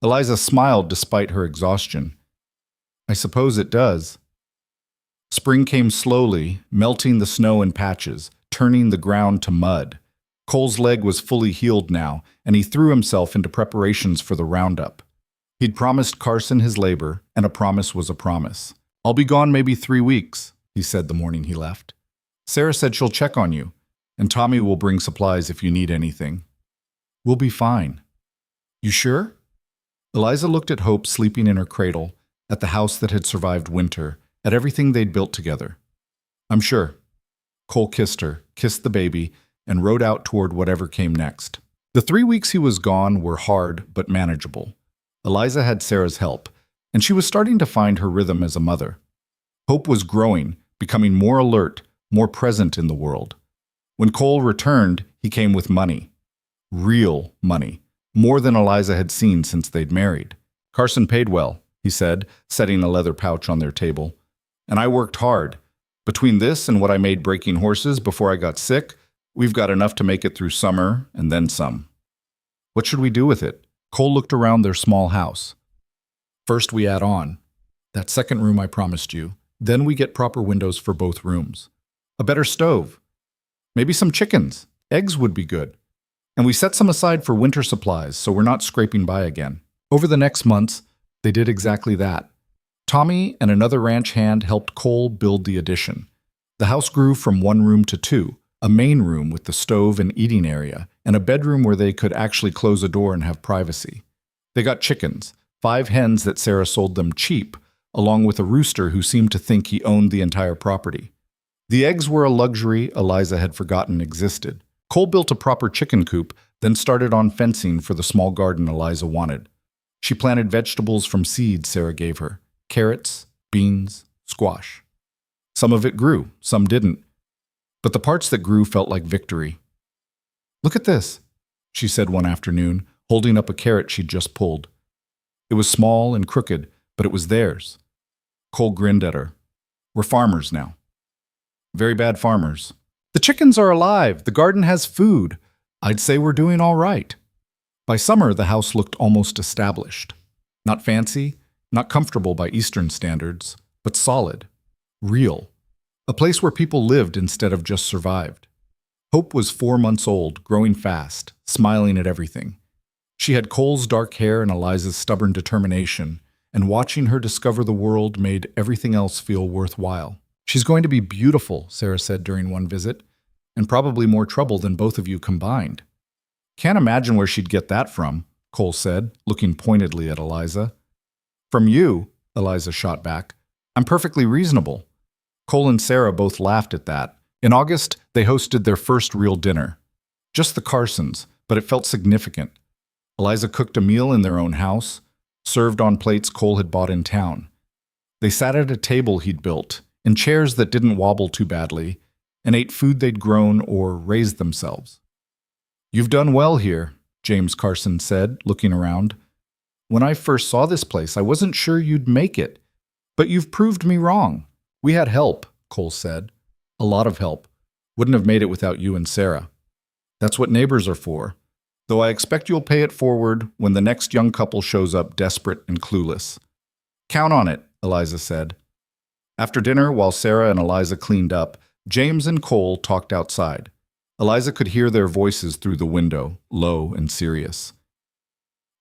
S2: Eliza smiled despite her exhaustion. "I suppose it does." Spring came slowly, melting the snow in patches, turning the ground to mud. Cole's leg was fully healed now, and he threw himself into preparations for the roundup. He'd promised Carson his labor, and a promise was a promise. "I'll be gone maybe 3 weeks," he said the morning he left. "Sarah said she'll check on you, and Tommy will bring supplies if you need anything. We'll be fine." "You sure?" Eliza looked at Hope sleeping in her cradle, at the house that had survived winter, at everything they'd built together. "I'm sure." Cole kissed her, kissed the baby, and rode out toward whatever came next. The 3 weeks he was gone were hard but manageable. Eliza had Sarah's help, and she was starting to find her rhythm as a mother. Hope was growing, becoming more alert, more present in the world. When Cole returned, he came with money. Real money. More than Eliza had seen since they'd married. "Carson paid well," he said, setting a leather pouch on their table. "And I worked hard. Between this and what I made breaking horses before I got sick, we've got enough to make it through summer and then some." "What should we do with it?" Cole looked around their small house. "First we add on. That second room I promised you. Then we get proper windows for both rooms. A better stove. Maybe some chickens. Eggs would be good. And we set some aside for winter supplies so we're not scraping by again." Over the next months, they did exactly that. Tommy and another ranch hand helped Cole build the addition. The house grew from 1 room to 2, a main room with the stove and eating area, and a bedroom where they could actually close a door and have privacy. They got chickens, 5 hens that Sarah sold them cheap, along with a rooster who seemed to think he owned the entire property. The eggs were a luxury Eliza had forgotten existed. Cole built a proper chicken coop, then started on fencing for the small garden Eliza wanted. She planted vegetables from seeds Sarah gave her. Carrots, beans, squash. Some of it grew, some didn't. But the parts that grew felt like victory. "Look at this," she said one afternoon, holding up a carrot she'd just pulled. It was small and crooked, but it was theirs. Cole grinned at her. "We're farmers now." "Very bad farmers." "The chickens are alive. The garden has food. I'd say we're doing all right." By summer, the house looked almost established. Not fancy, not comfortable by Eastern standards, but solid, real. A place where people lived instead of just survived. Hope was 4 months old, growing fast, smiling at everything. She had Cole's dark hair and Eliza's stubborn determination, and watching her discover the world made everything else feel worthwhile. "She's going to be beautiful," Sarah said during one visit, "and probably more trouble than both of you combined." "Can't imagine where she'd get that from,"
S1: Cole said, looking pointedly at Eliza. From you, Eliza shot back. I'm perfectly reasonable. Cole and Sarah both laughed at that. In August, they hosted their first real dinner. Just the Carsons, but it felt significant. Eliza cooked a meal in their own house, served on plates Cole had bought in town. They sat at a table he'd built, in chairs that didn't wobble too badly, and ate food they'd grown or raised themselves. You've done well here, James Carson said, looking around. When I first saw this place, I wasn't sure you'd make it, but you've proved me wrong. We had help, Cole said. A lot of help. Wouldn't have made it without you and Sarah. That's what neighbors are for. Though I expect you'll pay it forward when the next young couple shows up desperate and clueless. Count on it, Eliza said. After dinner, while Sarah and Eliza cleaned up, James and Cole talked outside. Eliza could hear their voices through the window, low and serious.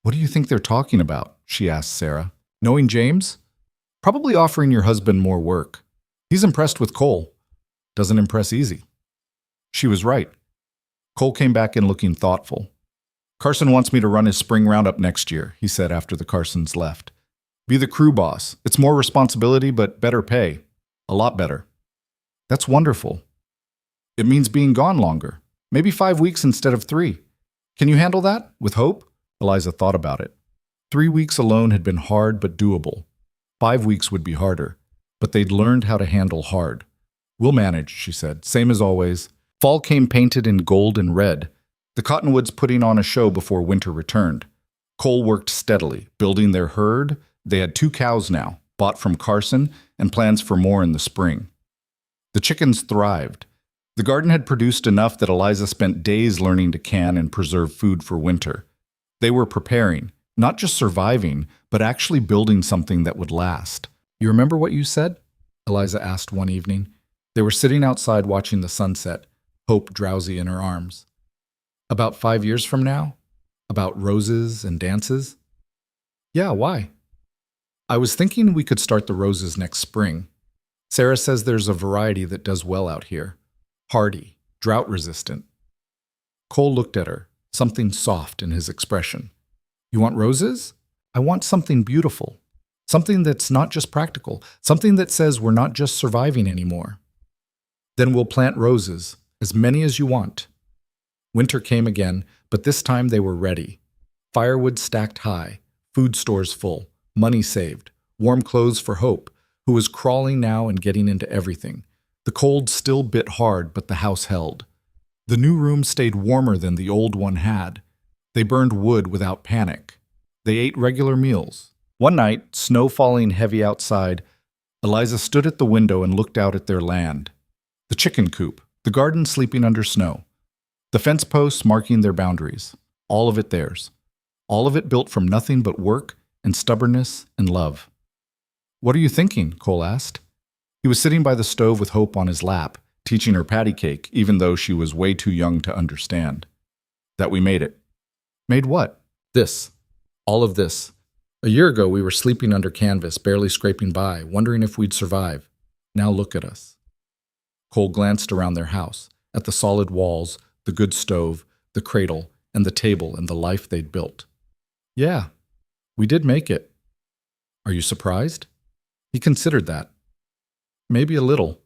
S1: What do you think they're talking about? She asked Sarah. Knowing James? Probably offering your husband more work. He's impressed with Cole. Doesn't impress easy. She was right. Cole came back in looking thoughtful. Carson wants me to run his spring roundup next year, he said after the Carsons left. Be the crew boss. It's more responsibility, but better pay. A lot better. That's wonderful. It means being gone longer. Maybe 5 weeks instead of 3. Can you handle that? With hope? Eliza thought about it. 3 weeks alone had been hard but doable. 5 weeks would be harder, but they'd learned how to handle hard. We'll manage, she said, same as always. Fall came painted in gold and red, the cottonwoods putting on a show before winter returned. Cole worked steadily, building their herd. They had 2 cows now, bought from Carson, and plans for more in the spring. The chickens thrived. The garden had produced enough that Eliza spent days learning to can and preserve food for winter. They were preparing, not just surviving, but actually building something that would last. You remember what you said? Eliza asked one evening. They were sitting outside watching the sunset, Hope drowsy in her arms. About 5 years from now? About roses and dances? Yeah, why? I was thinking we could start the roses next spring. Sarah says there's a variety that does well out here. Hardy, drought-resistant. Cole looked at her, something soft in his expression. You want roses? I want something beautiful. Something that's not just practical. Something that says we're not just surviving anymore. Then we'll plant roses, as many as you want. Winter came again, but this time they were ready. Firewood stacked high, food stores full, money saved, warm clothes for Hope, who was crawling now and getting into everything. The cold still bit hard, but the house held. The new room stayed warmer than the old one had. They burned wood without panic. They ate regular meals. One night, snow falling heavy outside, Eliza stood at the window and looked out at their land. The chicken coop, the garden sleeping under snow. The fence posts marking their boundaries. All of it theirs. All of it built from nothing but work and stubbornness and love. What are you thinking? Cole asked. He was sitting by the stove with Hope on his lap, teaching her patty cake, even though she was way too young to understand. That we made it. Made what? This. All of this. A year ago, we were sleeping under canvas, barely scraping by, wondering if we'd survive. Now look at us. Cole glanced around their house, at the solid walls, the good stove, the cradle, and the table and the life they'd built. Yeah, we did make it. Are you surprised? He considered that. Maybe a little.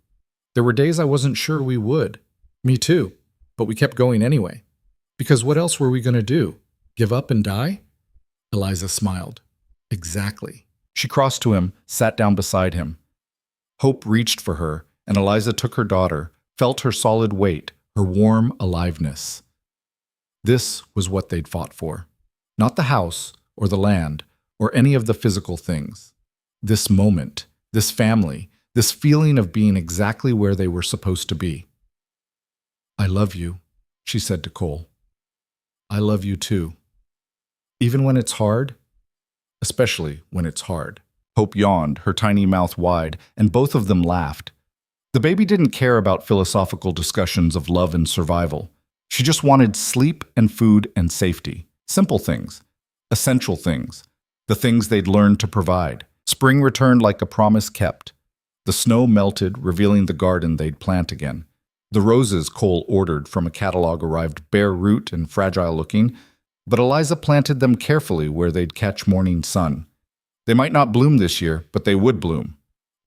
S1: There were days I wasn't sure we would. Me too. But we kept going anyway. Because what else were we going to do? Give up and die? Eliza smiled. Exactly. She crossed to him, sat down beside him. Hope reached for her, and Eliza took her daughter, felt her solid weight, her warm aliveness. This was what they'd fought for. Not the house, or the land, or any of the physical things. This moment, this family, this feeling of being exactly where they were supposed to be. I love you, she said to Cole. I love you too. Even when it's hard? Especially when it's hard. Hope yawned, her tiny mouth wide, and both of them laughed. The baby didn't care about philosophical discussions of love and survival. She just wanted sleep and food and safety. Simple things. Essential things. The things they'd learned to provide. Spring returned like a promise kept. The snow melted, revealing the garden they'd plant again. The roses Cole ordered from a catalog arrived bare root and fragile looking, But Eliza planted them carefully where they'd catch morning sun. They might not bloom this year, but they would bloom.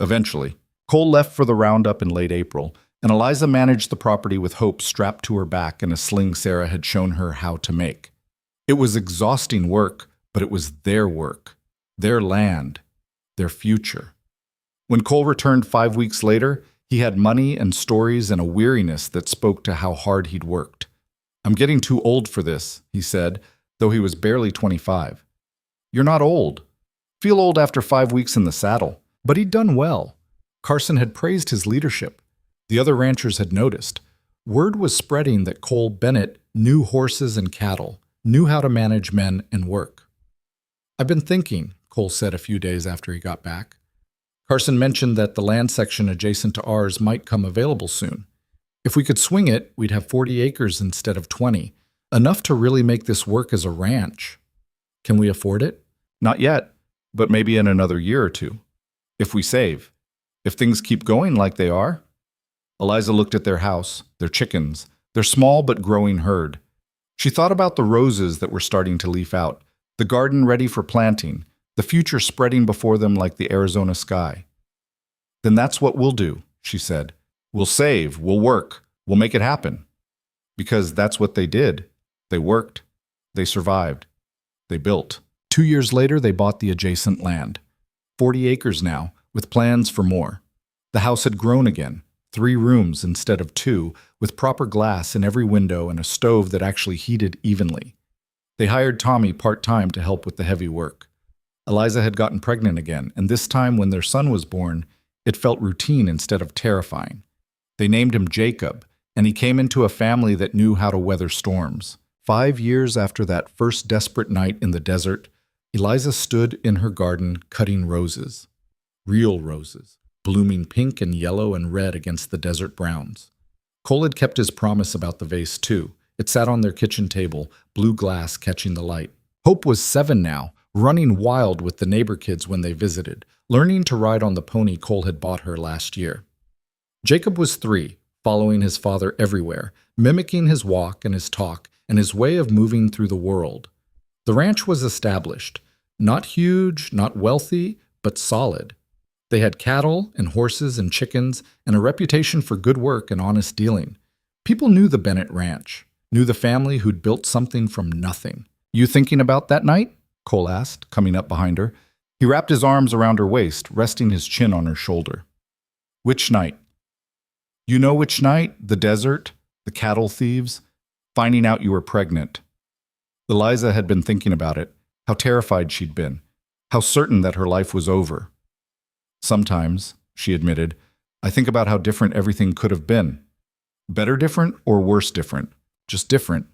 S1: Eventually. Cole left for the roundup in late April, and Eliza managed the property with Hope strapped to her back and a sling Sarah had shown her how to make. It was exhausting work, but it was their work, their land, their future. When Cole returned 5 weeks later, he had money and stories and a weariness that spoke to how hard he'd worked. "I'm getting too old for this," he said, though he was barely 25. "You're not old. Feel old after 5 weeks in the saddle." But he'd done well. Carson had praised his leadership. The other ranchers had noticed. Word was spreading that Cole Bennett knew horses and cattle, knew how to manage men and work. "I've been thinking," Cole said a few days after he got back. Carson mentioned that the land section adjacent to ours might come available soon. If we could swing it, we'd have 40 acres instead of 20, enough to really make this work as a ranch. Can we afford it? Not yet, but maybe in another year or two. If we save. If things keep going like they are. Eliza looked at their house, their chickens, their small but growing herd. She thought about the roses that were starting to leaf out, the garden ready for planting, the future spreading before them like the Arizona sky. "Then that's what we'll do," she said. "We'll save, we'll work, we'll make it happen." Because that's what they did. They worked. They survived. They built. 2 years later, they bought the adjacent land. 40 acres now, with plans for more. The house had grown again, 3 rooms instead of 2, with proper glass in every window and a stove that actually heated evenly. They hired Tommy part-time to help with the heavy work. Eliza had gotten pregnant again, and this time when their son was born, it felt routine instead of terrifying. They named him Jacob, and he came into a family that knew how to weather storms. 5 years after that first desperate night in the desert, Eliza stood in her garden cutting roses. Real roses, blooming pink and yellow and red against the desert browns. Cole had kept his promise about the vase too. It sat on their kitchen table, blue glass catching the light. Hope was 7 now, running wild with the neighbor kids when they visited, learning to ride on the pony Cole had bought her last year. Jacob was 3, following his father everywhere, mimicking his walk and his talk and his way of moving through the world. The ranch was established, not huge, not wealthy, but solid. They had cattle and horses and chickens and a reputation for good work and honest dealing. People knew the Bennett Ranch, knew the family who'd built something from nothing. "You thinking about that night?" Cole asked, coming up behind her. He wrapped his arms around her waist, resting his chin on her shoulder. "Which night?" "You know which night? The desert, the cattle thieves, finding out you were pregnant." Eliza had been thinking about it, how terrified she'd been, how certain that her life was over. "Sometimes," she admitted, "I think about how different everything could have been. Better different or worse different, just different.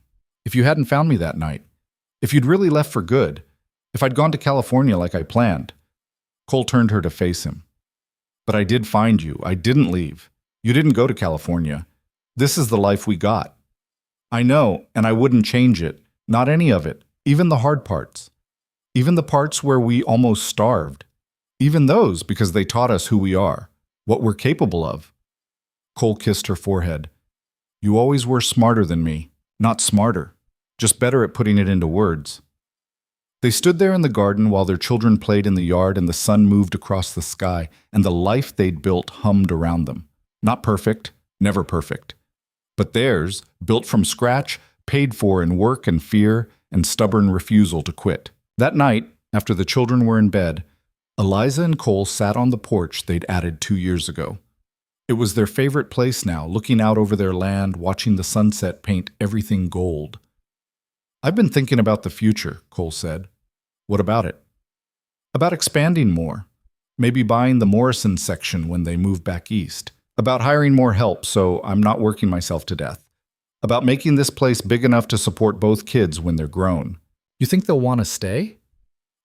S1: If you hadn't found me that night, if you'd really left for good, if I'd gone to California like I planned." Cole turned her to face him. "But I did find you. I didn't leave. You didn't go to California. This is the life we got. I know, and I wouldn't change it. Not any of it. Even the hard parts. Even the parts where we almost starved. Even those because they taught us who we are, what we're capable of." Cole kissed her forehead. "You always were smarter than me. Not smarter. Just better at putting it into words." They stood there in the garden while their children played in the yard and the sun moved across the sky and the life they'd built hummed around them. Not perfect, never perfect. But theirs, built from scratch, paid for in work and fear and stubborn refusal to quit. That night, after the children were in bed, Eliza and Cole sat on the porch they'd added 2 years ago. It was their favorite place now, looking out over their land, watching the sunset paint everything gold. "I've been thinking about the future," Cole said. "What about it?" "About expanding more. Maybe buying the Morrison section when they move back east. About hiring more help so I'm not working myself to death. About making this place big enough to support both kids when they're grown." "You think they'll want to stay?"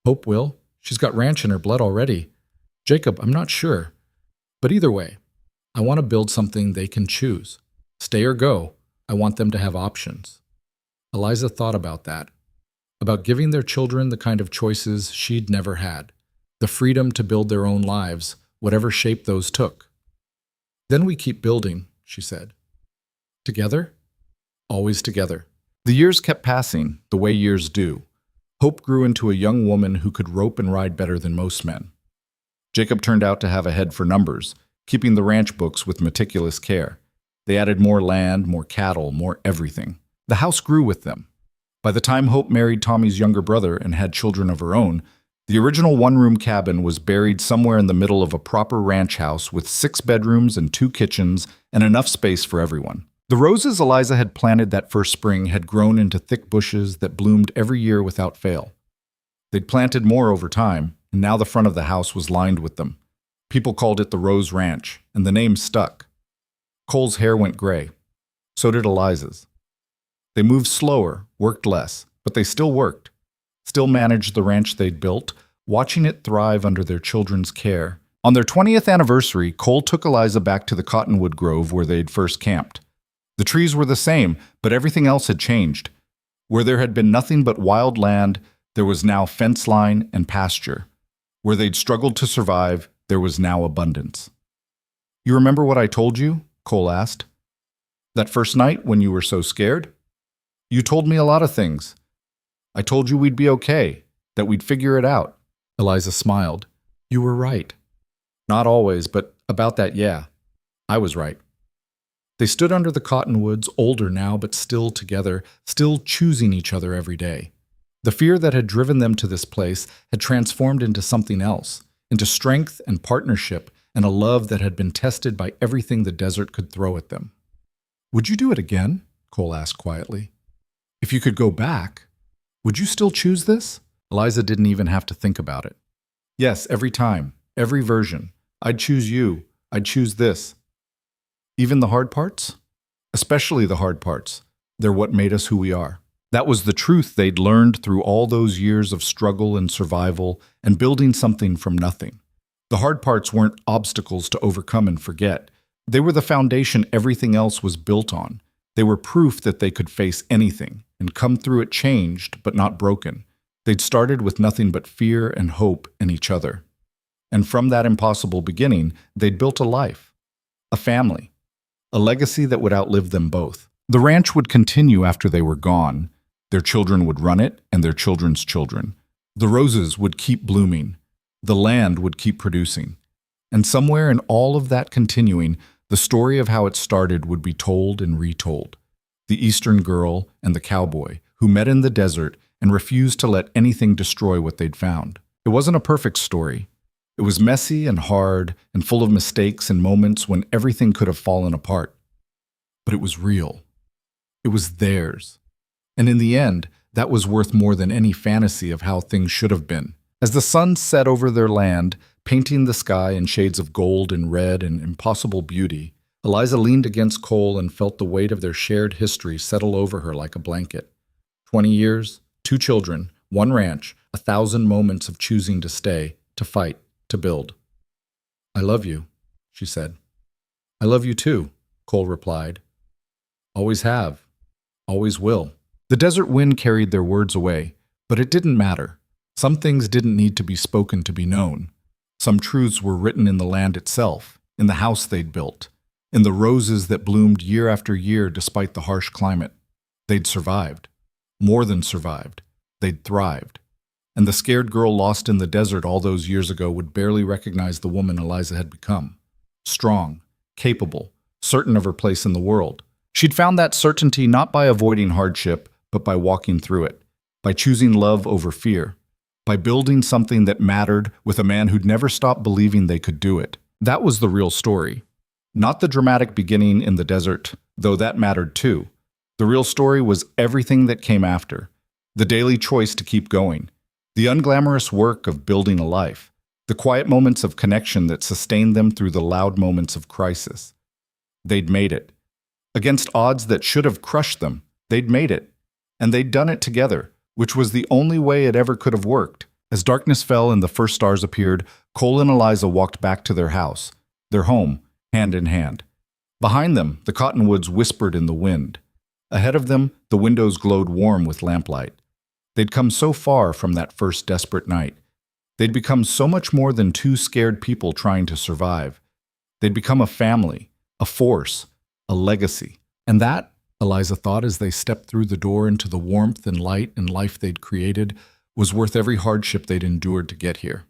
S1: "Hope will. She's got ranch in her blood already. Jacob, I'm not sure. But either way, I want to build something they can choose. Stay or go. I want them to have options." Eliza thought about that, about giving their children the kind of choices she'd never had, the freedom to build their own lives, whatever shape those took. "Then we keep building," she said. "Together? Always together. The years kept passing, the way years do. Hope grew into a young woman who could rope and ride better than most men. Jacob turned out to have a head for numbers, keeping the ranch books with meticulous care. They added more land, more cattle, more everything. The house grew with them. By the time Hope married Tommy's younger brother and had children of her own, the original one-room cabin was buried somewhere in the middle of a proper ranch house with 6 bedrooms and 2 kitchens and enough space for everyone. The roses Eliza had planted that first spring had grown into thick bushes that bloomed every year without fail. They'd planted more over time, and now the front of the house was lined with them. People called it the Rose Ranch, and the name stuck. Cole's hair went gray. So did Eliza's. They moved slower, worked less, but they still worked. Still managed the ranch they'd built, watching it thrive under their children's care. On their 20th anniversary, Cole took Eliza back to the cottonwood grove where they'd first camped. The trees were the same, but everything else had changed. Where there had been nothing but wild land, there was now fence line and pasture. Where they'd struggled to survive, there was now abundance. "You remember what I told you?" Cole asked. "That first night when you were so scared? You told me a lot of things. I told you we'd be okay, that we'd figure it out." Eliza smiled. "You were right." "Not always, but about that, yeah. I was right." They stood under the cottonwoods, older now but still together, still choosing each other every day. The fear that had driven them to this place had transformed into something else, into strength and partnership and a love that had been tested by everything the desert could throw at them. "Would you do it again?" Cole asked quietly. "If you could go back, would you still choose this?" Eliza didn't even have to think about it. "Yes, every time, every version. I'd choose you. I'd choose this." "Even the hard parts?" "Especially the hard parts. They're what made us who we are." That was the truth they'd learned through all those years of struggle and survival and building something from nothing. The hard parts weren't obstacles to overcome and forget. They were the foundation everything else was built on. They were proof that they could face anything and come through it changed but not broken. They'd started with nothing but fear and hope in each other. And from that impossible beginning, they'd built a life, a family, a legacy that would outlive them both. The ranch would continue after they were gone. Their children would run it, and their children's children. The roses would keep blooming. The land would keep producing. And somewhere in all of that continuing, the story of how it started would be told and retold. The Eastern girl and the cowboy who met in the desert and refused to let anything destroy what they'd found. It wasn't a perfect story. It was messy and hard and full of mistakes and moments when everything could have fallen apart. But it was real. It was theirs. And in the end, that was worth more than any fantasy of how things should have been. As the sun set over their land, painting the sky in shades of gold and red and impossible beauty, Eliza leaned against Cole and felt the weight of their shared history settle over her like a blanket. 20 years, 2 children, 1 ranch, 1,000 moments of choosing to stay, to fight, to build. "I love you," she said. "I love you too," Cole replied. "Always have. Always will." The desert wind carried their words away, but it didn't matter. Some things didn't need to be spoken to be known. Some truths were written in the land itself, in the house they'd built, in the roses that bloomed year after year despite the harsh climate. They'd survived. More than survived. They'd thrived. And the scared girl lost in the desert all those years ago would barely recognize the woman Eliza had become. Strong, capable, certain of her place in the world. She'd found that certainty not by avoiding hardship, but by walking through it, by choosing love over fear, by building something that mattered with a man who'd never stopped believing they could do it. That was the real story. Not the dramatic beginning in the desert, though that mattered too. The real story was everything that came after. The daily choice to keep going. The unglamorous work of building a life. The quiet moments of connection that sustained them through the loud moments of crisis. They'd made it. Against odds that should have crushed them, they'd made it. And they'd done it together, which was the only way it ever could have worked. As darkness fell and the first stars appeared, Cole and Eliza walked back to their house, their home, hand in hand. Behind them, the cottonwoods whispered in the wind. Ahead of them, the windows glowed warm with lamplight. They'd come so far from that first desperate night. They'd become so much more than 2 scared people trying to survive. They'd become a family, a force, a legacy. And that, Eliza thought as they stepped through the door into the warmth and light and life they'd created was worth every hardship they'd endured to get here.